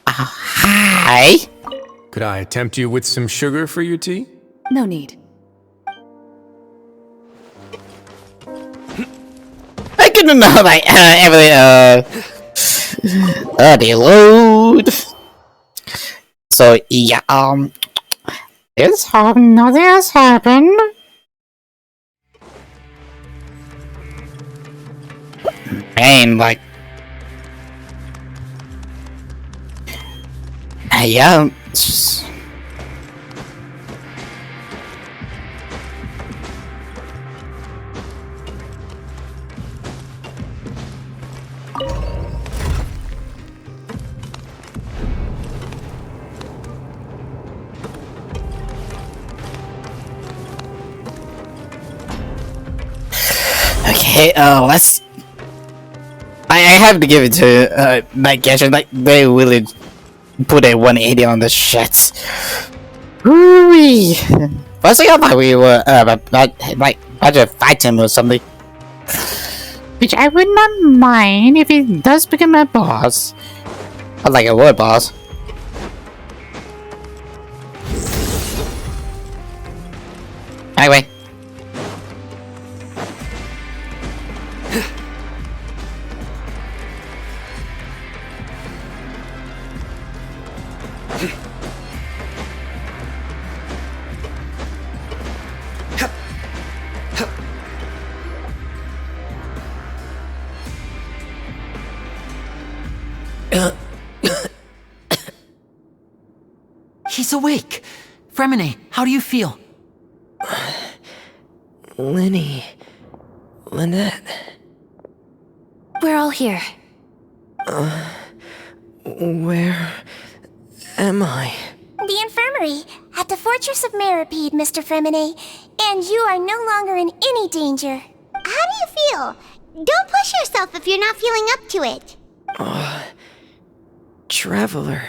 B: hi!
R: Could I tempt you with some sugar for your tea?
S: No need.
B: I couldn't know like everything they load. So yeah, nothing has happened. Man, like yeah. Okay, let's... I have to give it to, Night Catcher. Like, they really put a 180 on this shit. Woo-wee! First thing I thought we were, about to fight him or something. Which I would not mind if he does become a boss. Or like a word boss. Anyway.
A: He's awake. Fremine, how do you feel?
Q: Linny. Lynette.
C: We're all here.
Q: Where am I?
C: The infirmary, at the Fortress of Meripede, Mr. Fremine. And you are no longer in any danger.
T: How do you feel? Don't push yourself if you're not feeling up to it.
Q: Traveler.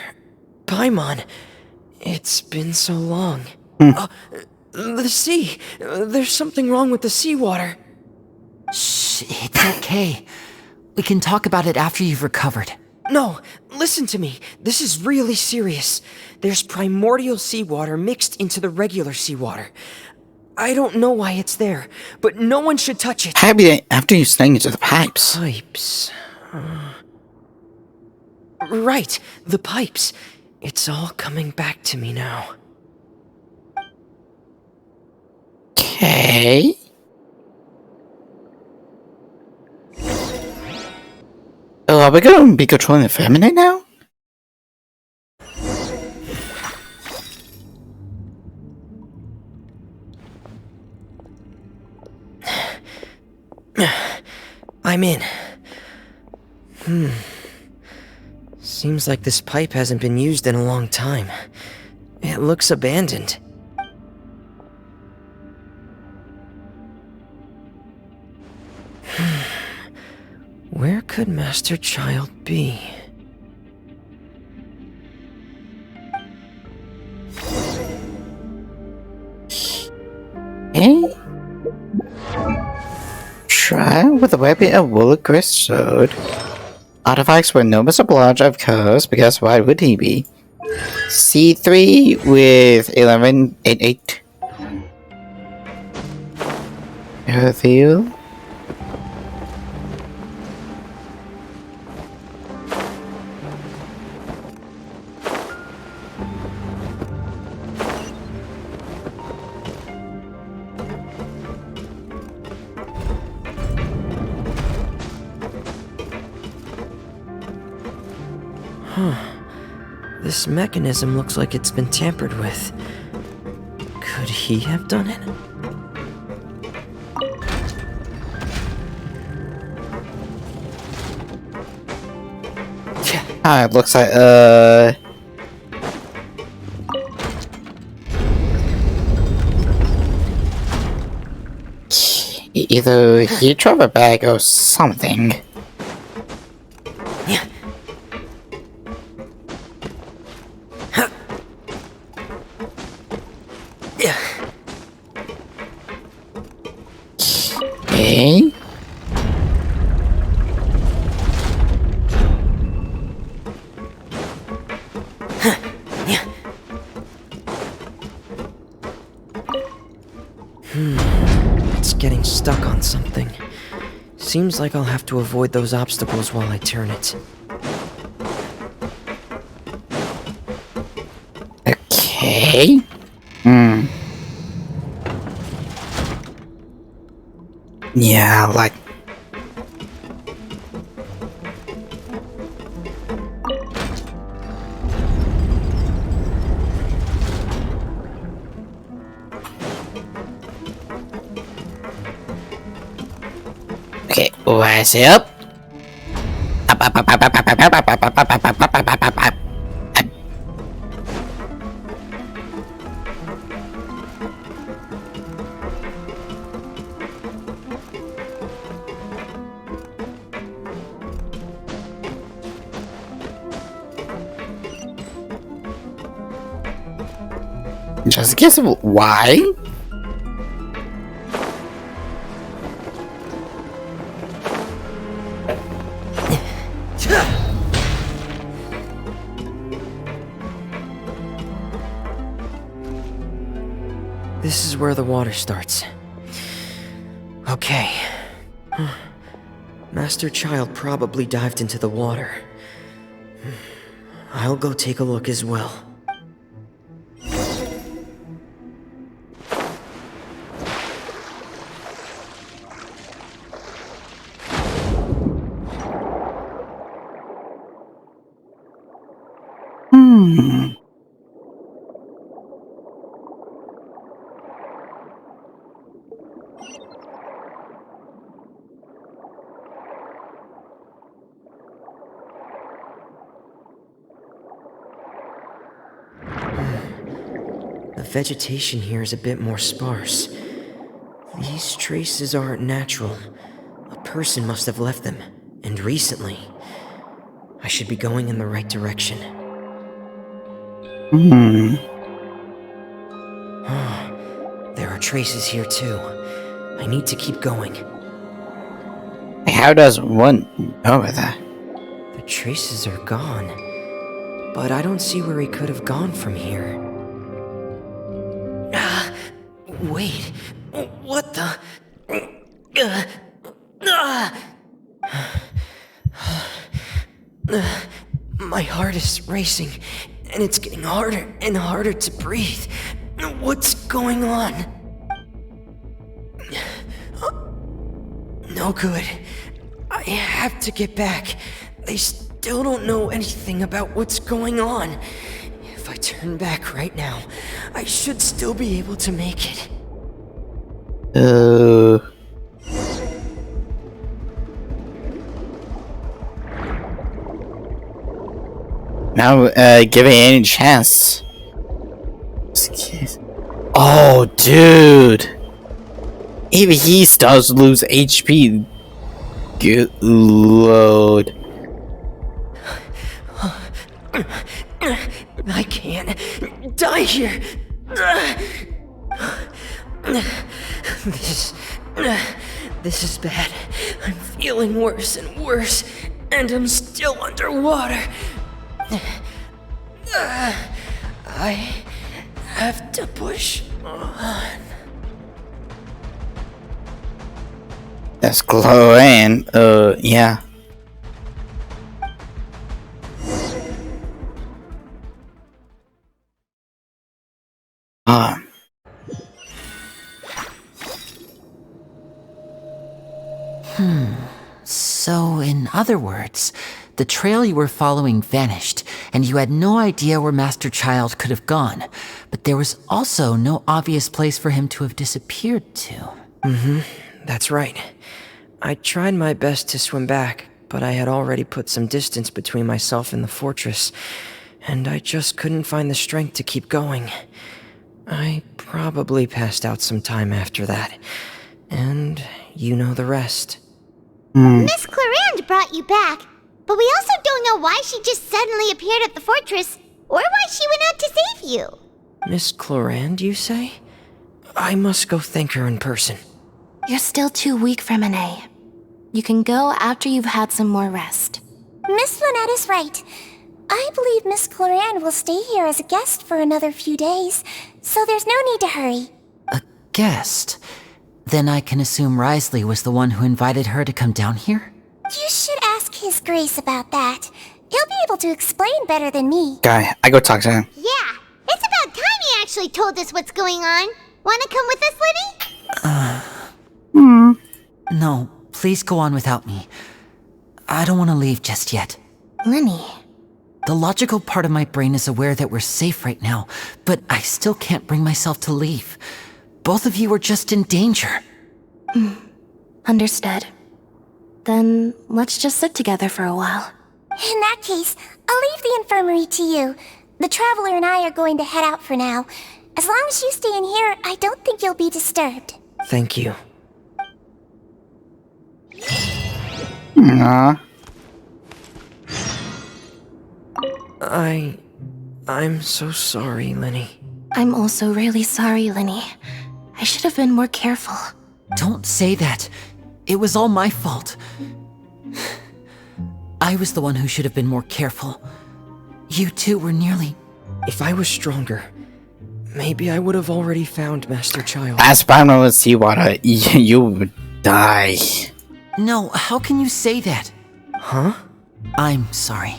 Q: Paimon. It's been so long. The sea. There's something wrong with the seawater.
A: Shh, it's okay. We can talk about it after you've recovered.
Q: No, listen to me. This is really serious. There's primordial seawater mixed into the regular seawater. I don't know why it's there, but no one should touch it.
B: After you slang into the pipes.
Q: Pipes. Right, the pipes. It's all coming back to me now.
B: Okay. Oh, are we gonna be controlling the feminine now?
Q: I'm in. Seems like this pipe hasn't been used in a long time. It looks abandoned. Where could Master Child be?
B: Eh? Try with a weapon of Woolgrist sword. Artifacts were no misapplied, of course, because why would he be? C3 with 1188. Reveal.
Q: This mechanism looks like it's been tampered with. Could he have done it?
B: It looks like, either he dropped a bag or something.
Q: stuck on something. Seems like I'll have to avoid those obstacles while I turn it.
B: Okay. Yeah, like... Okay, what's up? Just guess why?
Q: This is where the water starts. Okay. Master Child probably dived into the water. I'll go take a look as well. The vegetation here is a bit more sparse. These traces aren't natural. A person must have left them, and recently. I should be going in the right direction. There are traces here too. I need to keep going.
B: How does one know that?
Q: The traces are gone, but I don't see where he could have gone from here. Wait, what the? My heart is racing, and it's getting harder and harder to breathe. What's going on? No good. I have to get back. They still don't know anything about what's going on. If I turn back right now, I should still be able to make it.
B: Now, give it any chance. Oh, dude. Even he starts to lose HP. Good lord.
Q: I can't die here. This is bad. I'm feeling worse and worse, and I'm still underwater. I have to push on.
B: That's Chloe. Yeah.
A: So, in other words, the trail you were following vanished, and you had no idea where Master Child could have gone, but there was also no obvious place for him to have disappeared to.
Q: That's right. I tried my best to swim back, but I had already put some distance between myself and the fortress, and I just couldn't find the strength to keep going. I probably passed out some time after that, and you know the rest.
T: Miss Clarande brought you back, but we also don't know why she just suddenly appeared at the fortress, or why she went out to save you.
Q: Miss Clarande, you say? I must go thank her in person.
U: You're still too weak for Monet. You can go after you've had some more rest.
C: Miss Lynette is right. I believe Miss Clarande will stay here as a guest for another few days, so there's no need to hurry.
A: A guest? Then I can assume Risley was the one who invited her to come down here?
T: You should ask His Grace about that. He'll be able to explain better than me.
B: Guy, I go talk to him.
T: Yeah, it's about time he actually told us what's going on. Wanna come with us, Lenny?
A: No, please go on without me. I don't want to leave just yet.
U: Lenny.
A: The logical part of my brain is aware that we're safe right now, but I still can't bring myself to leave. Both of you are just in danger.
U: Understood. Then let's just sit together for a while.
T: In that case, I'll leave the infirmary to you. The Traveler and I are going to head out for now. As long as you stay in here, I don't think you'll be disturbed.
Q: Thank you.
B: Nah.
Q: I'm so sorry, Lenny.
U: I'm also really sorry, Lenny. I should have been more careful.
A: Don't say that. It was all my fault. I was the one who should have been more careful. You two were nearly...
Q: If I was stronger, maybe I would have already found Master Child.
B: As Primal Seawater, you would die.
A: No, how can you say that?
Q: Huh?
A: I'm sorry.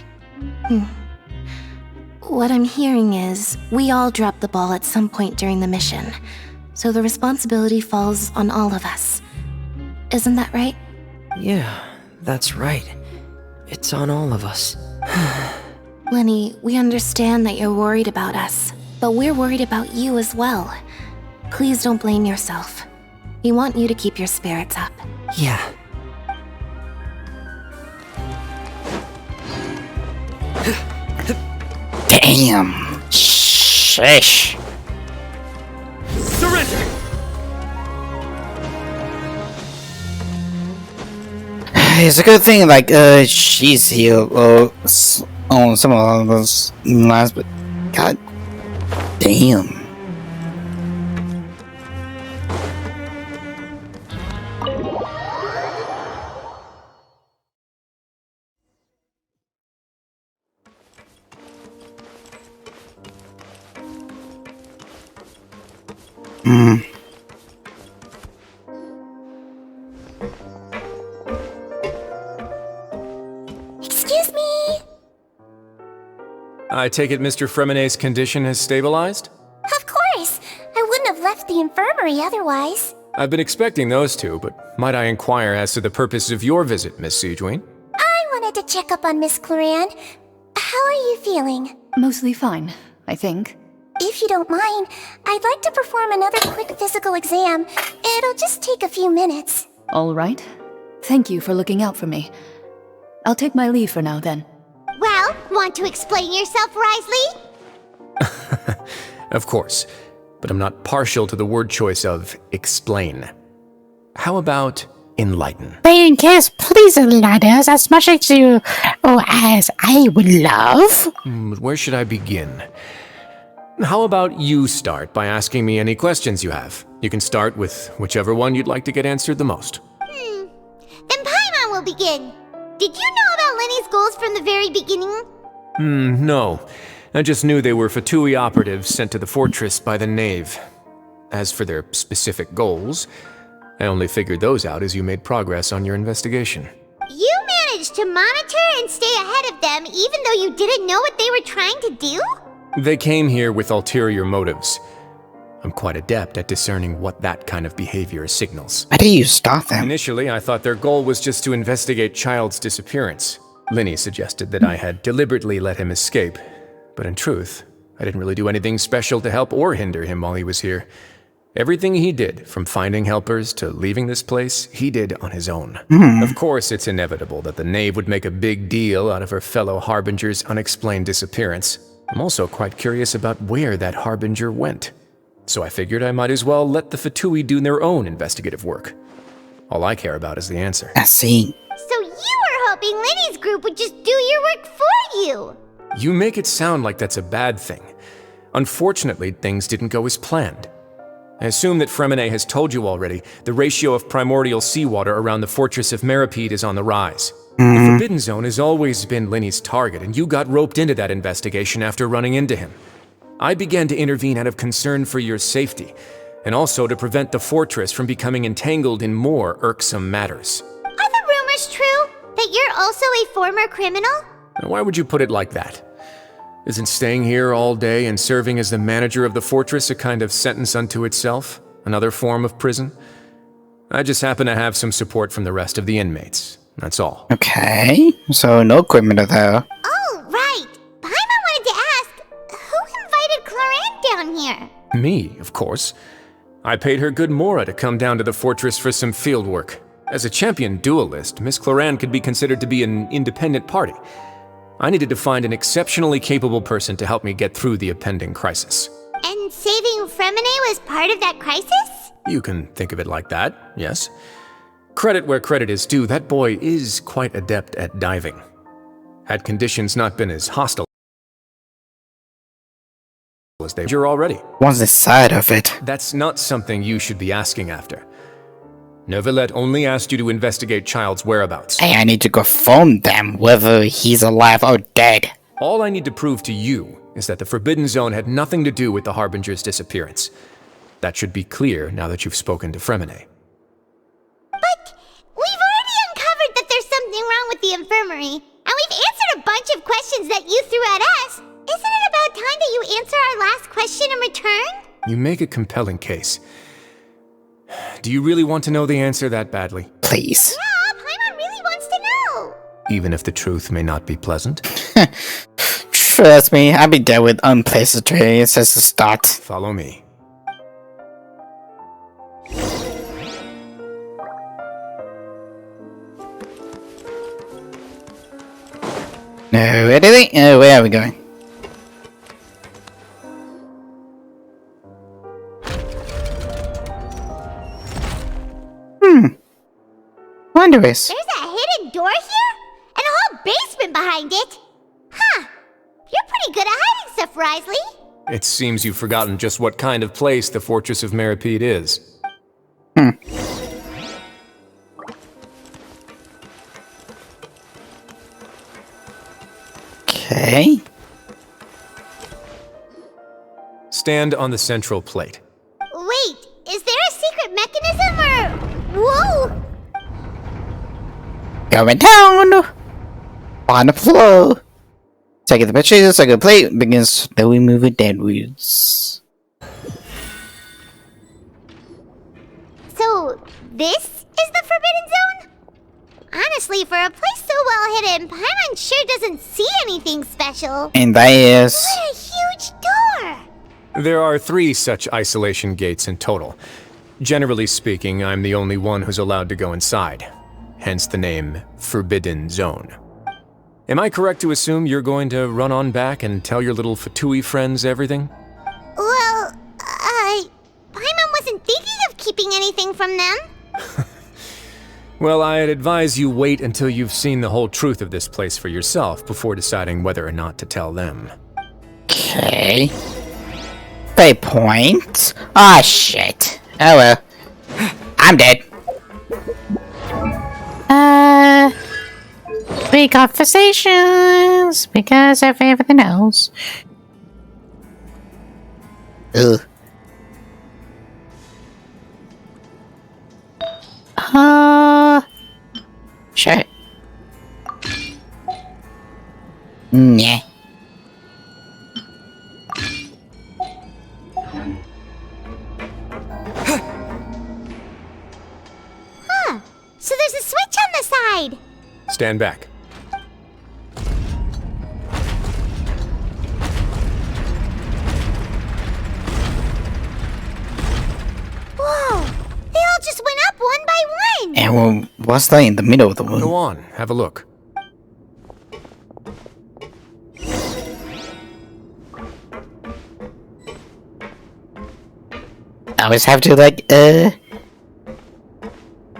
U: What I'm hearing is, we all dropped the ball at some point during the mission, so the responsibility falls on all of us. Isn't that right?
Q: Yeah, that's right. It's on all of us.
U: Lenny, we understand that you're worried about us, but we're worried about you as well. Please don't blame yourself. We want you to keep your spirits up.
A: Yeah.
B: Damn. Shish.
K: Surrender!
B: It's a good thing, like, she's here, on some of those lines, but god damn.
T: Excuse me?
R: I take it Mr. Fremonet's condition has stabilized?
T: Of course. I wouldn't have left the infirmary otherwise.
R: I've been expecting those two, but might I inquire as to the purpose of your visit, Miss Sejuane?
T: I wanted to check up on Miss Cloran. How are you feeling?
S: Mostly fine, I think.
T: If you don't mind, I'd like to perform another quick physical exam. It'll just take a few minutes.
S: All right. Thank you for looking out for me. I'll take my leave for now, then.
T: Well, want to explain yourself, Risley?
R: Of course, but I'm not partial to the word choice of explain. How about enlighten?
B: In case, please enlighten us as much as you, as I would love.
R: Where should I begin? How about you start by asking me any questions you have? You can start with whichever one you'd like to get answered the most.
T: Then Paimon will begin. Did you know about Lenny's goals from the very beginning?
R: No. I just knew they were Fatui operatives sent to the fortress by the Knave. As for their specific goals, I only figured those out as you made progress on your investigation.
T: You managed to monitor and stay ahead of them even though you didn't know what they were trying to do?
R: They came here with ulterior motives. I'm quite adept at discerning what that kind of behavior signals.
B: How do you stop them?
R: Initially, I thought their goal was just to investigate Child's disappearance. Linny suggested that I had deliberately let him escape, but in truth, I didn't really do anything special to help or hinder him while he was here. Everything he did, from finding helpers to leaving this place, he did on his own. Of course, it's inevitable that the Knave would make a big deal out of her fellow Harbinger's unexplained disappearance. I'm also quite curious about where that Harbinger went. So I figured I might as well let the Fatui do their own investigative work. All I care about is the answer.
B: I see.
T: So you were hoping Lenny's group would just do your work for you!
R: You make it sound like that's a bad thing. Unfortunately, things didn't go as planned. I assume that Fremonet has told you already, the ratio of primordial seawater around the fortress of Meripede is on the rise. The Forbidden Zone has always been Linny's target, and you got roped into that investigation after running into him. I began to intervene out of concern for your safety, and also to prevent the fortress from becoming entangled in more irksome matters.
T: Are the rumors true? That you're also a former criminal?
R: Now, why would you put it like that? Isn't staying here all day and serving as the manager of the fortress a kind of sentence unto itself? Another form of prison? I just happen to have some support from the rest of the inmates. That's all.
B: Okay, so no criminal though.
T: Oh, right. Paimon wanted to ask, who invited Cloran down here?
R: Me, of course. I paid her good mora to come down to the fortress for some field work. As a champion duelist, Miss Cloran could be considered to be an independent party. I needed to find an exceptionally capable person to help me get through the impending crisis.
T: And saving Fremine was part of that crisis?
R: You can think of it like that, yes. Credit where credit is due, that boy is quite adept at diving. Had conditions not been as hostile as they were already.
B: What's the side of it?
R: That's not something you should be asking after. Neuvillette only asked you to investigate Child's whereabouts.
B: Hey, I need to confirm them whether he's alive or dead.
R: All I need to prove to you is that the Forbidden Zone had nothing to do with the Harbinger's disappearance. That should be clear now that you've spoken to Fremine.
T: But we've already uncovered that there's something wrong with the infirmary, and we've answered a bunch of questions that you threw at us. Isn't it about time that you answer our last question in return?
R: You make a compelling case. Do you really want to know the answer that badly?
B: Please.
T: Yeah, Paimon really wants to know.
R: Even if the truth may not be pleasant?
B: Trust me, I've been dealt with unpleasantries since the start.
R: Follow me.
B: No, anything? Where are we going? Wondrous.
T: There's a hidden door here? And a whole basement behind it? Huh. You're pretty good at hiding stuff, Risley.
R: It seems you've forgotten just what kind of place the Fortress of Meripede is.
B: Okay.
R: Stand on the central plate.
T: Wait, is there a secret mechanism or... Whoa!
B: Going down! On the floor! Taking the picture, second plate begins slowly moving downwards.
T: So, this is the Forbidden Zone? Honestly, for a place so well hidden, Paimon sure doesn't see anything special.
B: And that is...
T: What a huge door!
R: There are 3 such isolation gates in total. Generally speaking, I'm the only one who's allowed to go inside. Hence the name Forbidden Zone. Am I correct to assume you're going to run on back and tell your little Fatui friends everything?
T: Well, Paimon wasn't thinking of keeping anything from them.
R: Well, I'd advise you wait until you've seen the whole truth of this place for yourself before deciding whether or not to tell them.
B: Okay. Fair point. Ah, shit. Oh well. I'm dead. Big conversations because of everything else. Ugh. Sure. Yeah.
T: Huh. So there's a switch on the side.
R: Stand back.
T: Whoa. They all just went up one by one.
B: And well, what's that in the middle of the room?
R: Go on, have a look.
B: I always have to like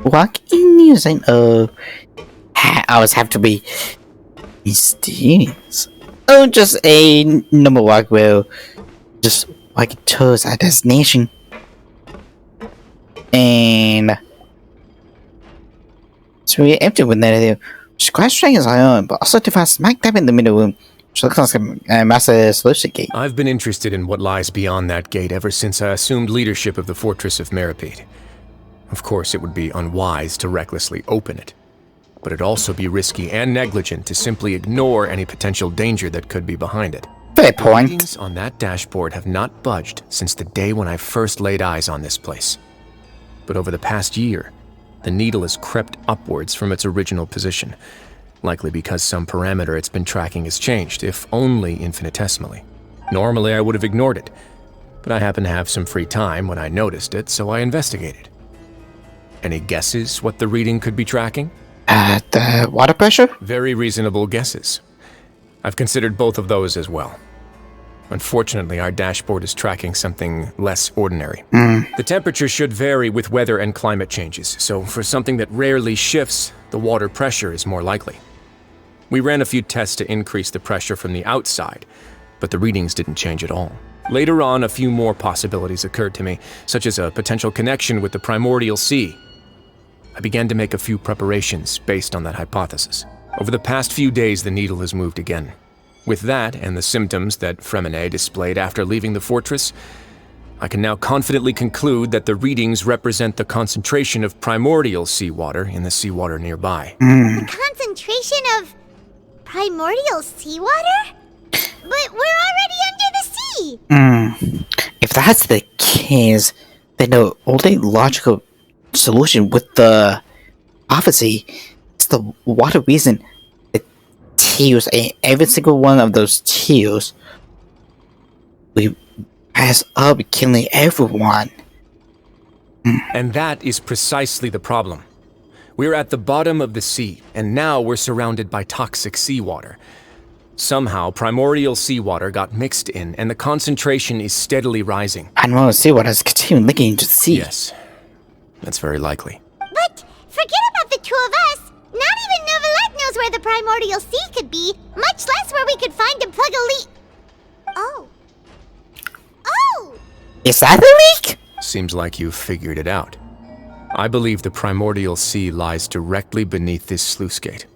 B: walk in using I always have to be mysterious. Oh, just a normal walk will just walk towards our destination. And it's really empty with that. It's quite strange as I own, but also to find smack dab in the middle room So it looks like a massive sluice gate.
R: I've been interested in what lies beyond that gate ever since I assumed leadership of the Fortress of Meripede. Of course, it would be unwise to recklessly open it, but it'd also be risky and negligent to simply ignore any potential danger that could be behind it.
B: Fair
R: The
B: point.
R: readings on that dashboard have not budged since the day when I first laid eyes on this place. But over the past year, the needle has crept upwards from its original position, likely because some parameter it's been tracking has changed, if only infinitesimally. Normally I would have ignored it, but I happened to have some free time when I noticed it, so I investigated. Any guesses what the reading could be tracking?
B: The water pressure?
R: Very reasonable guesses. I've considered both of those as well. Unfortunately, our dashboard is tracking something less ordinary. The temperature should vary with weather and climate changes, so for something that rarely shifts, the water pressure is more likely. We ran a few tests to increase the pressure from the outside, but the readings didn't change at all. Later on, a few more possibilities occurred to me, such as a potential connection with the primordial sea. I began to make a few preparations based on that hypothesis. Over the past few days, the needle has moved again. With that, and the symptoms that Fremine displayed after leaving the fortress, I can now confidently conclude that the readings represent the concentration of primordial seawater in the seawater nearby.
T: The concentration of primordial seawater? But we're already under the sea!
B: If that's the case, then the only logical solution with the prophecy is the water reason the tears, every single one of those tears, we pass up killing everyone.
R: And that is precisely the problem. We're at the bottom of the sea, and now we're surrounded by toxic seawater. Somehow, primordial seawater got mixed in, and the concentration is steadily rising.
B: I don't want to see what is continuing leaking into the sea.
R: Yes, that's very likely.
T: But forget about the two of us! Not even Novelette knows where the primordial sea could be, much less where we could find and plug a leak. Oh. Oh!
B: Is that the leak?
R: Seems like you've figured it out. I believe the primordial sea lies directly beneath this sluice gate.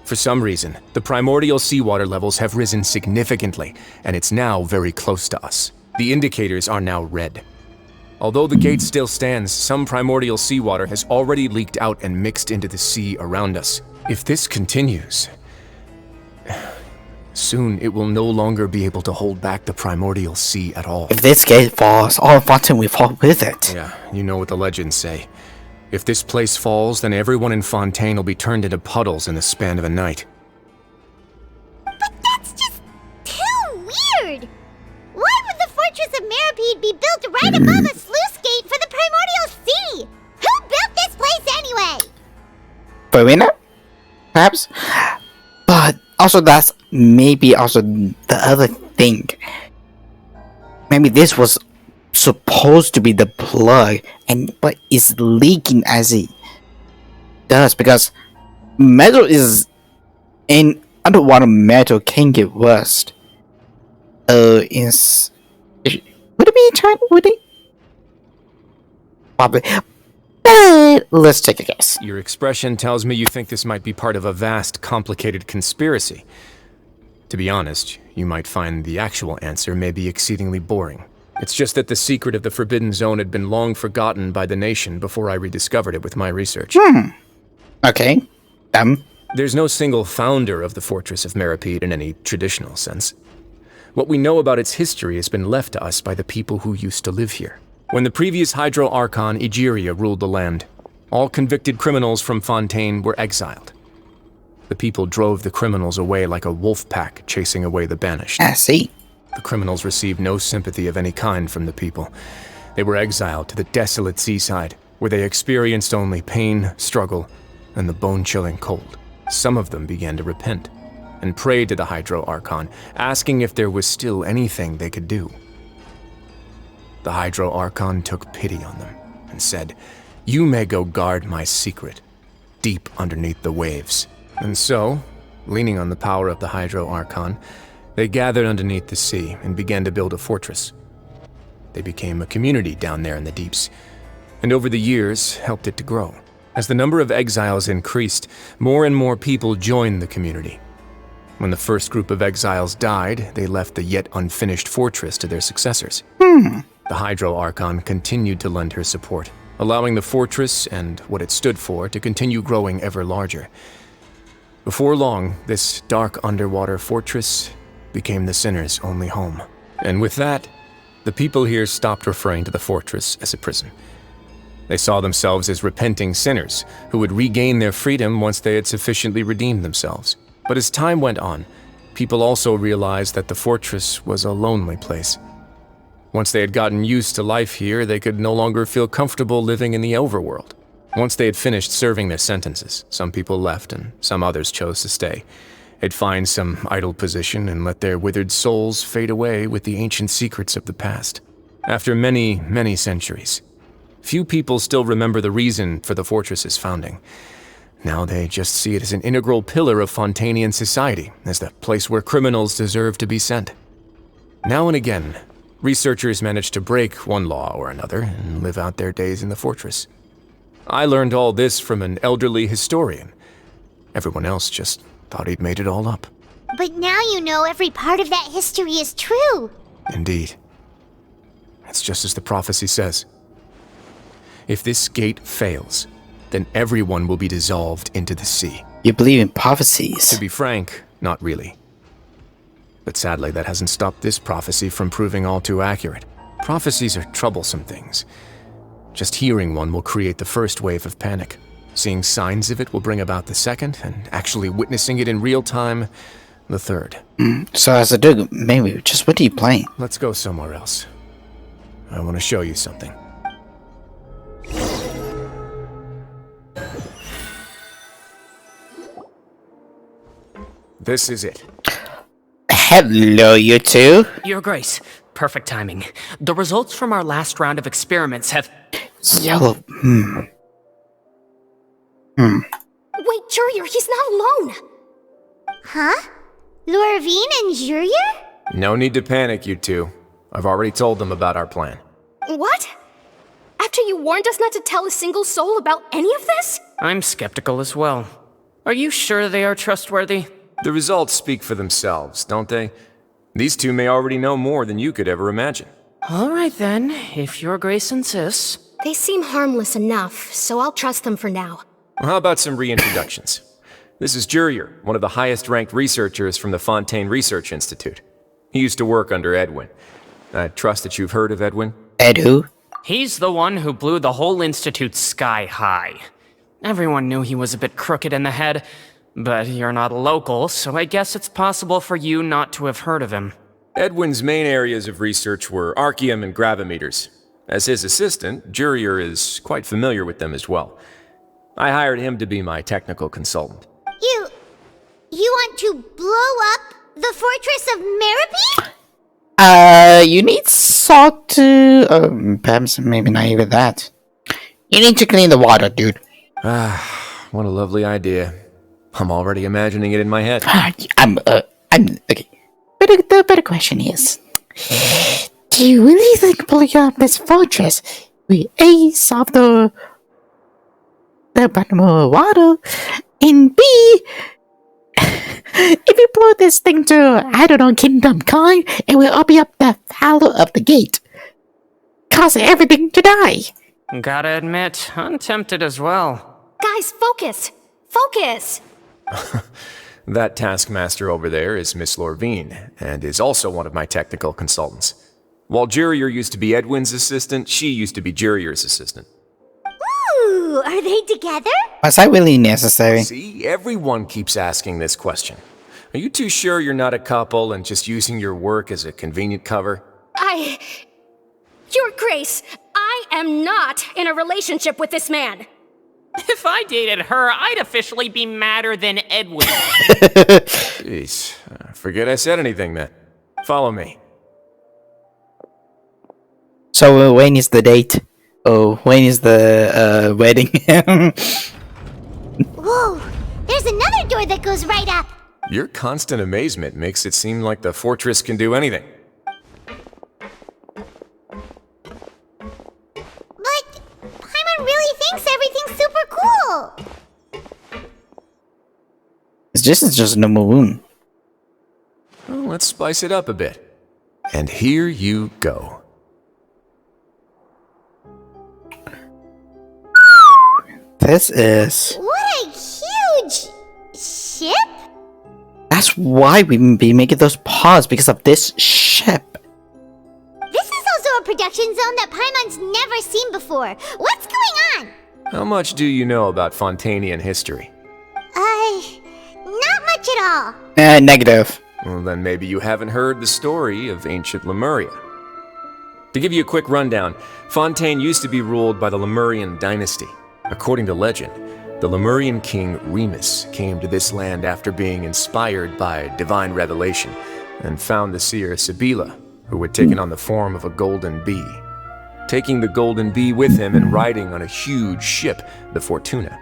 R: For some reason, the primordial seawater levels have risen significantly, and it's now very close to us. The indicators are now red. Although the gate still stands, some primordial seawater has already leaked out and mixed into the sea around us. If this continues, soon it will no longer be able to hold back the primordial sea at all.
B: If this gate falls, all of Fontaine will fall with it.
R: Yeah, you know what the legends say. If this place falls, then everyone in Fontaine will be turned into puddles in the span of a night.
T: But that's just too weird! Why would the Fortress of Meripede be built right above a sluice gate for the primordial sea? Who built this place anyway?
B: Verena? Perhaps? But also that's maybe also the other thing. Maybe this was supposed to be the plug, but it's leaking as it does because metal is in underwater metal can get rust. Would it be China? Would it? Probably. But let's take a guess.
R: Your expression tells me you think this might be part of a vast, complicated conspiracy. To be honest, you might find the actual answer may be exceedingly boring. It's just that the secret of the Forbidden Zone had been long forgotten by the nation before I rediscovered it with my research.
B: Okay.
R: There's no single founder of the Fortress of Meripede in any traditional sense. What we know about its history has been left to us by the people who used to live here. When the previous Hydro Archon Egeria ruled the land, all convicted criminals from Fontaine were exiled. The people drove the criminals away like a wolf pack chasing away the banished.
B: I see.
R: The criminals received no sympathy of any kind from the people. They were exiled to the desolate seaside, where they experienced only pain, struggle, and the bone-chilling cold. Some of them began to repent, and prayed to the Hydro Archon, asking if there was still anything they could do. The Hydro Archon took pity on them, and said, "You may go guard my secret, deep underneath the waves." And so, leaning on the power of the Hydro Archon, they gathered underneath the sea and began to build a fortress. They became a community down there in the deeps, and over the years helped it to grow. As the number of exiles increased, more and more people joined the community. When the first group of exiles died, they left the yet unfinished fortress to their successors.
B: Hmm.
R: The Hydro Archon continued to lend her support, allowing the fortress and what it stood for to continue growing ever larger. Before long, this dark underwater fortress became the Sinner's only home. And with that, the people here stopped referring to the fortress as a prison. They saw themselves as repenting sinners who would regain their freedom once they had sufficiently redeemed themselves. But as time went on, people also realized that the fortress was a lonely place. Once they had gotten used to life here, they could no longer feel comfortable living in the overworld. Once they had finished serving their sentences, some people left and some others chose to stay. They'd find some idle position and let their withered souls fade away with the ancient secrets of the past. After many, many centuries, few people still remember the reason for the fortress's founding. Now they just see it as an integral pillar of Fontanian society, as the place where criminals deserve to be sent. Now and again, researchers manage to break one law or another and live out their days in the fortress. I learned all this from an elderly historian. Everyone else just thought he'd made it all up.
T: But now you know every part of that history is true.
R: Indeed. It's just as the prophecy says. If this gate fails, then everyone will be dissolved into the sea.
B: You believe in prophecies?
R: To be frank, not really. But sadly, that hasn't stopped this prophecy from proving all too accurate. Prophecies are troublesome things. Just hearing one will create the first wave of panic. Seeing signs of it will bring about the second, and actually witnessing it in real time, the third.
B: So as a dude, maybe just what are you playing?
R: Let's go somewhere else. I want to show you something. This is it.
B: Hello, you two.
P: Your Grace, perfect timing. The results from our last round of experiments have...
B: Yellow.
G: Wait, Jurier, he's not alone!
T: Huh? Lorvine and Jurier?
R: No need to panic, you two. I've already told them about our plan.
G: What? After you warned us not to tell a single soul about any of this?
P: I'm skeptical as well. Are you sure they are trustworthy?
R: The results speak for themselves, don't they? These two may already know more than you could ever imagine.
P: All right then, if Your Grace insists.
G: They seem harmless enough, so I'll trust them for now.
R: Well, how about some reintroductions? This is Jurier, one of the highest-ranked researchers from the Fontaine Research Institute. He used to work under Edwin. I trust that you've heard of Edwin?
B: Ed who?
P: He's the one who blew the whole institute sky high. Everyone knew he was a bit crooked in the head, but you're not local, so I guess it's possible for you not to have heard of him.
R: Edwin's main areas of research were archeum and gravimeters. As his assistant, Jurier is quite familiar with them as well. I hired him to be my technical consultant.
T: You want to blow up the fortress of Meripy?
B: You need salt to... perhaps maybe not even that. You need to clean the water, dude.
R: Ah, what a lovely idea. I'm already imagining it in my head.
B: I'm okay. But the better question is, do you really think blowing up this fortress will A, solve the bottom of the water, and B, if you blow this thing to, I don't know, Kingdom Come, it will open up the valve of the gate, causing everything to die?
P: Gotta admit, I'm tempted as well.
G: Guys, focus! Focus!
R: That taskmaster over there is Miss Lorvine, and is also one of my technical consultants. While Jurier used to be Edwin's assistant, she used to be Jurier's assistant.
T: Ooh, are they together?
B: Was that really necessary?
R: See, everyone keeps asking this question. Are you too sure you're not a couple and just using your work as a convenient cover?
G: Your Grace, I am not in a relationship with this man.
P: If I dated her, I'd officially be madder than Edwin.
R: Jeez, forget I said anything then. Follow me.
B: So when is the date? Oh, when is the wedding?
T: Whoa, there's another door that goes right up.
R: Your constant amazement makes it seem like the fortress can do anything.
T: But Paimon really thinks everything's super cool.
B: This is just a normal room.
R: let's spice it up a bit. And here you go.
B: This is...
T: What a huge ship?
B: That's why we be making those paws, because of this ship.
T: This is also a production zone that Paimon's never seen before. What's going on?
R: How much do you know about Fontanian history?
T: Not much at all.
B: Negative.
R: Well, then maybe you haven't heard the story of ancient Lemuria. To give you a quick rundown, Fontaine used to be ruled by the Lemurian dynasty. According to legend, the Lemurian king Remus came to this land after being inspired by divine revelation and found the seer Sibila, who had taken on the form of a golden bee. Taking the golden bee with him and riding on a huge ship, the Fortuna,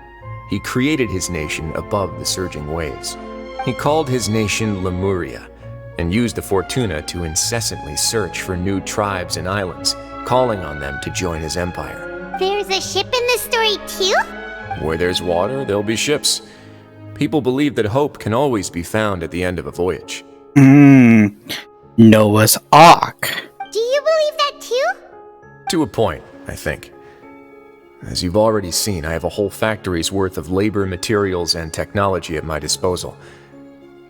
R: he created his nation above the surging waves. He called his nation Lemuria and used the Fortuna to incessantly search for new tribes and islands, calling on them to join his empire.
T: There's a ship in this story too?
R: Where there's water, there'll be ships. People believe that hope can always be found at the end of a voyage.
B: Noah's Ark.
T: Do you believe that too?
R: To a point, I think. As you've already seen, I have a whole factory's worth of labor, materials, and technology at my disposal.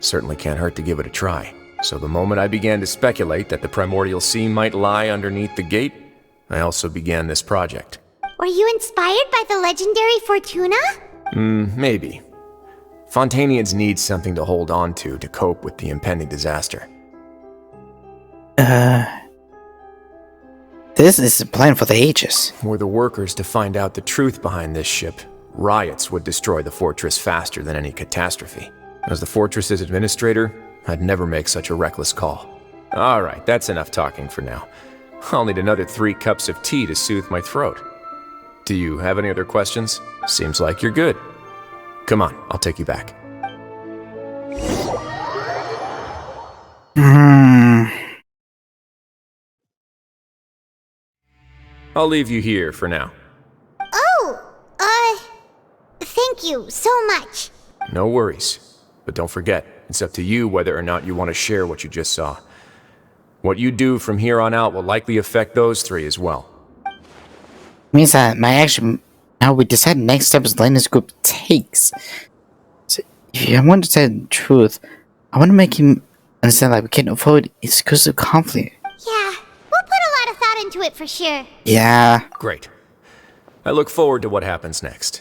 R: Certainly can't hurt to give it a try. So the moment I began to speculate that the primordial sea might lie underneath the gate, I also began this project.
T: Were you inspired by the legendary Fortuna?
R: Maybe. Fontanians need something to hold on to cope with the impending disaster.
B: This is a plan for the ages.
R: Were the workers to find out the truth behind this ship, riots would destroy the fortress faster than any catastrophe. As the fortress's administrator, I'd never make such a reckless call. Alright, that's enough talking for now. I'll need another 3 cups of tea to soothe my throat. Do you have any other questions? Seems like you're good. Come on, I'll take you back. I'll leave you here for now.
T: Thank you so much.
R: No worries. But don't forget, it's up to you whether or not you want to share what you just saw. What you do from here on out will likely affect those 3 as well.
B: Means that my action, now we decide the next steps Lena's group takes. So if I want to tell the truth, I want to make him understand that we can't avoid exclusive conflict.
T: Yeah, we'll put a lot of thought into it for sure.
B: Yeah.
R: Great. I look forward to what happens next.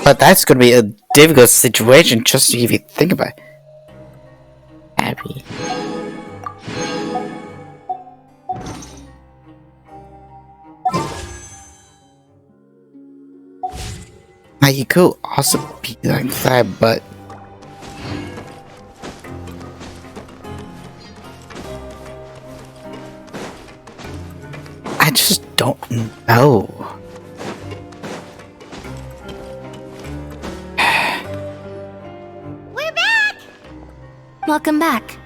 B: But that's gonna be a difficult situation just if you think about it. Abby. Now you could also be like that, but I just don't know.
T: We're back!
U: Welcome back.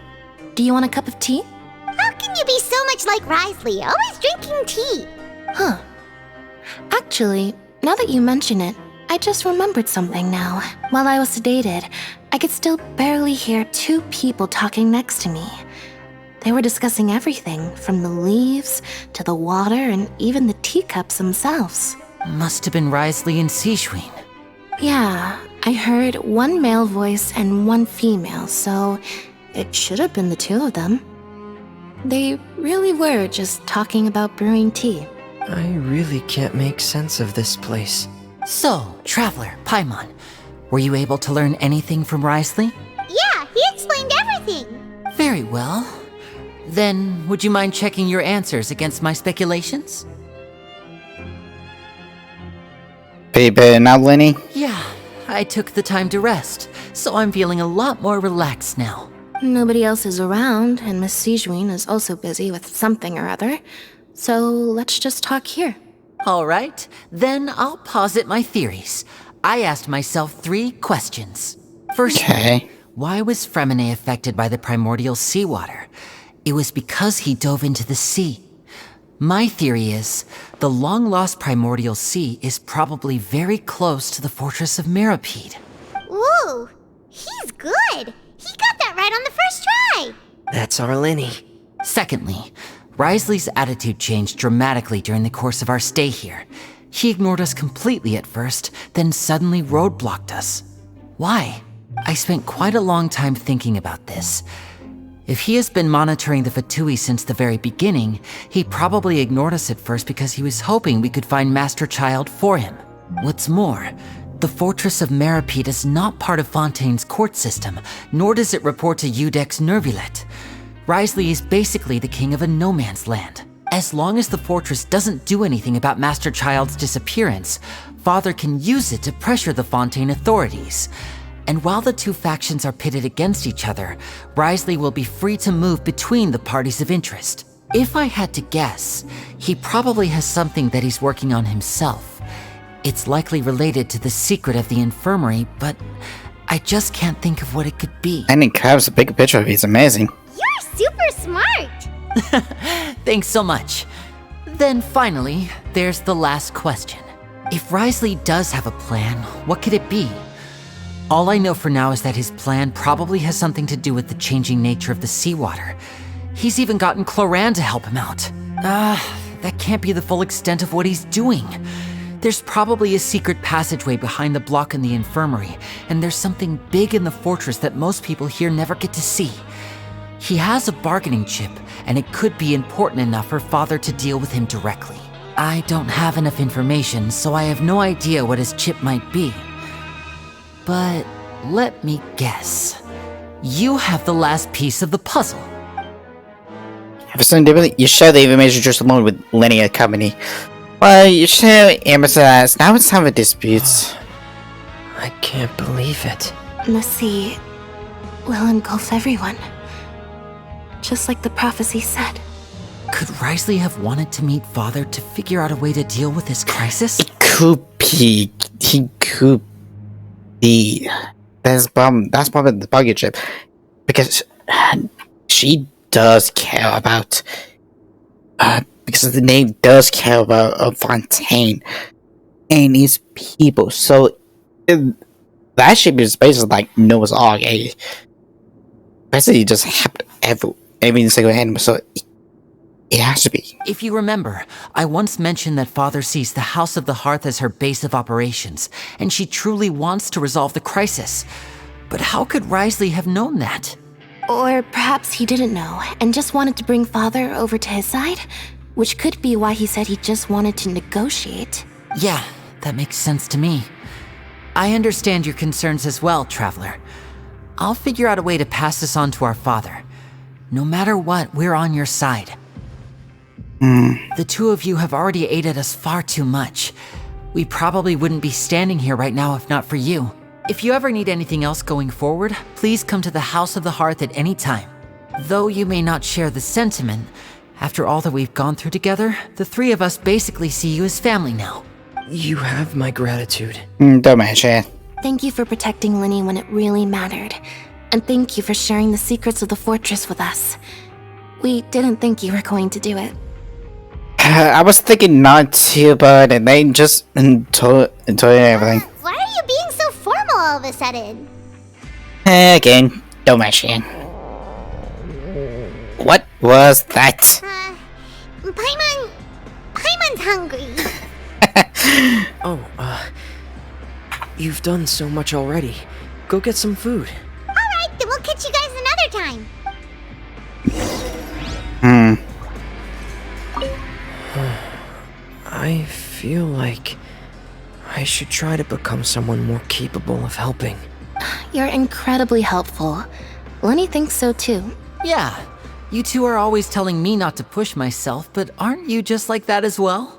U: Do you want a cup of tea?
T: How can you be so much like Risley, always drinking tea?
U: Huh. Actually, now that you mention it, I just remembered something now. While I was sedated, I could still barely hear 2 people talking next to me. They were discussing everything, from the leaves to the water and even the teacups themselves.
A: Must have been Risley and Sijwin.
U: Yeah, I heard 1 male voice and 1 female, so it should have been the 2 of them. They really were just talking about brewing tea.
Q: I really can't make sense of this place.
A: So, Traveler, Paimon, were you able to learn anything from Risley?
T: Yeah, he explained everything.
A: Very well. Then, would you mind checking your answers against my speculations?
B: Baby, now Lenny?
A: Yeah, I took the time to rest, so I'm feeling a lot more relaxed now.
U: Nobody else is around, and Miss Sijwin is also busy with something or other, so let's just talk here.
A: All right, then I'll posit my theories. I asked myself 3 questions. First, why was Fremine affected by the primordial seawater? It was because he dove into the sea. My theory is, the long-lost primordial sea is probably very close to the fortress of Mirapede.
T: Whoa! good. He got that right on the first try.
Q: That's our Lenny.
A: Secondly, Risley's attitude changed dramatically during the course of our stay here. He ignored us completely at first, then suddenly roadblocked us. Why? I spent quite a long time thinking about this. If he has been monitoring the Fatui since the very beginning, he probably ignored us at first because he was hoping we could find Master Child for him. What's more, the Fortress of Meripede is not part of Fontaine's court system, nor does it report to Udex Nervulet. Risley is basically the king of a no-man's land. As long as the fortress doesn't do anything about Master Child's disappearance, Father can use it to pressure the Fontaine authorities. And while the two factions are pitted against each other, Risley will be free to move between the parties of interest. If I had to guess, he probably has something that he's working on himself. It's likely related to the secret of the infirmary, but I just can't think of what it could be.
B: And it grabs a big picture of it. It's amazing.
T: You're super smart.
A: Thanks so much. Then finally, there's the last question. If Risley does have a plan, what could it be? All I know for now is that his plan probably has something to do with the changing nature of the seawater. He's even gotten Cloran to help him out. That can't be the full extent of what he's doing. There's probably a secret passageway behind the block in the infirmary, and there's something big in the fortress that most people here never get to see. He has a bargaining chip, and it could be important enough for Father to deal with him directly. I don't have enough information, so I have no idea what his chip might be. But let me guess. You have the last piece of the puzzle.
B: You share the information just alone with Linear Company. Well, you share emphasize now it's time for disputes.
Q: I can't believe it.
U: The sea will engulf everyone. Just like the prophecy said.
A: Could Risley have wanted to meet Father to figure out a way to deal with this crisis?
B: It could be. He could be. That's probably the buggy chip. Because she does care about because the name does care about Fontaine and his people. So that ship is basically like Noah's Ark. Basically just happened every single animal. So it has to be.
A: If you remember, I once mentioned that Father sees the House of the Hearth as her base of operations, and she truly wants to resolve the crisis. But how could Risley have known that?
U: Or perhaps he didn't know, and just wanted to bring Father over to his side? Which could be why he said he just wanted to negotiate.
A: Yeah, that makes sense to me. I understand your concerns as well, Traveler. I'll figure out a way to pass this on to our father. No matter what, we're on your side. The two of you have already aided us far too much. We probably wouldn't be standing here right now if not for you. If you ever need anything else going forward, please come to the House of the Hearth at any time. Though you may not share the sentiment, after all that we've gone through together, the three of us basically see you as family now.
Q: You have my gratitude.
B: Don't mention.
U: Thank you for protecting Linny when it really mattered. And thank you for sharing the secrets of the fortress with us. We didn't think you were going to do it.
B: I was thinking not to, but they just told everything.
T: Why are you being so formal all of a sudden?
B: Again, don't mention. What was that?
T: Paimon's hungry.
Q: You've done so much already. Go get some food.
T: Alright, then we'll catch you guys another time.
Q: I feel like I should try to become someone more capable of helping.
U: You're incredibly helpful. Lenny thinks so too.
A: Yeah, you two are always telling me not to push myself, but aren't you just like that as well?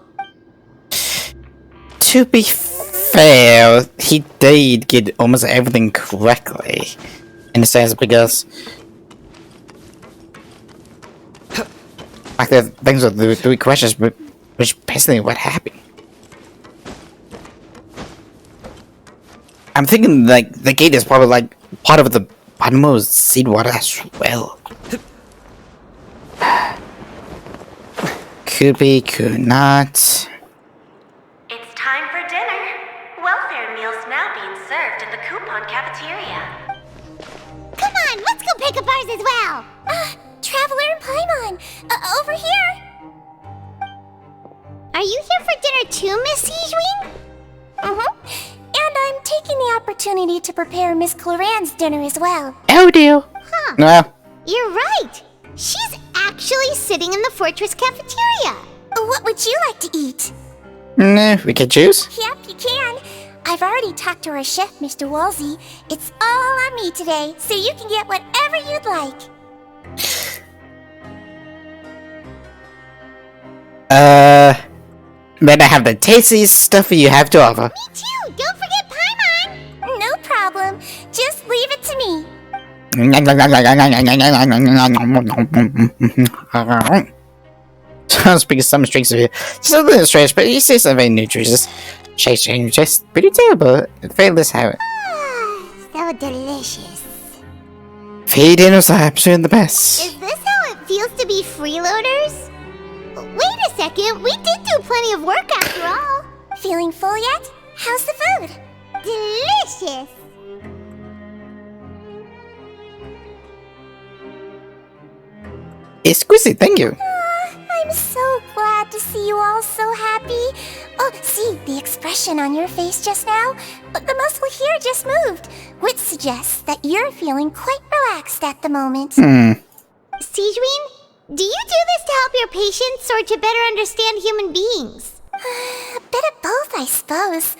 B: To be fair, he did get almost everything correctly. In a sense, because like the things with the three questions, which basically what happened. I'm thinking like the gate is probably like part of the bottommost seawater as well. Could be, could not.
F: It's time for dinner. Welfare meals now being served in the coupon cafeteria.
T: on, let's go pick up ours as well. Traveler and Paimon, over here. Are you here for dinner too, Miss Sijwin? And I'm taking the opportunity to prepare Miss Cloran's dinner as well.
B: Oh dear.
T: Huh.
B: Well,
T: You're right. She's actually sitting in the fortress cafeteria. What would you like to eat?
B: we can choose.
T: Yep, you can. I've already talked to our chef, Mr. Wolsey. It's all on me today, so you can get whatever you'd like.
B: Better have the tastiest stuff you have to offer.
T: Me too. Don't forget Paimon. No problem. Just leave it to me.
B: Sounds because some drinks of here. It's a little strange, but you say something nutritious. Chasing just pretty terrible. Failures have it.
T: So delicious.
B: Feeding us absolutely the best.
T: Is this how it feels to be freeloaders? Wait a second, we did do plenty of work after all. Feeling full yet? How's the food? Delicious!
B: Exquisite, thank you.
T: I'm so glad to see you all so happy. Oh, see, the expression on your face just now? The muscle here just moved, which suggests that you're feeling quite relaxed at the moment. Sijwin, do you do this to help your patients or to better understand human beings? A bit of both, I suppose.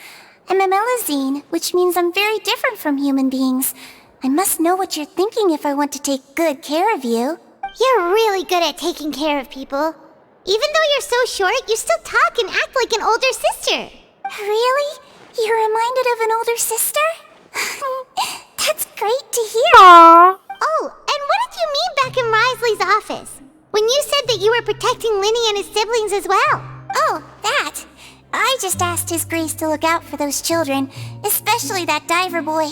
T: I'm a Melazine, which means I'm very different from human beings. I must know what you're thinking if I want to take good care of you. You're really good at taking care of people. Even though you're so short, you still talk and act like an older sister. Really? You're reminded of an older sister? That's great to hear.
B: Aww.
T: Oh, and what did you mean back in Risley's office? When you said that you were protecting Linny and his siblings as well. Oh, that. I just asked His Grace to look out for those children, especially that diver boy.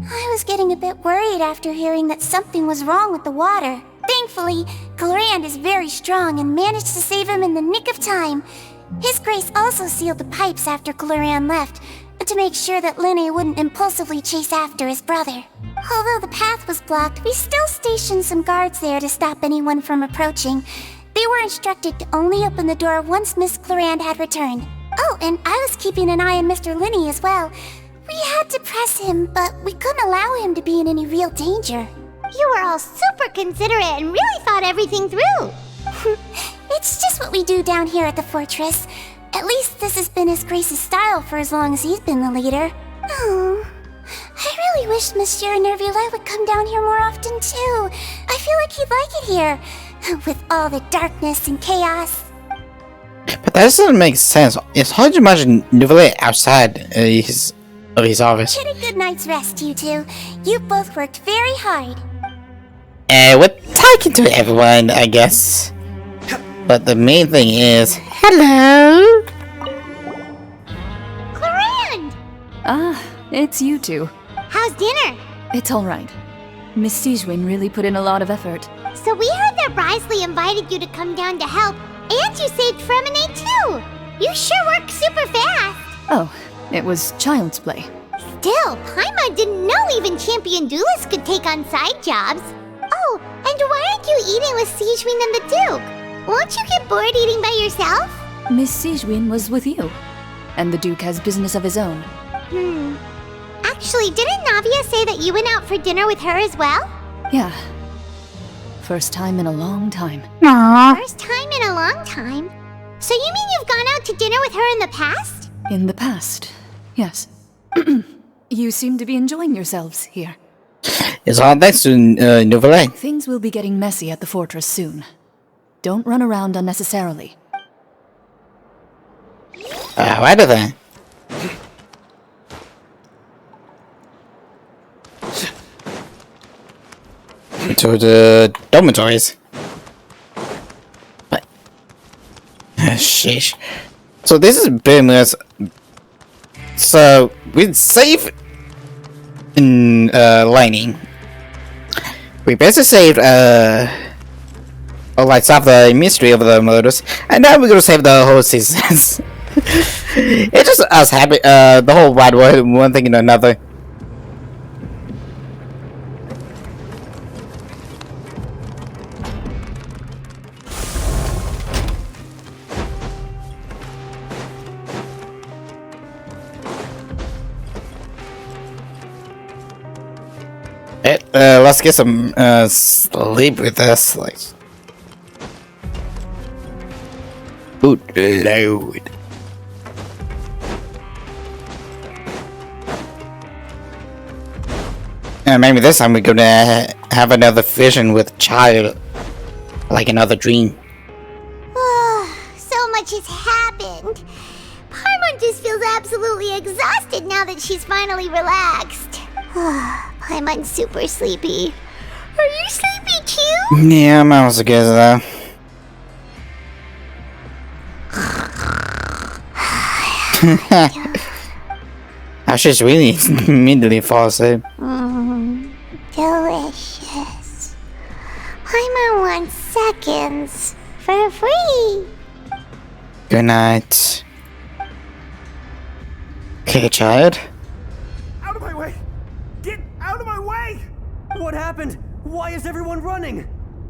T: I was getting a bit worried after hearing that something was wrong with the water. Thankfully, Clorand is very strong and managed to save him in the nick of time. His Grace also sealed the pipes after Clorand left, to make sure that Linny wouldn't impulsively chase after his brother. Although the path was blocked, we still stationed some guards there to stop anyone from approaching. They were instructed to only open the door once Miss Clorand had returned. Oh, and I was keeping an eye on Mr. Linny as well. We had to press him, but we couldn't allow him to be in any real danger. You were all super considerate and really thought everything through. It's just what we do down here at the fortress. At least this has been His Grace's style for as long as he's been the leader. Oh, I really wish Monsieur Nervulette would come down here more often too. I feel like he'd like it here, with all the darkness and chaos.
B: But that doesn't make sense. It's hard to imagine Nouvelle outside his office.
T: Get a good night's rest, you two. You both worked very hard.
B: We're talking to everyone, I guess. But the main thing is, hello.
T: Clorand!
S: Ah, it's you two.
T: How's dinner?
S: It's all right. Miss Sijwin really put in a lot of effort.
T: So we heard that Risley invited you to come down to help, and you saved Fremonade too. You sure work super fast.
S: Oh, it was child's play.
T: Still, Paimon didn't know even champion duelists could take on side jobs. Oh, and why aren't you eating with Sijwin and the Duke? Won't you get bored eating by yourself?
S: Miss Sijwin was with you, and the Duke has business of his own.
T: Actually, didn't Navia say that you went out for dinner with her as well?
S: Yeah. First time in a long time.
T: First time in a long time? So you mean you've gone out to dinner with her in the past?
S: In the past, yes. You seem to be enjoying yourselves here.
B: It's all thanks to Nouvelle.
S: Things will be getting messy at the fortress soon. Don't run around unnecessarily.
B: Right then. To the dormitories. But sheesh. So this is pretty much. So we're safe in Lightning. We basically saved like solve the mystery of the murders, and now we're gonna save the whole season. It's just us happy. The whole wide world, one thing and another. Let's get some sleep with us. Like, good lord. Maybe this time we're gonna have another vision with child, like another dream.
T: So much has happened. Paimon just feels absolutely exhausted now that she's finally relaxed. Paimon's super sleepy. Are you sleepy too?
B: Yeah, I'm also good though. I should really immediately fall asleep.
T: Delicious. Paimon wants seconds for free.
B: Good night. Okay, child.
E: Out of my way! Get out of my way!
V: What happened? Why is everyone running?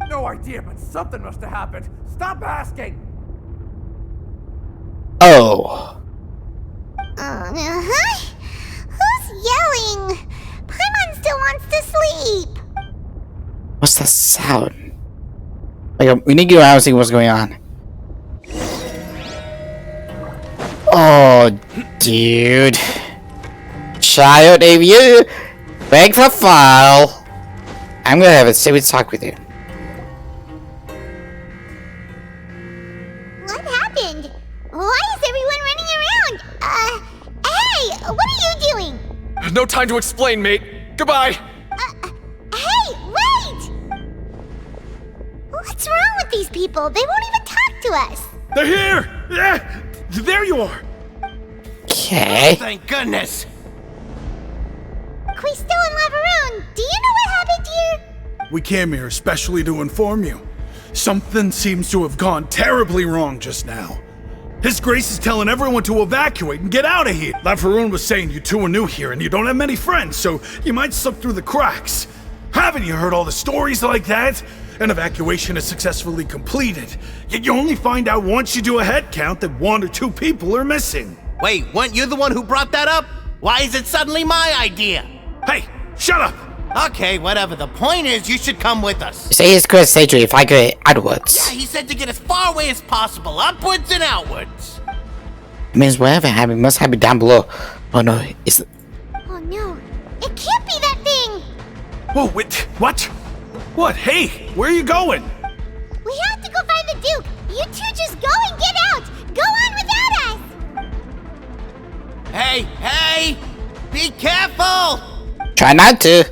E: No idea, but something must have happened. Stop asking!
B: Oh.
T: Who's yelling? Paimon still wants to sleep.
B: What's that sound? Like, we need to go out and see what's going on. Oh, dude. Child, if you beg for file, I'm gonna have a serious talk with you.
T: What happened? Why is everyone running around? Hey, what are you doing?
E: There's no time to explain, mate. Goodbye!
T: Hey, wait! What's wrong with these people? They won't even talk to us.
N: They're here! Yeah, there you are!
B: Okay.
V: Thank goodness!
T: Quisto and Lavaroon, do you know what happened here?
N: We came here especially to inform you. Something seems to have gone terribly wrong just now. His Grace is telling everyone to evacuate and get out of here. Lavaroon was saying you two are new here and you don't have many friends, so you might slip through the cracks. Haven't you heard all the stories like that? An evacuation is successfully completed, yet you only find out once you do a head count that 1 or 2 people are missing.
V: Wait, weren't you the one who brought that up? Why is it suddenly my idea?
N: Hey, shut up!
V: Okay, whatever. The point is, you should come with us.
B: Say his good surgery if I go outwards.
V: Yeah, he said to get as far away as possible, upwards and outwards.
B: It means whatever happened must happen down below. Oh no, it's...
T: Oh no, it can't be that thing!
N: Whoa, wait, what? What? Hey, where are you going?
T: We have to go find the Duke! You two just go and get out! Go on without us!
V: Hey! Be careful!
B: Try not to.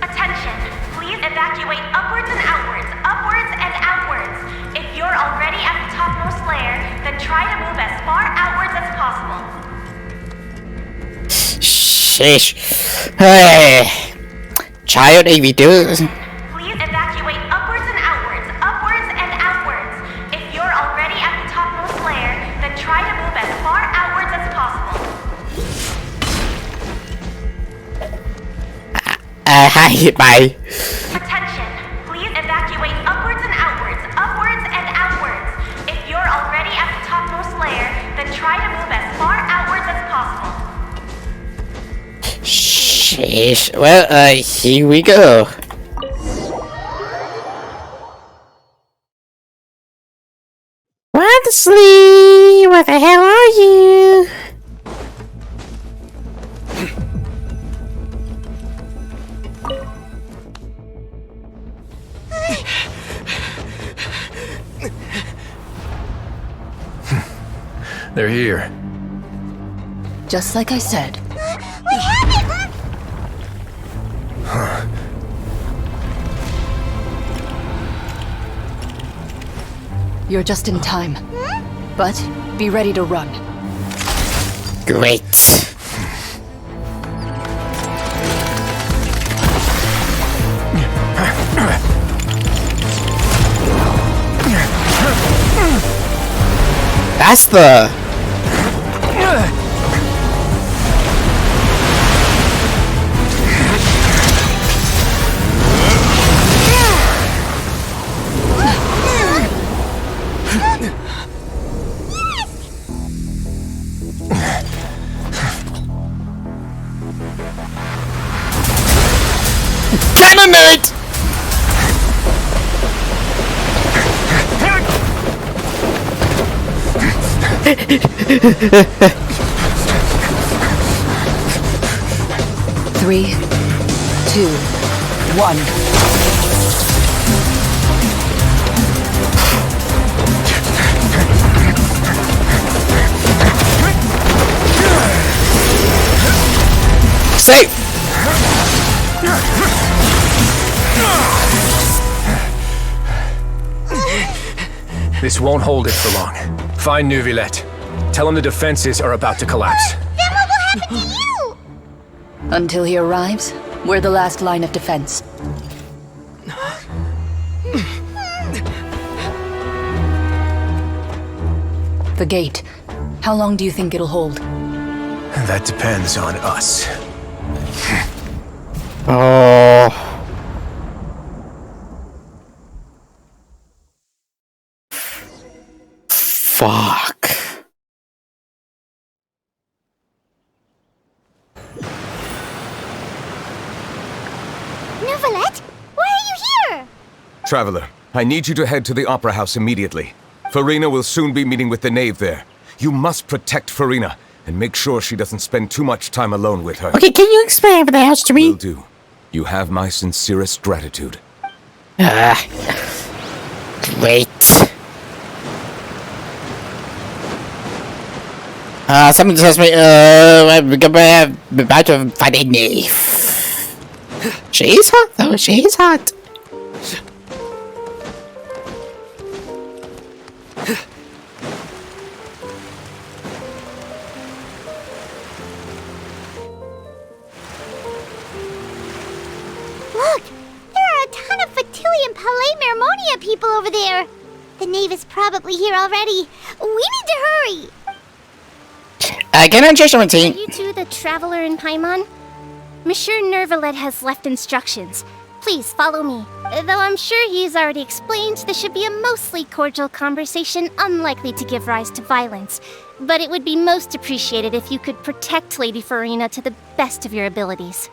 F: Attention, please evacuate upwards and outwards, upwards and outwards. If you're already at the topmost layer, then try to move as far outwards as possible.
B: Sheesh. Hey. Child, if you do...
F: Please evacuate upwards and outwards, upwards and outwards. If you're already at the topmost layer, then try to move as far outwards as possible.
B: Hi, bye.
F: Attention, please evacuate upwards and outwards, upwards and outwards. If you're already at the topmost layer, then try to move as far outwards as possible.
B: Sheesh. Well, here we go. Wardsley, where the hell are you?
R: They're here.
S: Just like I said.
T: We have it!
R: Huh.
S: You're just in time. But be ready to run.
B: Great. That's the... Dynamite!
S: Three, two, one.
B: Safe!
R: This won't hold it for long. Find Neuvillette. Tell him the defenses are about to collapse.
T: Then what will happen to you?
S: Until he arrives, we're the last line of defense. The gate. How long do you think it'll hold?
R: That depends on us.
B: Oh. Fuck.
T: Neuvillette, why are you here?
D: Traveler, I need you to head to the Opera House immediately. Farina will soon be meeting with the knave there. You must protect Farina, and make sure she doesn't spend too much time alone with her.
B: Okay, can you explain everything else to me?
D: Will do. You have my sincerest gratitude.
B: Great. Somebody tells me, I'm about to find a knave. She's hot, though. She's hot.
T: Look, there are a ton of Fatilian Palais Mermonia people over there. The knave is probably here already. We need to hurry.
B: Can I change something?
C: Are you two the traveler in Paimon? Monsieur Neuvillette has left instructions. Please follow me. Though I'm sure he's already explained, this should be a mostly cordial conversation, unlikely to give rise to violence. But it would be most appreciated if you could protect Lady Farina to the best of your abilities.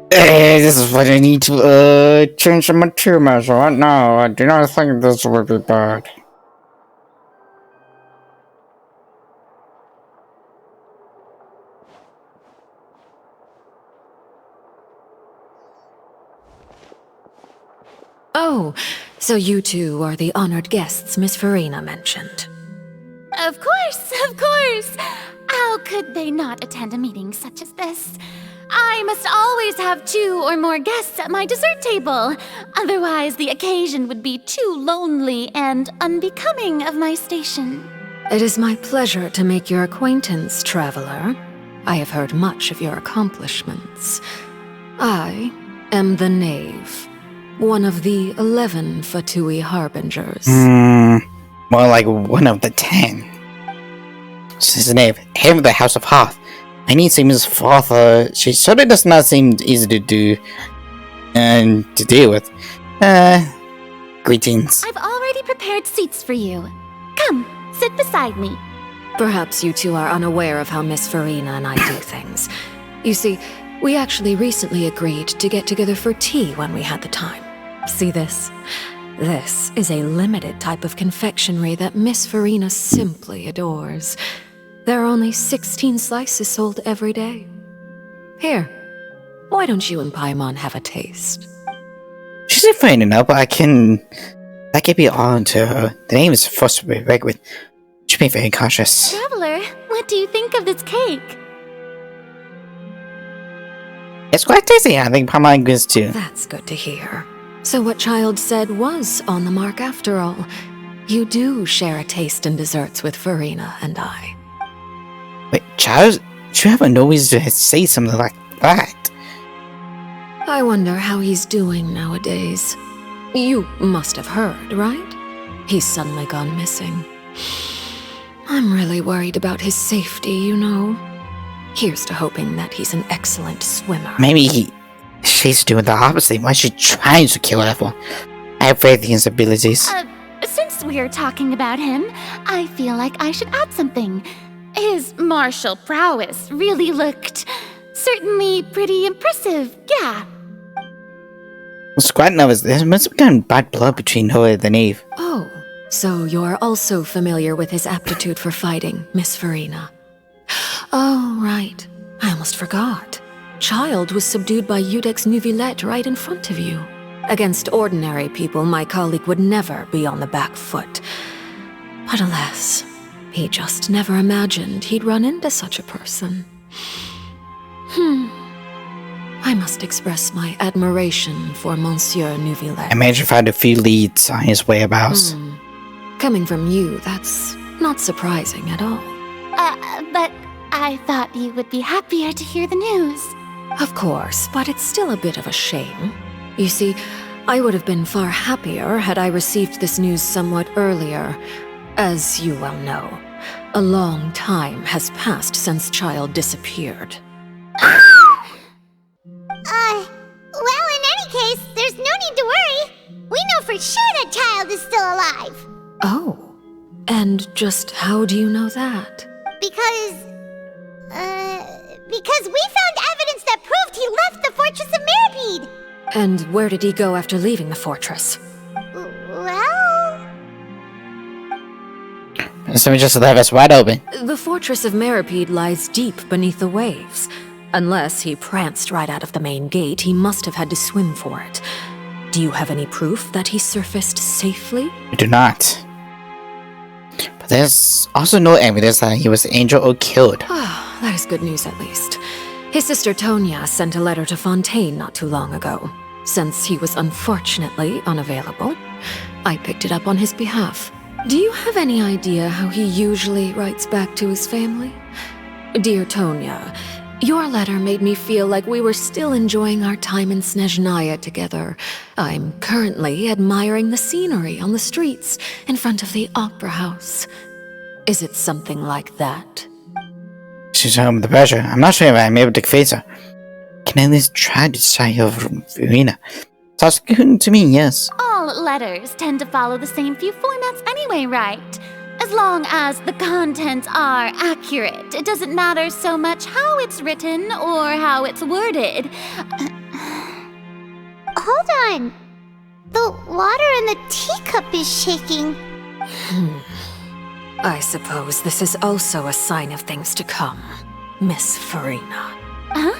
B: This is what I need to change the material right now. I do not think this will be bad.
I: Oh, so you two are the honored guests Miss Farina mentioned.
J: Of course, of course! How could they not attend a meeting such as this? I must always have 2 or more guests at my dessert table. Otherwise, the occasion would be too lonely and unbecoming of my station.
I: It is my pleasure to make your acquaintance, traveler. I have heard much of your accomplishments. I am the Knave, one of the 11 Fatui Harbingers.
B: More like one of the 10. She's the Knave, head of the House of Hoth. I need to see Mrs. Father. She certainly does not seem easy to do and to deal with. Greetings.
J: I've already prepared seats for you. Come, sit beside me.
I: Perhaps you two are unaware of how Miss Farina and I do things. You see, we actually recently agreed to get together for tea when we had the time. See this? This is a limited type of confectionery that Miss Farina simply adores. There are only 16 slices sold every day. Here, why don't you and Paimon have a taste?
B: She's fine enough, but I can be on to her. The name is supposed to be regular. Should be very cautious.
J: Traveler, what do you think of this cake?
B: It's quite tasty. I think Paimon is too.
I: That's good to hear. So what Child said was on the mark after all. You do share a taste in desserts with Farina and I.
B: Wait, Child? You have no reason to say something like that.
I: I wonder how he's doing nowadays. You must have heard, right? He's suddenly gone missing. I'm really worried about his safety, you know. Here's to hoping that he's an excellent swimmer.
B: Maybe she's doing the opposite. Why is she trying to kill everyone? I have faith in his abilities.
J: Since we're talking about him, I feel like I should add something. His his martial prowess really looked certainly pretty impressive, yeah.
B: It's quite nervous. There must have been bad blood between her and the knave.
I: Oh, so you're also familiar with his aptitude for fighting, Miss Farina. Oh, right. I almost forgot. Child was subdued by Eudex Nuvillette right in front of you. Against ordinary people, my colleague would never be on the back foot. But alas, he just never imagined he'd run into such a person. I must express my admiration for Monsieur Nuvillette.
B: Imagine if I had a few leads on his whereabouts.
I: Coming from you, that's not surprising at all.
J: But I thought you would be happier to hear the news.
I: Of course, but it's still a bit of a shame. You see, I would have been far happier had I received this news somewhat earlier. As you well know, a long time has passed since Child disappeared.
T: Well, in any case, there's no need to worry. We know for sure that Child is still alive.
I: Oh, and just how do you know that?
T: Because we found evidence that proved he left the Fortress of Meripede.
I: And where did he go after leaving the fortress?
T: Well...
B: So we just left us wide open.
I: The Fortress of Meripede lies deep beneath the waves. Unless he pranced right out of the main gate, he must have had to swim for it. Do you have any proof that he surfaced safely?
B: We do not. But there's also no evidence that he was injured or killed.
I: Ah, that is good news at least. His sister Tonya sent a letter to Fontaine not too long ago. Since he was unfortunately unavailable, I picked it up on his behalf. Do you have any idea how he usually writes back to his family? Dear Tonya, your letter made me feel like we were still enjoying our time in Snezhnaya together. I'm currently admiring the scenery on the streets in front of the opera house. Is it something like that?
B: She's home with the pressure. I'm not sure if I'm able to face her. Can I at least try to decide over Farina? Sounds good to me, yes.
J: All letters tend to follow the same few formats anyway, right? As long as the contents are accurate, it doesn't matter so much how it's written or how it's worded.
T: Hold on. The water in the teacup is shaking.
I: I suppose this is also a sign of things to come, Miss Farina.
J: Huh?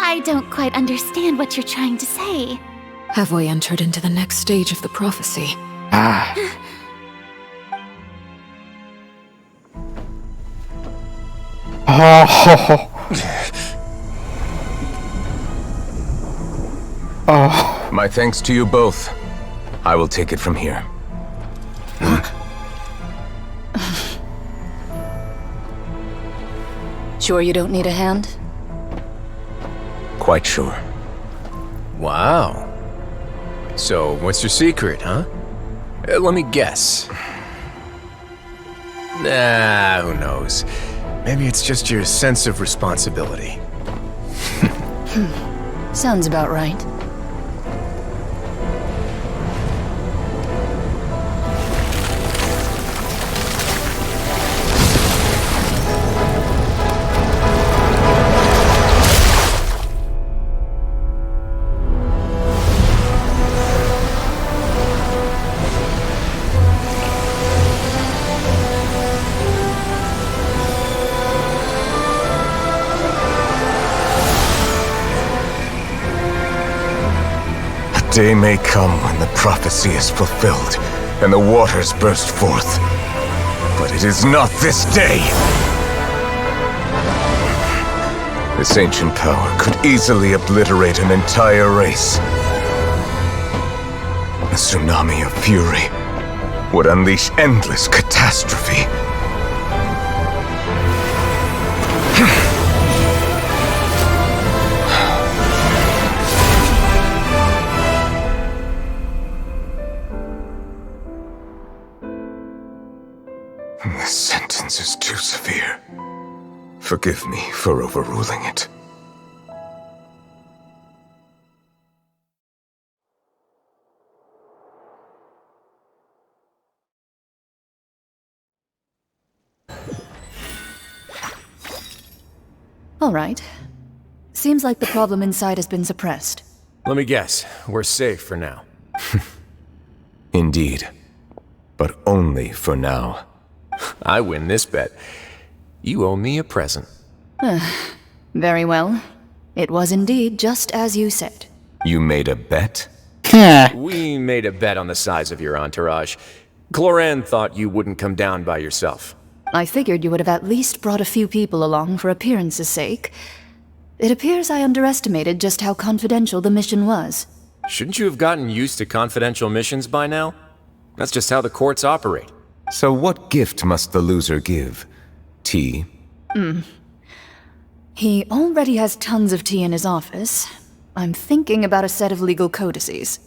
J: I don't quite understand what you're trying to say.
I: Have we entered into the next stage of the prophecy?
B: Ah.
D: Oh. My thanks to you both. I will take it from here.
S: Sure you don't need a hand?
D: Quite sure.
R: Wow. So, what's your secret, huh? Let me guess. Nah, who knows? Maybe it's just your sense of responsibility.
S: Sounds about right.
D: Day may come when the prophecy is fulfilled and the waters burst forth. But it is not this day! This ancient power could easily obliterate an entire race. A tsunami of fury would unleash endless catastrophe. This sentence is too severe. Forgive me for overruling it.
S: All right. Seems like the problem inside has been suppressed.
R: Let me guess, we're safe for now.
D: Indeed. But only for now.
R: I win this bet. You owe me a present.
S: Very well. It was indeed just as you said.
D: You made a bet?
R: We made a bet on the size of your entourage. Cloran thought you wouldn't come down by yourself.
S: I figured you would have at least brought a few people along for appearance's sake. It appears I underestimated just how confidential the mission was.
R: Shouldn't you have gotten used to confidential missions by now? That's just how the courts operate.
D: So what gift must the loser give? Tea?
S: He already has tons of tea in his office. I'm thinking about a set of legal codices.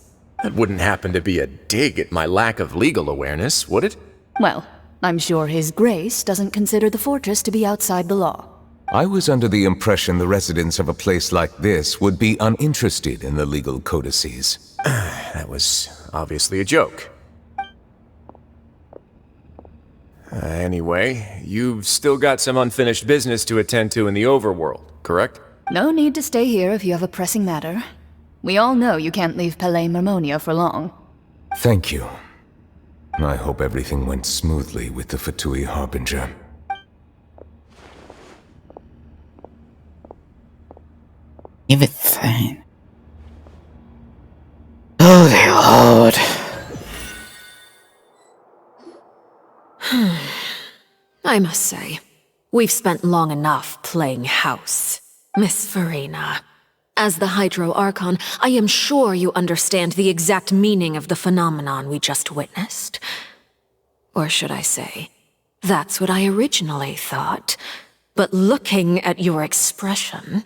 R: That wouldn't happen to be a dig at my lack of legal awareness, would it?
S: Well, I'm sure His Grace doesn't consider the fortress to be outside the law.
D: I was under the impression the residents of a place like this would be uninterested in the legal codices.
R: That was obviously a joke. Anyway, you've still got some unfinished business to attend to in the overworld, correct?
S: No need to stay here if you have a pressing matter. We all know you can't leave Palais Marmonia for long.
D: Thank you. I hope everything went smoothly with the Fatui Harbinger.
B: Everything. Holy Lord.
I: I must say, we've spent long enough playing house. Miss Farina, as the Hydro Archon, I am sure you understand the exact meaning of the phenomenon we just witnessed. Or should I say, that's what I originally thought. But looking at your expression,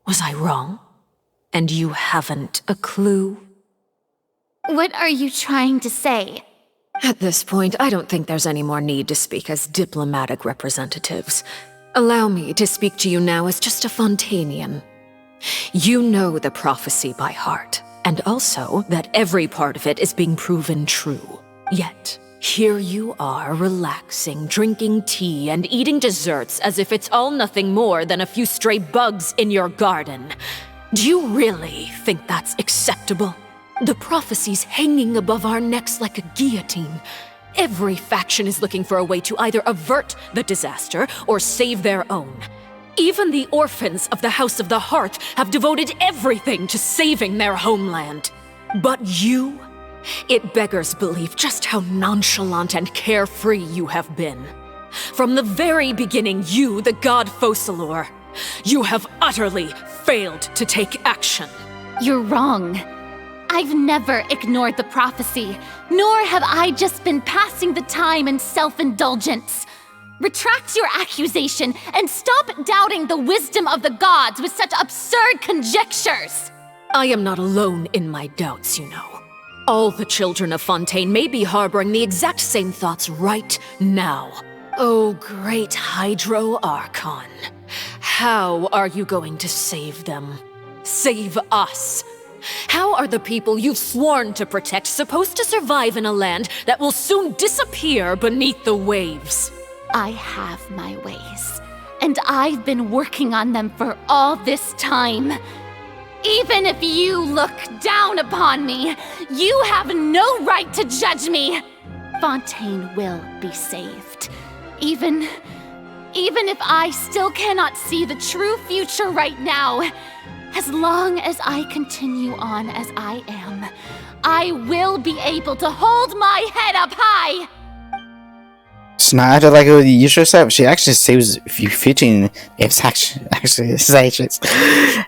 I: was I wrong? And you haven't a clue?
J: What are you trying to say?
I: At this point, I don't think there's any more need to speak as diplomatic representatives. Allow me to speak to you now as just a Fontanian. You know the prophecy by heart, and also that every part of it is being proven true. Yet, here you are relaxing, drinking tea, and eating desserts as if it's all nothing more than a few stray bugs in your garden. Do you really think that's acceptable? The prophecy's hanging above our necks like a guillotine. Every faction is looking for a way to either avert the disaster or save their own. Even the orphans of the House of the Hearth have devoted everything to saving their homeland. But you? It beggars belief just how nonchalant and carefree you have been. From the very beginning, you, the god Focalor, you have utterly failed to take action.
J: You're wrong. I've never ignored the prophecy, nor have I just been passing the time in self-indulgence. Retract your accusation and stop doubting the wisdom of the gods with such absurd conjectures.
I: I am not alone in my doubts, you know. All the children of Fontaine may be harboring the exact same thoughts right now. Oh, great Hydro Archon. How are you going to save them? Save us? How are the people you've sworn to protect supposed to survive in a land that will soon disappear beneath the waves?
J: I have my ways, and I've been working on them for all this time. Even if you look down upon me, you have no right to judge me. Fontaine will be saved. Even if I still cannot see the true future right now, as long as I continue on as I am, I will be able to hold my head up high.
B: Snyder, like the usual stuff, she actually saves fitting if actually says.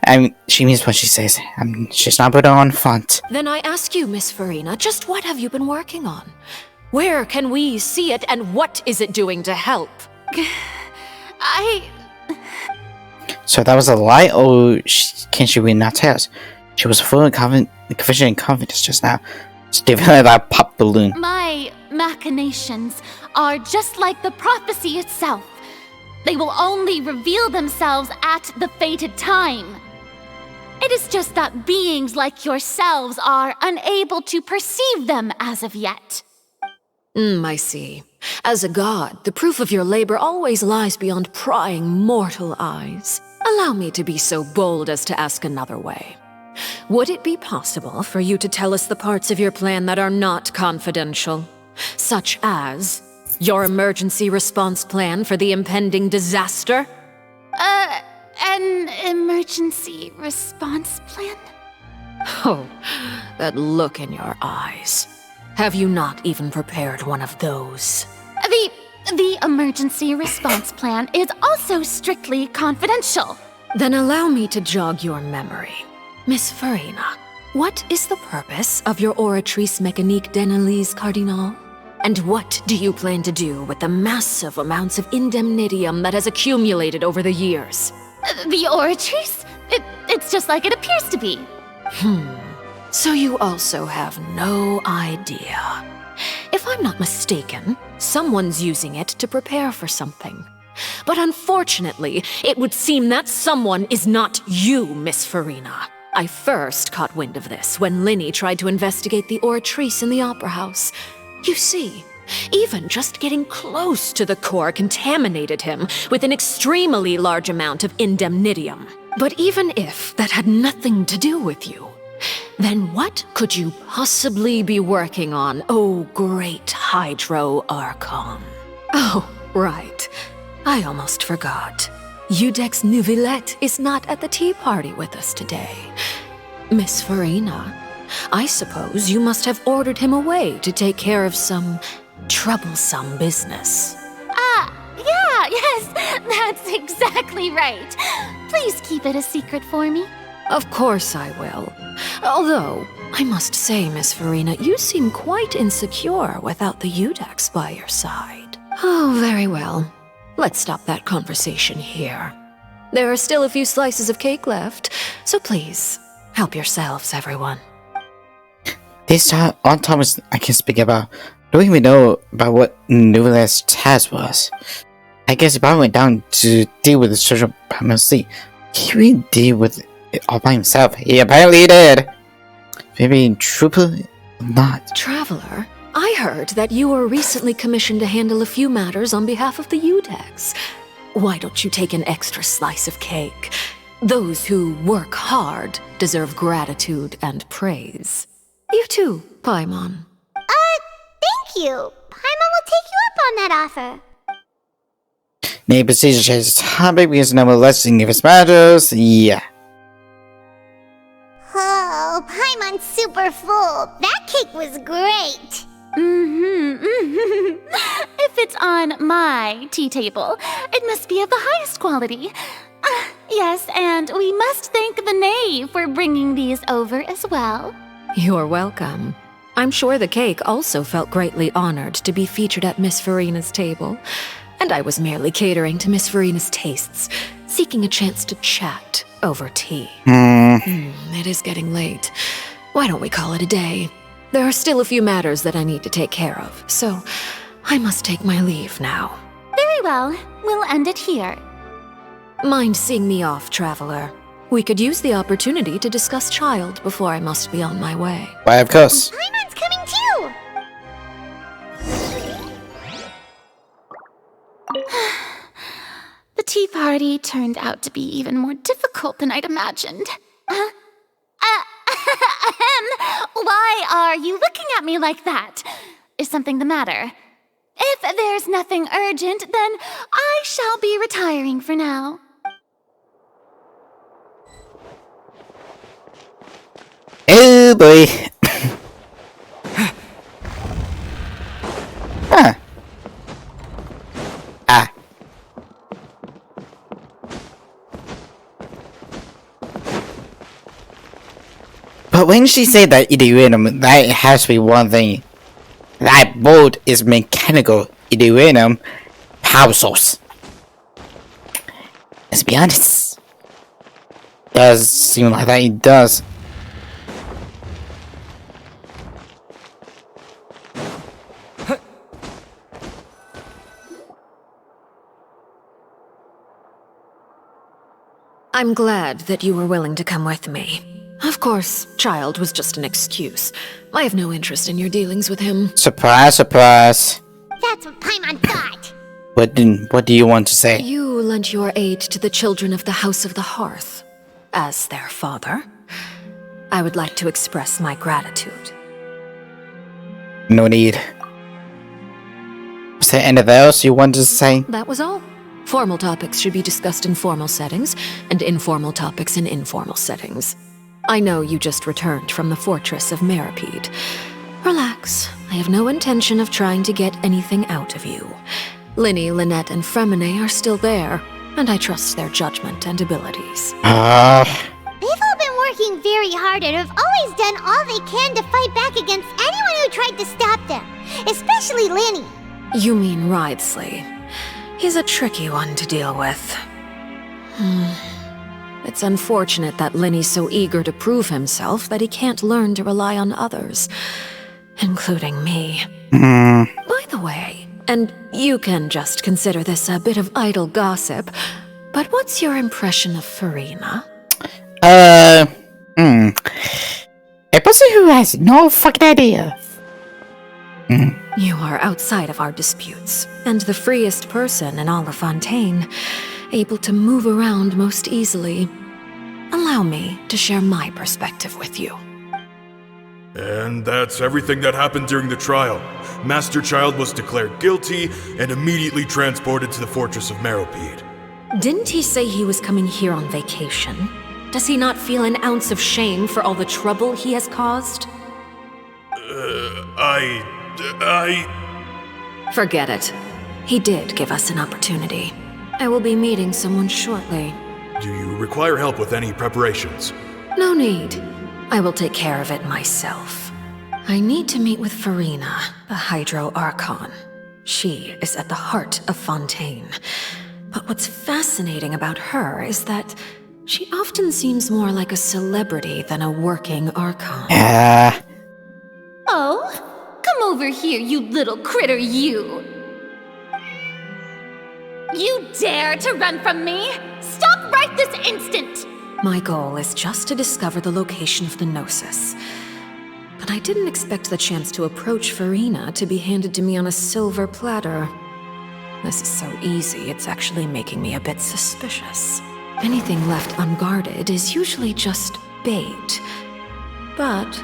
B: I mean, she means what she says. She's not put on font.
I: Then I ask you, Miss Farina, just what have you been working on? Where can we see it, and what is it doing to help?
B: So that was a lie, or can she really not tell us? She was full of confidence and confidence just now. It's definitely that pop balloon.
J: My machinations are just like the prophecy itself. They will only reveal themselves at the fated time. It is just that beings like yourselves are unable to perceive them as of yet.
I: I see. As a god, the proof of your labor always lies beyond prying mortal eyes. Allow me to be so bold as to ask another way. Would it be possible for you to tell us the parts of your plan that are not confidential? Such as your emergency response plan for the impending disaster?
J: An emergency response plan?
I: Oh, that look in your eyes. Have you not even prepared one of those?
J: The emergency response plan is also strictly confidential.
I: Then allow me to jog your memory. Miss Farina, what is the purpose of your Oratrice Mécanique d'Analyse Cardinal? And what do you plan to do with the massive amounts of indemnitium that has accumulated over the years?
J: The Oratrice? It's just like it appears to be.
I: So you also have no idea. If I'm not mistaken, someone's using it to prepare for something. But unfortunately, it would seem that someone is not you, Miss Farina. I first caught wind of this when Linny tried to investigate the Oratrice in the Opera House. You see, even just getting close to the core contaminated him with an extremely large amount of indemnitium. But even if that had nothing to do with you, then what could you possibly be working on, oh great Hydro Archon? Oh, right. I almost forgot. Udex Neuvillette is not at the tea party with us today. Miss Farina, I suppose you must have ordered him away to take care of some troublesome business.
J: Yes, that's exactly right. Please keep it a secret for me.
I: Of course I will. Although, I must say, Miss Farina, you seem quite insecure without the Udex by your side. Oh, very well. Let's stop that conversation here. There are still a few slices of cake left, so please, help yourselves, everyone.
B: This time, on Thomas, I can speak about. Don't even know about what Neuvillette's task was. I guess if I went down to deal with the social primacy, he would deal with it all by himself. He apparently did. Maybe trooper or not.
I: Traveler, I heard that you were recently commissioned to handle a few matters on behalf of the Udex. Why don't you take an extra slice of cake? Those who work hard deserve gratitude and praise. You too, Paimon.
T: Thank you. Paimon will take you up on that offer.
B: Name procedure changes topic because no more less significant matters. Yeah.
T: Oh, Paimon's super full. That cake was great.
J: If it's on my tea table, it must be of the highest quality. Yes, and we must thank the knave for bringing these over as well.
I: You're welcome. I'm sure the cake also felt greatly honored to be featured at Miss Farina's table. And I was merely catering to Miss Farina's tastes, seeking a chance to chat over tea. It is getting late. Why don't we call it a day? There are still a few matters that I need to take care of, so I must take my leave now.
J: Very well. We'll end it here.
I: Mind seeing me off, Traveler? We could use the opportunity to discuss Child before I must be on my way.
B: Why, of course.
T: Paimon's coming too!
J: The tea party turned out to be even more difficult than I'd imagined. Why are you looking at me like that? Is something the matter? If there's nothing urgent, then I shall be retiring for now.
B: Oh boy. But when she said that Idiuenum, that has to be one thing. That boat is mechanical Idiuenum power source. Let's be honest. Does seem like that it does.
I: I'm glad that you were willing to come with me. Of course, Child was just an excuse. I have no interest in your dealings with him.
B: Surprise, surprise.
T: That's what Paimon thought.
B: What do you want to say?
I: You lent your aid to the children of the House of the Hearth. As their father, I would like to express my gratitude.
B: No need. Is there anything else you want to say?
I: That was all. Formal topics should be discussed in formal settings, and informal topics in informal settings. I know you just returned from the fortress of Meripede. Relax. I have no intention of trying to get anything out of you. Linny, Lynette, and Fremine are still there, and I trust their judgment and abilities.
T: They've all been working very hard and have always done all they can to fight back against anyone who tried to stop them, especially Linny.
I: You mean Wriothesley. He's a tricky one to deal with. It's unfortunate that Linny's so eager to prove himself that he can't learn to rely on others, including me. By the way, and you can just consider this a bit of idle gossip, but what's your impression of Furina?
B: A person who has no fucking idea.
I: You are outside of our disputes, and the freest person in all of Fontaine, able to move around most easily. Allow me to share my perspective with you.
L: And that's everything that happened during the trial. Master Child was declared guilty and immediately transported to the Fortress of Meripede.
I: Didn't he say he was coming here on vacation? Does he not feel an ounce of shame for all the trouble he has caused? Forget it. He did give us an opportunity. I will be meeting someone shortly.
L: Do you require help with any preparations?
I: No need. I will take care of it myself. I need to meet with Furina, the Hydro Archon. She is at the heart of Fontaine. But what's fascinating about her is that she often seems more like a celebrity than a working Archon.
J: Oh, come over here, you little critter, you! You dare to run from me? Stop right this instant!
I: My goal is just to discover the location of the Gnosis. But I didn't expect the chance to approach Furina to be handed to me on a silver platter. This is so easy, it's actually making me a bit suspicious. Anything left unguarded is usually just bait. But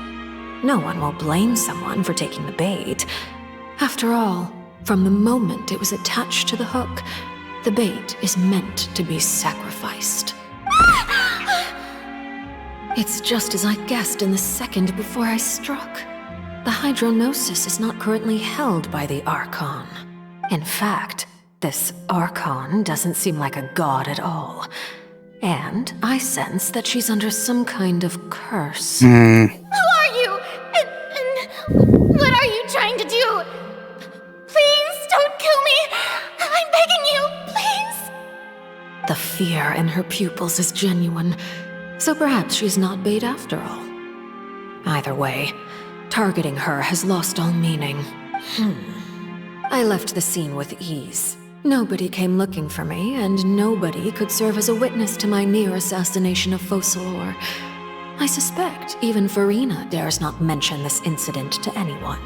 I: no one will blame someone for taking the bait. After all, from the moment it was attached to the hook, the bait is meant to be sacrificed. It's just as I guessed in the second before I struck. The Hydrognosis is not currently held by the Archon. In fact, this Archon doesn't seem like a god at all. And I sense that she's under some kind of curse.
J: Who are you? And what are you trying to do? Please don't kill me! I'm begging you, please!
I: The fear in her pupils is genuine, so perhaps she's not bait after all. Either way, targeting her has lost all meaning. I left the scene with ease. Nobody came looking for me, and nobody could serve as a witness to my near assassination of Focalor. I suspect even Furina dares not mention this incident to anyone.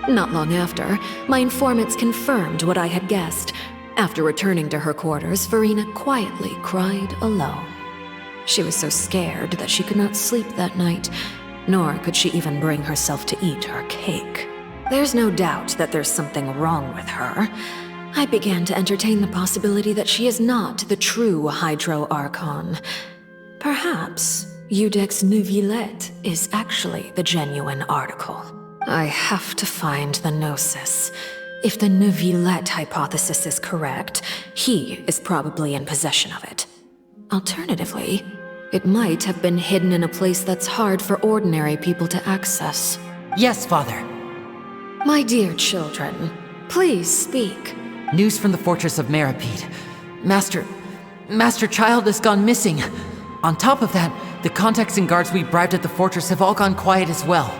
I: Not long after, my informants confirmed what I had guessed. After returning to her quarters, Furina quietly cried alone. She was so scared that she could not sleep that night, nor could she even bring herself to eat her cake. There's no doubt that there's something wrong with her. I began to entertain the possibility that she is not the true Hydro Archon. Perhaps Eudex Neuvillette is actually the genuine article. I have to find the Gnosis. If the Neuvillette hypothesis is correct, he is probably in possession of it. Alternatively, it might have been hidden in a place that's hard for ordinary people to access.
A: Yes, Father.
I: My dear children, please speak.
A: News from the Fortress of Meripede. Master Child has gone missing. On top of that, the contacts and guards we bribed at the fortress have all gone quiet as well.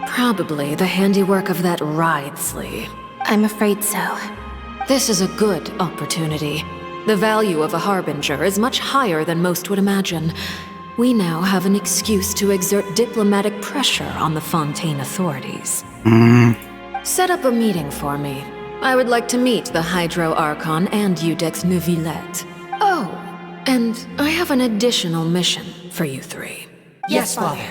I: Probably the handiwork of that Wriothesley.
U: I'm afraid so.
I: This is a good opportunity. The value of a harbinger is much higher than most would imagine. we now have an excuse to exert diplomatic pressure on the Fontaine authorities. Set up a meeting for me. I would like to meet the Hydro Archon and Eudex Neuvillette. Oh, and I have an additional mission for you three.
A: Yes, Father.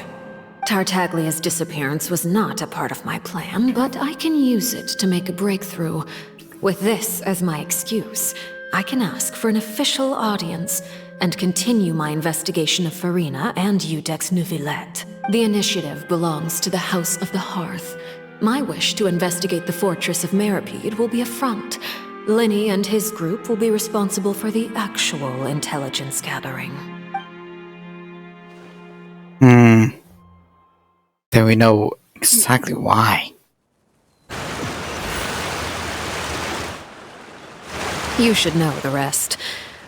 I: Tartaglia's disappearance was not a part of my plan, but I can use it to make a breakthrough. With this as my excuse, I can ask for an official audience and continue my investigation of Farina and Eudex Neuvillette. The initiative belongs to the House of the Hearth. My wish to investigate the fortress of Meripede will be a front. Linny and his group will be responsible for the actual intelligence gathering.
B: Then we know exactly why.
I: You should know the rest.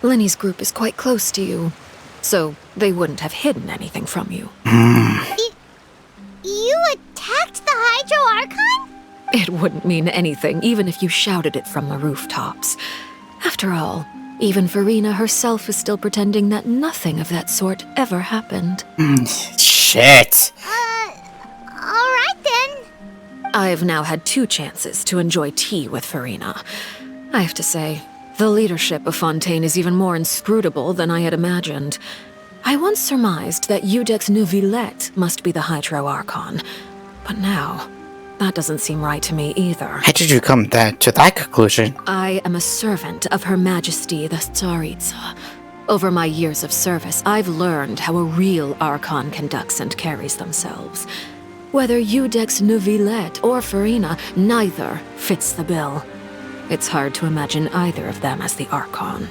I: Linny's group is quite close to you, so they wouldn't have hidden anything from you.
T: You attacked the Hydro Archon?
I: It wouldn't mean anything, even if you shouted it from the rooftops. After all, even Farina herself is still pretending that nothing of that sort ever happened.
B: Shit!
T: Alright then.
I: I've now had 2 chances to enjoy tea with Farina. I have to say, the leadership of Fontaine is even more inscrutable than I had imagined. I once surmised that Eudex Neuvillette must be the Hydro Archon, but now, that doesn't seem right to me either.
B: How did you come to that conclusion?
I: I am a servant of Her Majesty the Tsaritsa. Over my years of service, I've learned how a real Archon conducts and carries themselves. Whether Eudex Neuvillette or Farina, neither fits the bill. It's hard to imagine either of them as the Archon.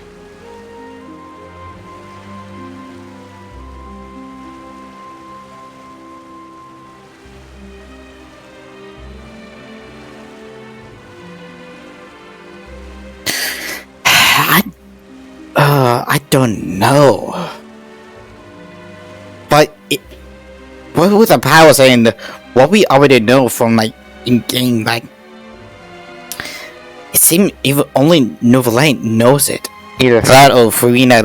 B: I don't know. But what was the power saying? What we already know from in game, it seemed even only Neuvillette knows it. Either that or Farina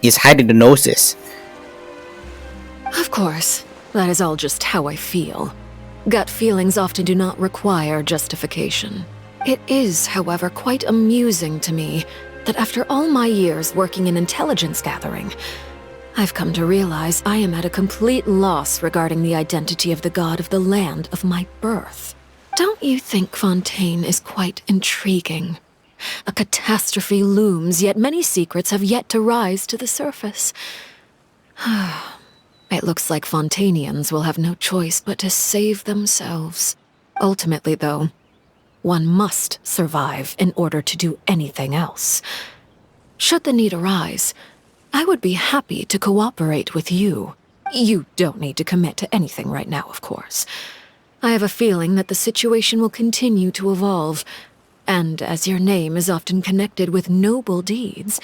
B: is hiding the gnosis.
I: Of course, that is all just how I feel. Gut feelings often do not require justification. It is, however, quite amusing to me that after all my years working in intelligence gathering, I've come to realize I am at a complete loss regarding the identity of the god of the land of my birth. Don't you think Fontaine is quite intriguing? A catastrophe looms, yet many secrets have yet to rise to the surface. It looks like Fontainians will have no choice but to save themselves. Ultimately, though, one must survive in order to do anything else. Should the need arise, I would be happy to cooperate with you. You don't need to commit to anything right now, of course. I have a feeling that the situation will continue to evolve, and as your name is often connected with noble deeds,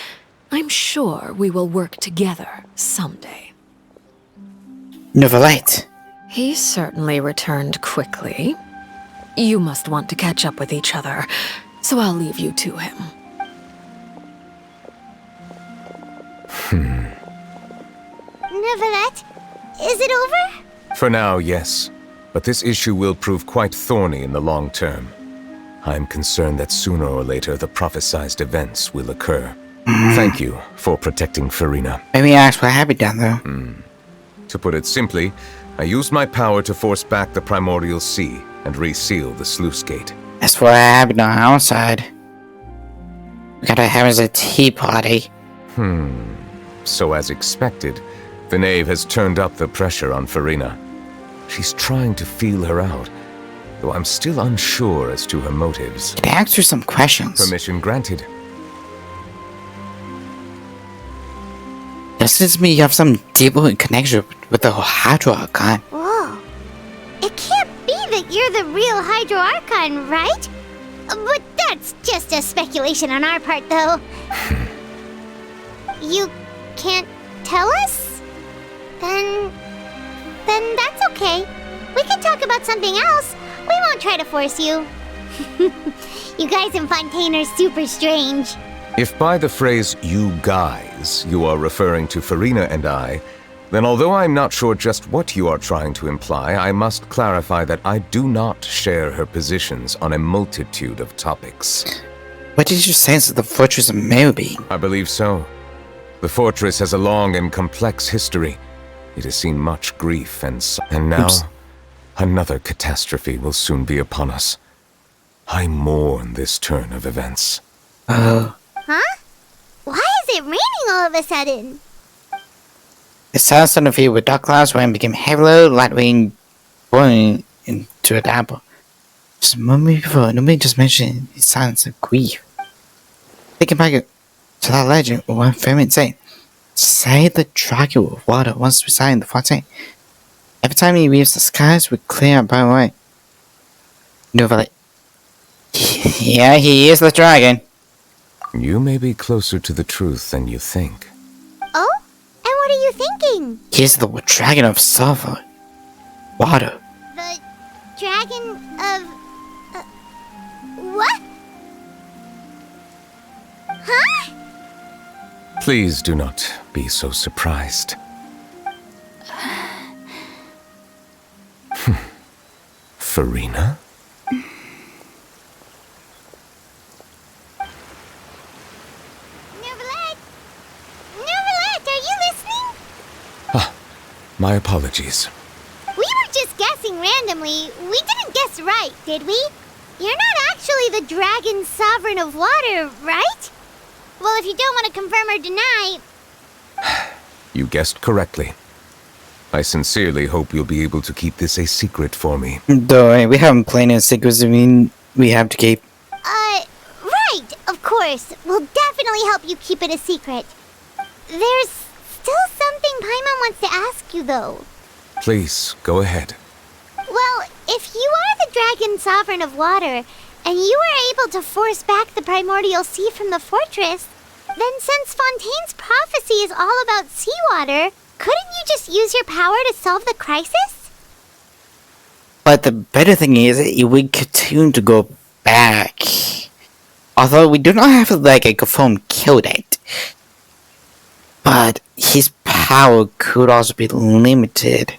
I: I'm sure we will work together someday.
B: Neuvillette.
I: He certainly returned quickly. You must want to catch up with each other, so I'll leave you to him.
T: Neuvillette, is it over?
D: For now, yes. But this issue will prove quite thorny in the long term. I'm concerned that sooner or later the prophesized events will occur. Thank you for protecting Farina.
B: Let me ask what happened down there.
D: To put it simply, I used my power to force back the primordial sea and reseal the sluice gate.
B: That's what happened on our side. We gotta have a tea party.
D: So as expected, the knave has turned up the pressure on Farina. She's trying to feel her out, though I'm still unsure as to her motives.
B: Can I ask her some questions?
D: Permission granted.
B: It seems to me you have some deeper connection with the Hydro Archon.
T: Whoa. It can't be that you're the real Hydro Archon, right? But that's just a speculation on our part, though. You can't tell us? Then that's okay. We can talk about something else. We won't try to force you. You guys in Fontaine are super strange.
D: If by the phrase, you guys, you are referring to Farina and I, then although I'm not sure just what you are trying to imply, I must clarify that I do not share her positions on a multitude of topics.
B: What did you say to the Fortress of Merope?
D: I believe so. The fortress has a long and complex history. It has seen much grief and now, another catastrophe will soon be upon us. I mourn this turn of events.
T: Huh? Why is it raining all of a sudden?
B: The sun started to fill with dark clouds when it became heavily light rain pouring into a downpour. Just a moment before, nobody just mentioned his silence of grief. Thinking back to that legend, one famous saying, say the dragon of water once residing in the fountain. Every time he leaves, the skies would clear up by the way. Nobody. Yeah, he is the dragon.
D: You may be closer to the truth than you think.
T: Oh? And what are you thinking?
B: He's the dragon of sulfur. Water.
T: The dragon of... what? Huh?
D: Please do not be so surprised. Farina? My apologies.
T: We were just guessing randomly. We didn't guess right, did we? You're not actually the dragon sovereign of water, right? Well, if you don't want to confirm or deny...
D: You guessed correctly. I sincerely hope you'll be able to keep this a secret for me.
B: Don't worry, we haven't plenty of secrets we have to keep.
T: Right, of course. We'll definitely help you keep it a secret. There's still something Paimon wants to ask you, though.
D: Please, go ahead.
T: Well, if you are the dragon sovereign of water, and you were able to force back the primordial sea from the fortress, then since Fontaine's prophecy is all about seawater, couldn't you just use your power to solve the crisis?
B: But the better thing is, we continue to go back. Although we do not have like a confirmed kill date. But his power could also be limited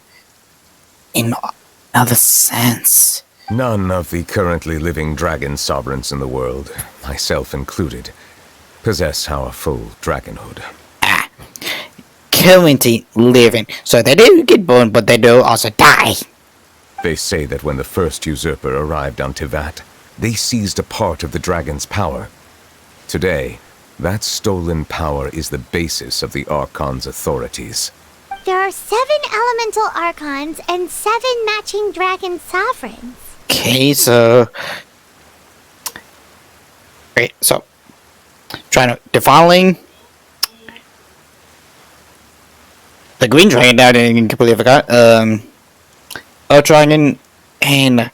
B: in another sense.
D: None of the currently living dragon sovereigns in the world, myself included, possess our full dragonhood.
B: Currently living, so they do get born, but they do also die.
D: They say that when the first usurper arrived on Tivat, they seized a part of the dragon's power. Today, that stolen power is the basis of the Archon's authorities.
T: There are 7 elemental Archons and 7 matching dragon sovereigns.
B: Okay, so... Great, so... Trying to... Defiling... The green dragon, I didn't completely forgot. Earth dragon, and...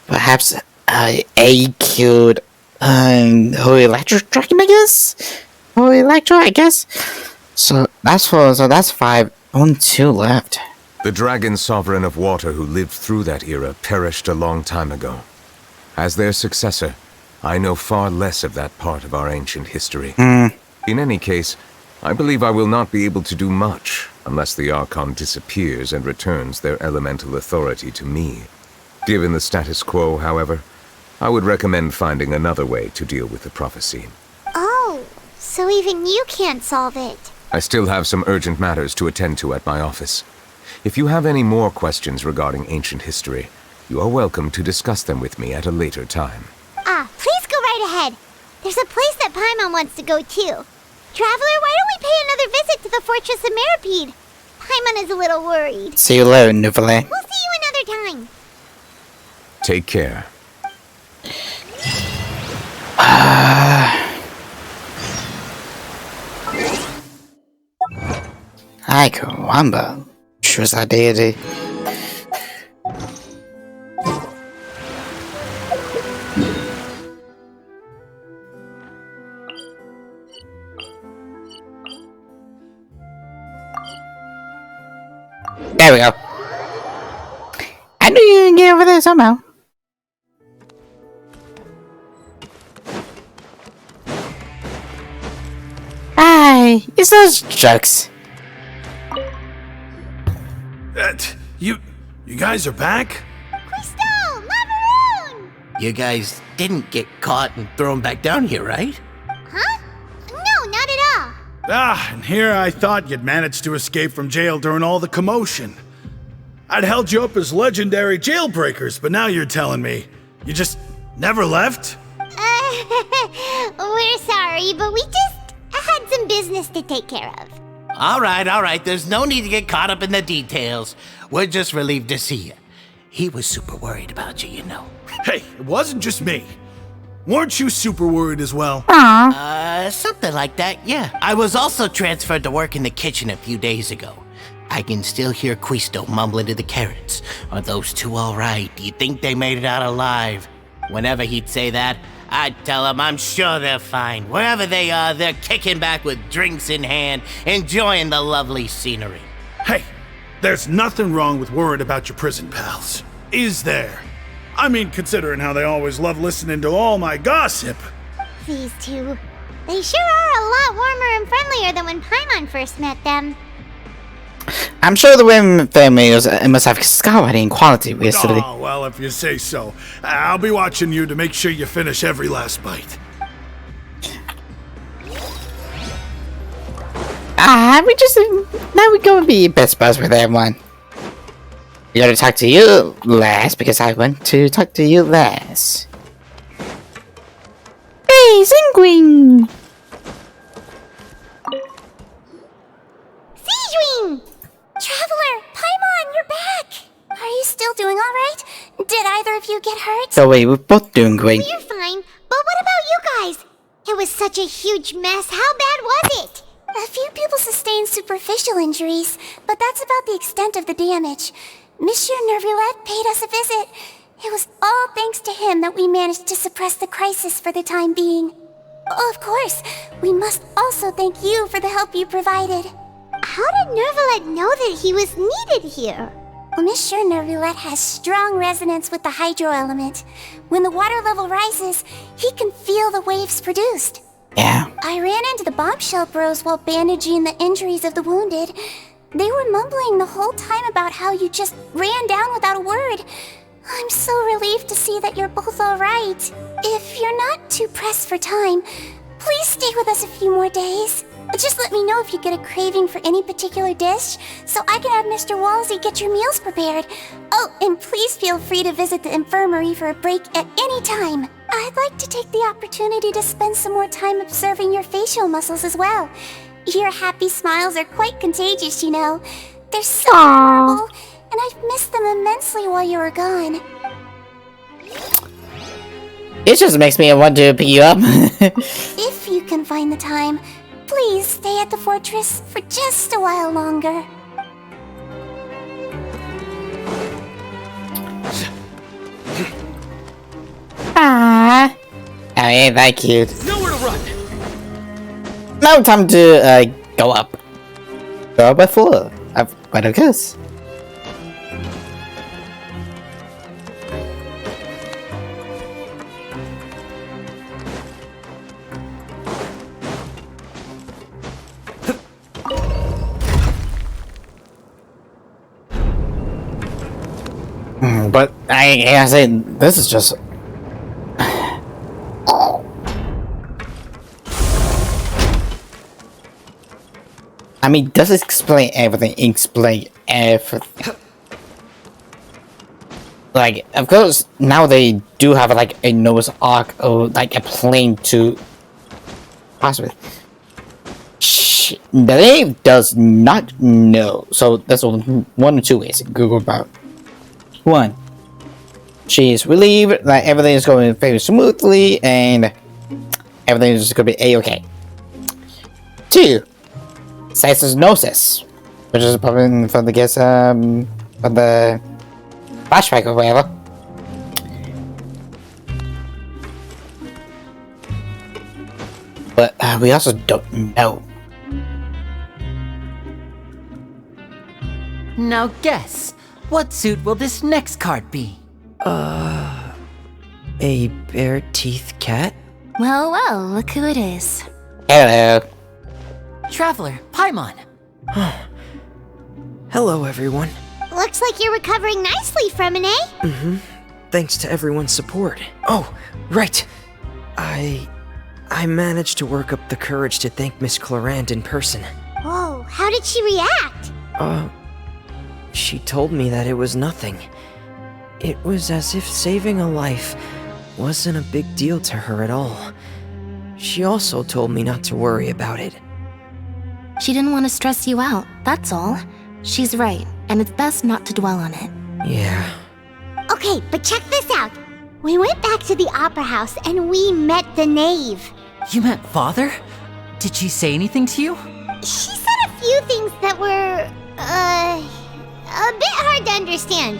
B: Perhaps... a cute... Holy electric dragon, I guess? Holy electro, I guess? So that's 4, so that's 5. Only 2 left.
D: The dragon sovereign of water who lived through that era perished a long time ago. As their successor, I know far less of that part of our ancient history. In any case, I believe I will not be able to do much unless the Archon disappears and returns their elemental authority to me. Given the status quo, however, I would recommend finding another way to deal with the prophecy.
T: Oh, so even you can't solve it.
D: I still have some urgent matters to attend to at my office. If you have any more questions regarding ancient history, you are welcome to discuss them with me at a later time.
T: Please go right ahead. There's a place that Paimon wants to go too. Traveler, why don't we pay another visit to the Fortress of Meropide? Paimon is a little worried.
B: See you later, Nouvelle.
T: We'll see you another time.
D: Take care.
B: Ay, caramba. Sure as I did. There we go. I knew you could get over there somehow. It's those jokes.
N: You guys are back?
T: Crystal! Macaroon!
V: You guys didn't get caught and thrown back down here, right?
T: Huh? No, not at all.
N: And here I thought you'd managed to escape from jail during all the commotion. I'd held you up as legendary jailbreakers, but now you're telling me you just never left?
T: We're sorry, but we just had some business to take care of.
V: All right. There's no need to get caught up in the details. We're just relieved to see you. He was super worried about you, you know.
N: Hey, it wasn't just me. Weren't you super worried as well?
V: Something like that, yeah. I was also transferred to work in the kitchen a few days ago. I can still hear Quisto mumbling to the carrots. Are those two all right? Do you think they made it out alive? Whenever he'd say that, I'd tell him I'm sure they're fine. Wherever they are, they're kicking back with drinks in hand, enjoying the lovely scenery.
N: Hey, there's nothing wrong with worried about your prison pals. Is there? I mean, considering how they always love listening to all my gossip.
T: These two. They sure are a lot warmer and friendlier than when Paimon first met them.
B: I'm sure the women family must have skyrocketing quality recently.
N: Oh, well, if you say so. I'll be watching you to make sure you finish every last bite.
B: Now we go and be best buds with everyone. We gotta talk to you last because I want to talk to you last. Hey, Zingwing!
T: Zijwing!
C: Traveler, Paimon, you're back! Are you still doing alright? Did either of you get hurt?
B: So wait, we're both doing great.
T: We're fine, but what about you guys? It was such a huge mess. How bad was it?
C: A few people sustained superficial injuries, but that's about the extent of the damage. Monsieur Nervulette paid us a visit. It was all thanks to him that we managed to suppress the crisis for the time being. Of course, we must also thank you for the help you provided.
T: How did Nervulette know that he was needed here?
C: Well, Monsieur Nervulette has strong resonance with the hydro element. When the water level rises, he can feel the waves produced.
B: Yeah.
C: I ran into the bombshell bros while bandaging the injuries of the wounded. They were mumbling the whole time about how you just ran down without a word. I'm so relieved to see that you're both alright. If you're not too pressed for time, please stay with us a few more days. Just let me know if you get a craving for any particular dish, so I can have Mr. Walsey get your meals prepared. Oh, and please feel free to visit the infirmary for a break at any time. I'd like to take the opportunity to spend some more time observing your facial muscles as well. Your happy smiles are quite contagious, you know. They're so adorable, and I've missed them immensely while you were gone.
B: It just makes me want to pick you up.
C: If you can find the time, please stay at the fortress for just a while longer.
B: Ah, ain't that cute?
P: Nowhere to run.
B: Now time to go up. Go up by 4. I've quite a guess. But I gotta say, this is just. I mean, does it explain everything? Like, of course, now they do have like a Noah's Ark or like a plane to possibly. The name does not know, so that's one or two ways to Google about. 1. She is relieved that everything is going very smoothly and everything is going to be a-okay. 2. Cyanosis, which is probably from the from the flashback or whatever. But we also don't know.
A: Now guess, what suit will this next card be?
Q: A bare-teeth cat?
U: Well, look who it is.
B: Hello.
A: traveler, Paimon.
Q: Hello, everyone.
T: Looks like you're recovering nicely from it, eh?
Q: Mm-hmm. Thanks to everyone's support. Oh, right. I managed to work up the courage to thank Miss Clarant in person.
T: Whoa, how did she react?
Q: She told me that it was nothing. It was as if saving a life wasn't a big deal to her at all. She also told me not to worry about it.
U: She didn't want to stress you out, that's all. She's right, and it's best not to dwell on it.
Q: Yeah.
T: Okay, but check this out. We went back to the opera house and we met the knave.
A: You met Father? Did she say anything to you?
T: She said a few things that were, a bit hard to understand.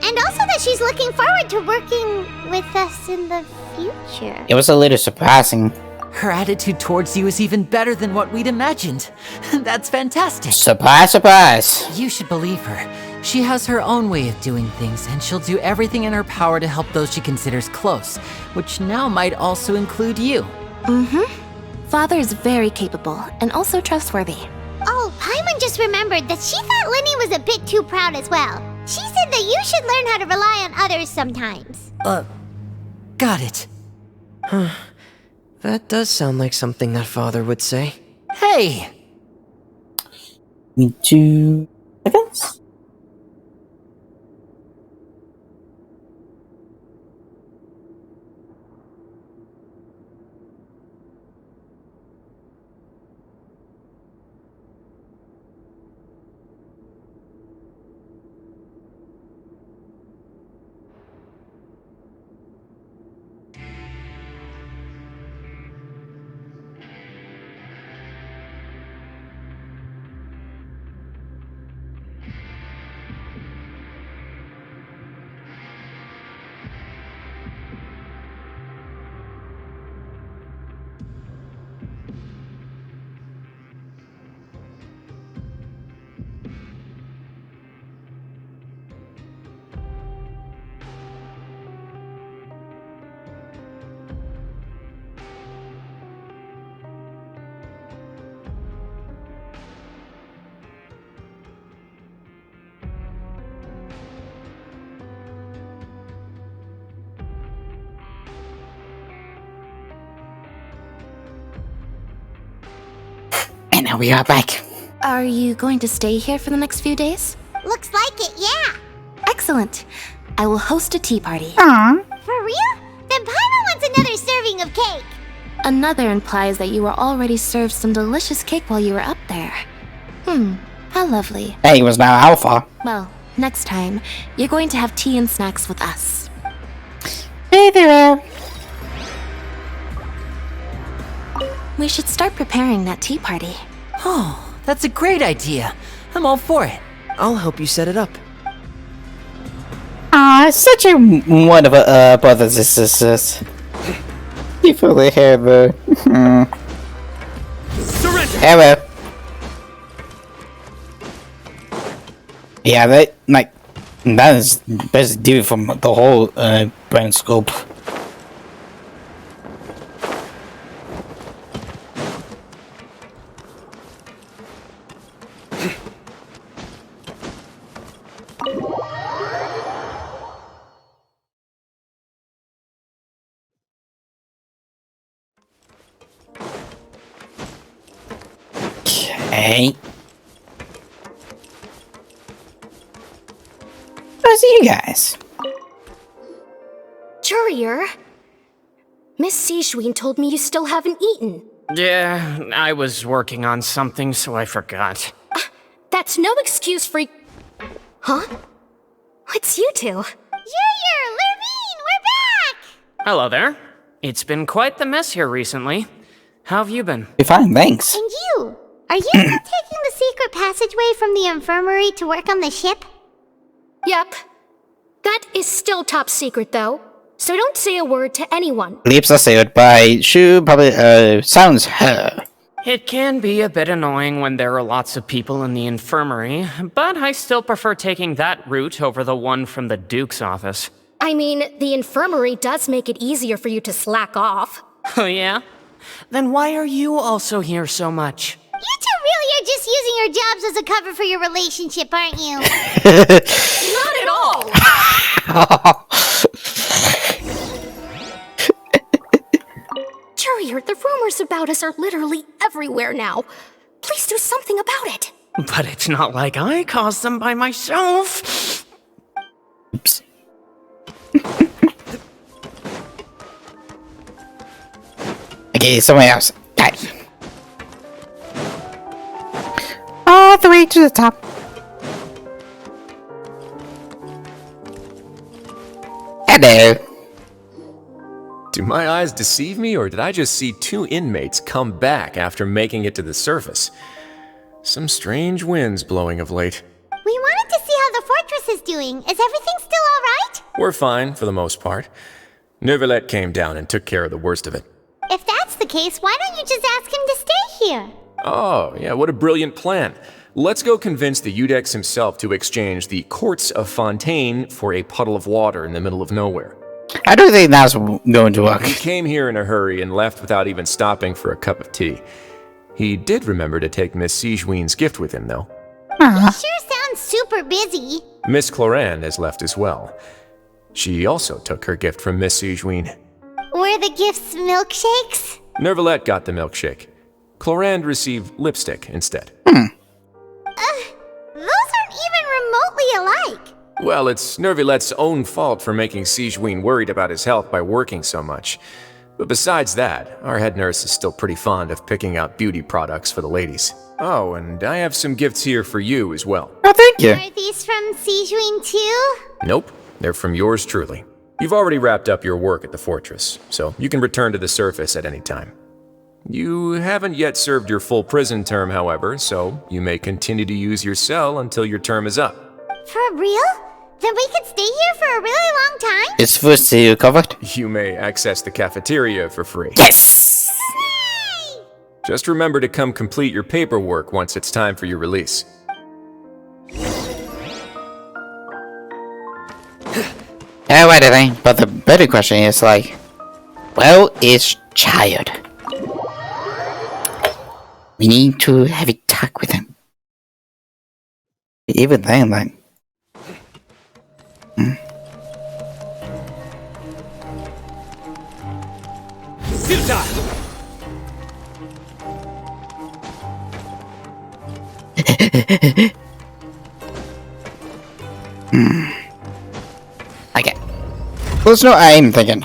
T: And also that she's looking forward to working with us in the future.
B: It was a little surprising.
A: Her attitude towards you is even better than what we'd imagined. That's fantastic.
B: Surprise, surprise.
A: You should believe her. She has her own way of doing things, and she'll do everything in her power to help those she considers close, which now might also include you.
U: Mm-hmm. Father is very capable, and also trustworthy.
T: Oh, Paimon just remembered that she thought Lenny was a bit too proud as well. She said that you should learn how to rely on others sometimes.
A: Got it.
Q: Huh. That does sound like something that Father would say.
A: Hey!
B: Me too. I guess. And now we are back.
U: Are you going to stay here for the next few days?
T: Looks like it, yeah.
U: Excellent. I will host a tea party.
B: Aww.
T: For real? Then Paimon wants another serving of cake.
U: Another implies that you were already served some delicious cake while you were up there. How lovely.
B: Hey, he was now Alpha.
U: Well, next time, you're going to have tea and snacks with us.
B: Hey there.
U: We should start preparing that tea party.
A: Oh, that's a great idea. I'm all for it.
Q: I'll help you set it up.
B: Such a wonderful brothers and sisters. People they have
E: Surrender.
B: Hello. Yeah, that is best dude from the whole brand scope. Okay. How's you guys?
G: Courier? Miss Sijwin told me you still haven't eaten.
P: Yeah, I was working on something, so I forgot.
G: That's no excuse for... Huh? It's you two.
T: Courier, Lurvine, we're back!
P: Hello there. It's been quite the mess here recently. How have you been?
B: You're fine, thanks.
T: And you? Are you still taking the secret passageway from the infirmary to work on the ship?
G: Yep. That is still top secret, though. So don't say a word to anyone.
B: Leaps are sailed by Shu, probably, sounds her.
P: It can be a bit annoying when there are lots of people in the infirmary, but I still prefer taking that route over the one from the Duke's office.
G: I mean, the infirmary does make it easier for you to slack off.
P: Oh yeah? Then why are you also here so much?
T: You two using your jobs as a cover for your relationship, aren't you?
G: Not at all! Courier, the rumors about us are literally everywhere now. Please do something about it.
P: But it's not like I caused them by myself.
B: Oops. Okay, someone else. Guys. All the way to the top. Hello.
R: Do my eyes deceive me, or did I just see 2 inmates come back after making it to the surface? Some strange winds blowing of late.
T: We wanted to see how the fortress is doing. Is everything still alright?
R: We're fine, for the most part. Neuvillette came down and took care of the worst of it.
T: If that's the case, why don't you just ask him to stay here?
R: Oh, yeah, what a brilliant plan. Let's go convince the Udex himself to exchange the Courts of Fontaine for a puddle of water in the middle of nowhere.
B: I don't think that's going to work.
R: He came here in a hurry and left without even stopping for a cup of tea. He did remember to take Miss Sigewinne's gift with him, though.
T: He sure sounds super busy.
R: Miss Clorande has left as well. She also took her gift from Miss Sigewinne.
T: Were the gifts milkshakes?
R: Neuvillette got the milkshake. Clorande received lipstick instead.
T: Those aren't even remotely alike.
R: Well, it's Neuvillette's own fault for making Sigewinne worried about his health by working so much. But besides that, our head nurse is still pretty fond of picking out beauty products for the ladies. Oh, and I have some gifts here for you as well.
B: Oh, thank you.
T: Are these from Sigewinne too?
R: Nope, they're from yours truly. You've already wrapped up your work at the fortress, so you can return to the surface at any time. You haven't yet served your full prison term, however, so you may continue to use your cell until your term is up.
T: For real? Then we could stay here for a really long time?
B: Is food still covered?
R: You may access the cafeteria for free.
B: Yes!
T: Yay!
R: Just remember to come complete your paperwork once it's time for your release.
B: Yeah, wait a thing, but the better question is like, well, is Child? We need to have a talk with him. Even then, like, Okay. There's no aim thinking.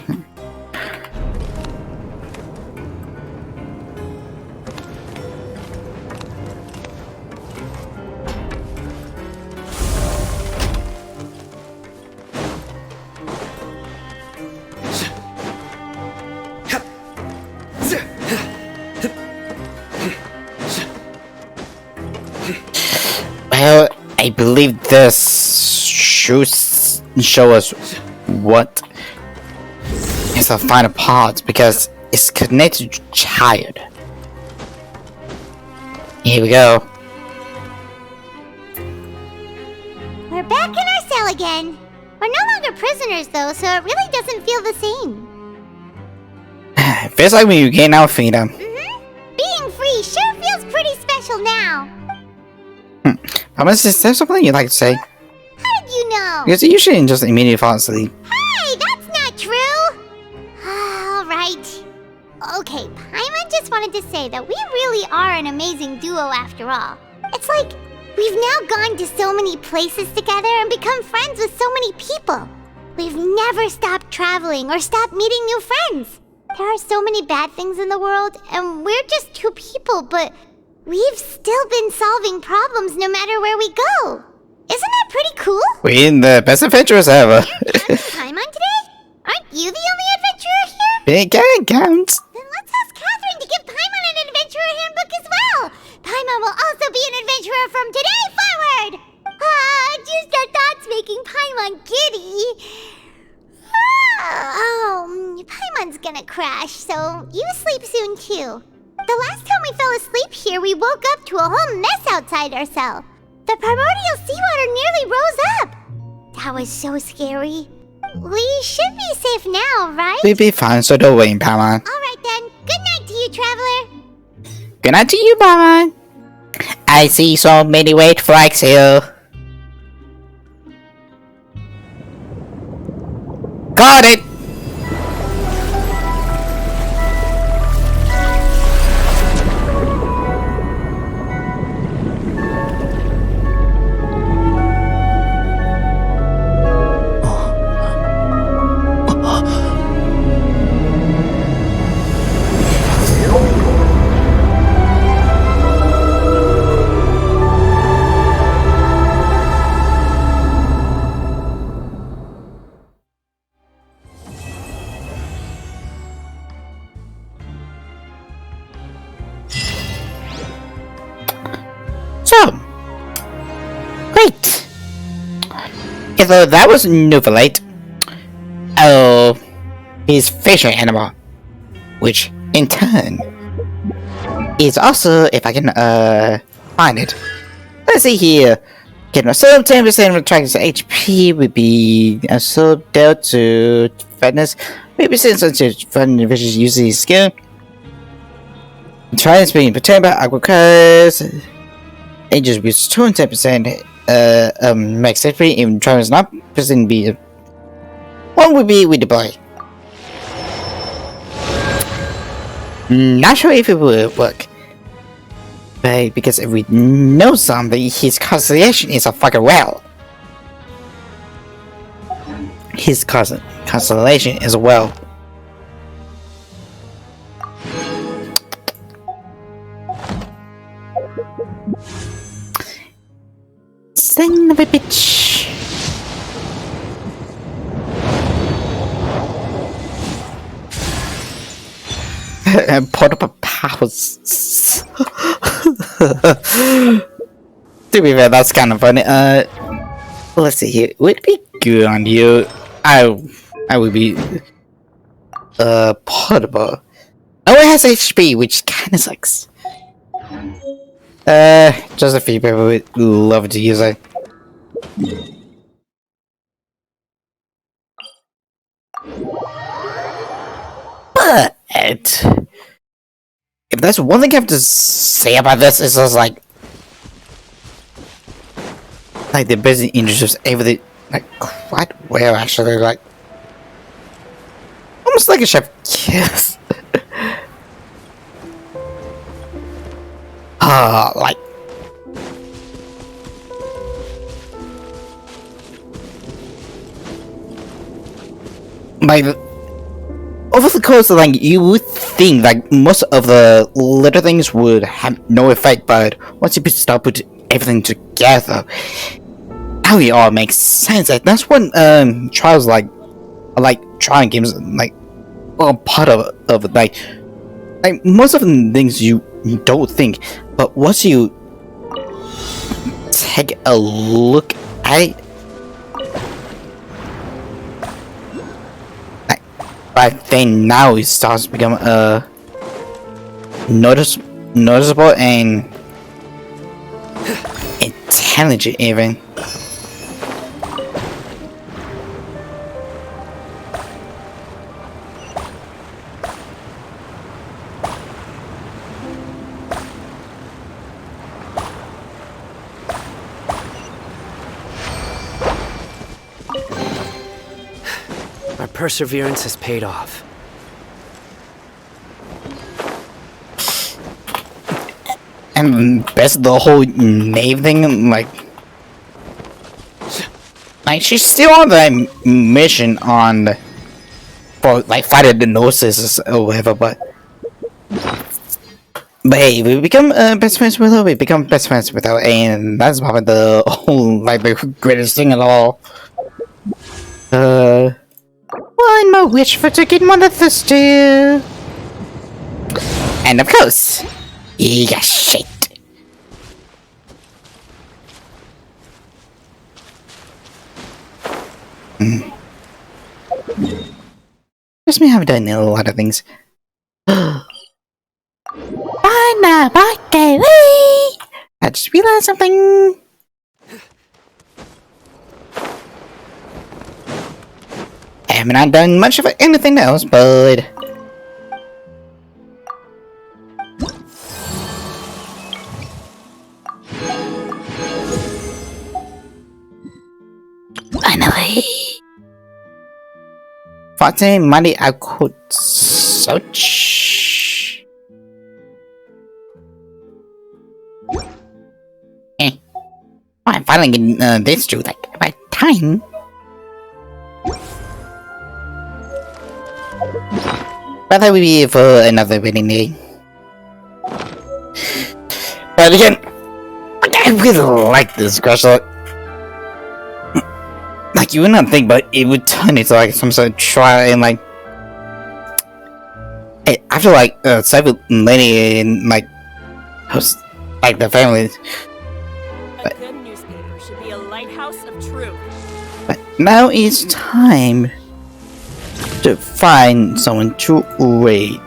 B: Well, I believe this should show us what is the final part because it's connected to Child. Here we go.
T: We're back in our cell again. We're no longer prisoners though, so it really doesn't feel the same.
B: It feels like when you gain our freedom.
T: Being free sure feels pretty special now.
B: Thomas, is there something you'd like to say?
T: How did you know?
B: Because you shouldn't just immediately fall asleep.
T: Hey, that's not true! Alright. Okay, Paimon just wanted to say that we really are an amazing duo after all. It's like, we've now gone to so many places together and become friends with so many people. We've never stopped traveling or stopped meeting new friends. There are so many bad things in the world, and we're just two people, but we've still been solving problems no matter where we go. Isn't that pretty cool?
B: We're the best adventurers ever.
T: Paimon today? Aren't you the only adventurer here?
B: Big gang counts.
T: Then let's ask Catherine to give Paimon an adventurer handbook as well. Paimon will also be an adventurer from today forward. Just our thoughts making Paimon giddy. Paimon's gonna crash, so you sleep soon too. The last time we fell asleep here, we woke up to a whole mess outside our cell. The primordial seawater nearly rose up. That was so scary. We should be safe now, right?
B: We'll be fine, so don't worry, Paimon.
T: Alright then. Good night to you, Traveler.
B: Good night to you, Paimon. I see so many red flags here. Got it! So, great. Although that was Nuvolate, his facial animal, which in turn is also, if I can find it. Let's see here. Getting a sub 10% of attractive HP would be a sub dealt to fatness. Maybe since such fun individuals use his skill. Try being perturbed by aquacurs. It just be 210% max HP if trying is not present be one would be with the boy. Not sure if it would work. But because if we know something, his constellation is a fucking well. His constellation is a well. Son of a bitch. Portable powers. To be fair, that's kind of funny. Let's see here. Would it be good on you? I would be portable. Oh, it has HP, which kind of sucks. Just a few people would love to use it. But if there's one thing I have to say about this, it's just like they're busy introduce everything like quite well, actually, like almost like a chef kiss. Like over the course of like you would think like most of the little things would have no effect, but once you start putting everything together, how it all makes sense. Like that's when trials like trying games like are part of it. Like most of the things you don't think, but once you take a look at it, I think now it starts to become noticeable and intelligent even.
H: Our perseverance has paid off.
B: And best the whole knave thing, like she's still on that mission for like fighting the Gnosis or whatever, but hey, we become best friends with her, we become best friends with her, and that's probably the whole like the greatest thing at all. One more wish for to get one of this too. And of course, you got shit. Just me haven't done a lot of things. On my birthday, I just realized something. I haven't not done much of anything else, but Fontaine money I could search. I'm finally getting this through like by time. But that would be for another winning day. But again, I really like this crusher. Like, you would not think, but it would turn into like some sort of trial and like. I feel like several lady and like host like the family.
M: A good newspaper should be a lighthouse of truth.
B: But now it's time to find someone to read.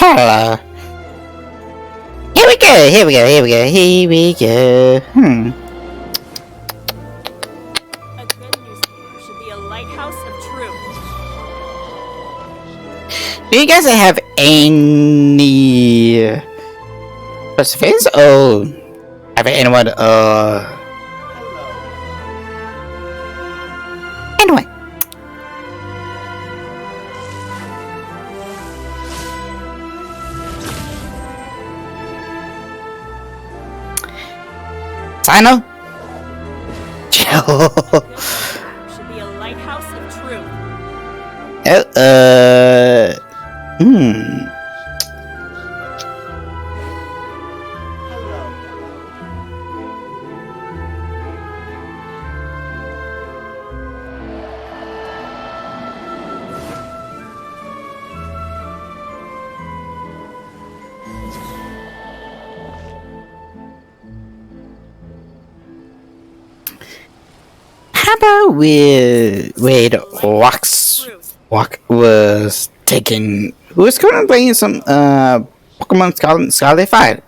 B: Hello. Here we go.
M: A good newspaper should be a lighthouse of truth.
B: Do you guys have any specifics? Oh, have anyone anyway. Sino?
M: Should be a lighthouse of truth.
B: How about where the Walk was taken? Who was currently playing some Pokemon Scarlet 5?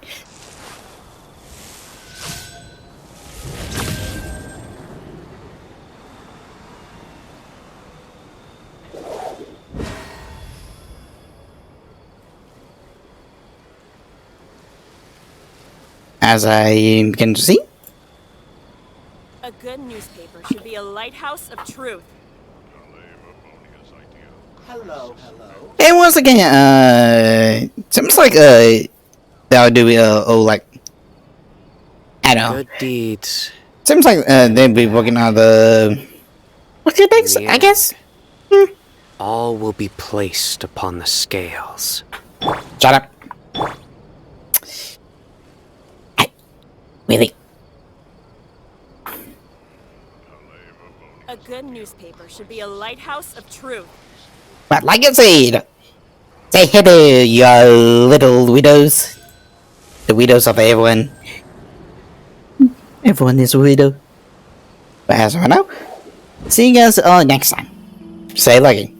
B: As I begin to see.
M: A good newspaper should be a lighthouse of truth.
V: Hello.
B: And once again, seems like they'll do like I don't know.
H: Good deeds.
B: Seems like they'll be working on the what's your next? I guess.
H: All will be placed upon the scales.
B: Shut up. Really.
M: A good newspaper should be a lighthouse of truth.
B: But like I said, say hello, you little widows. The widows of everyone. Everyone is a widow. But as of now, see you guys all next time. Stay lucky.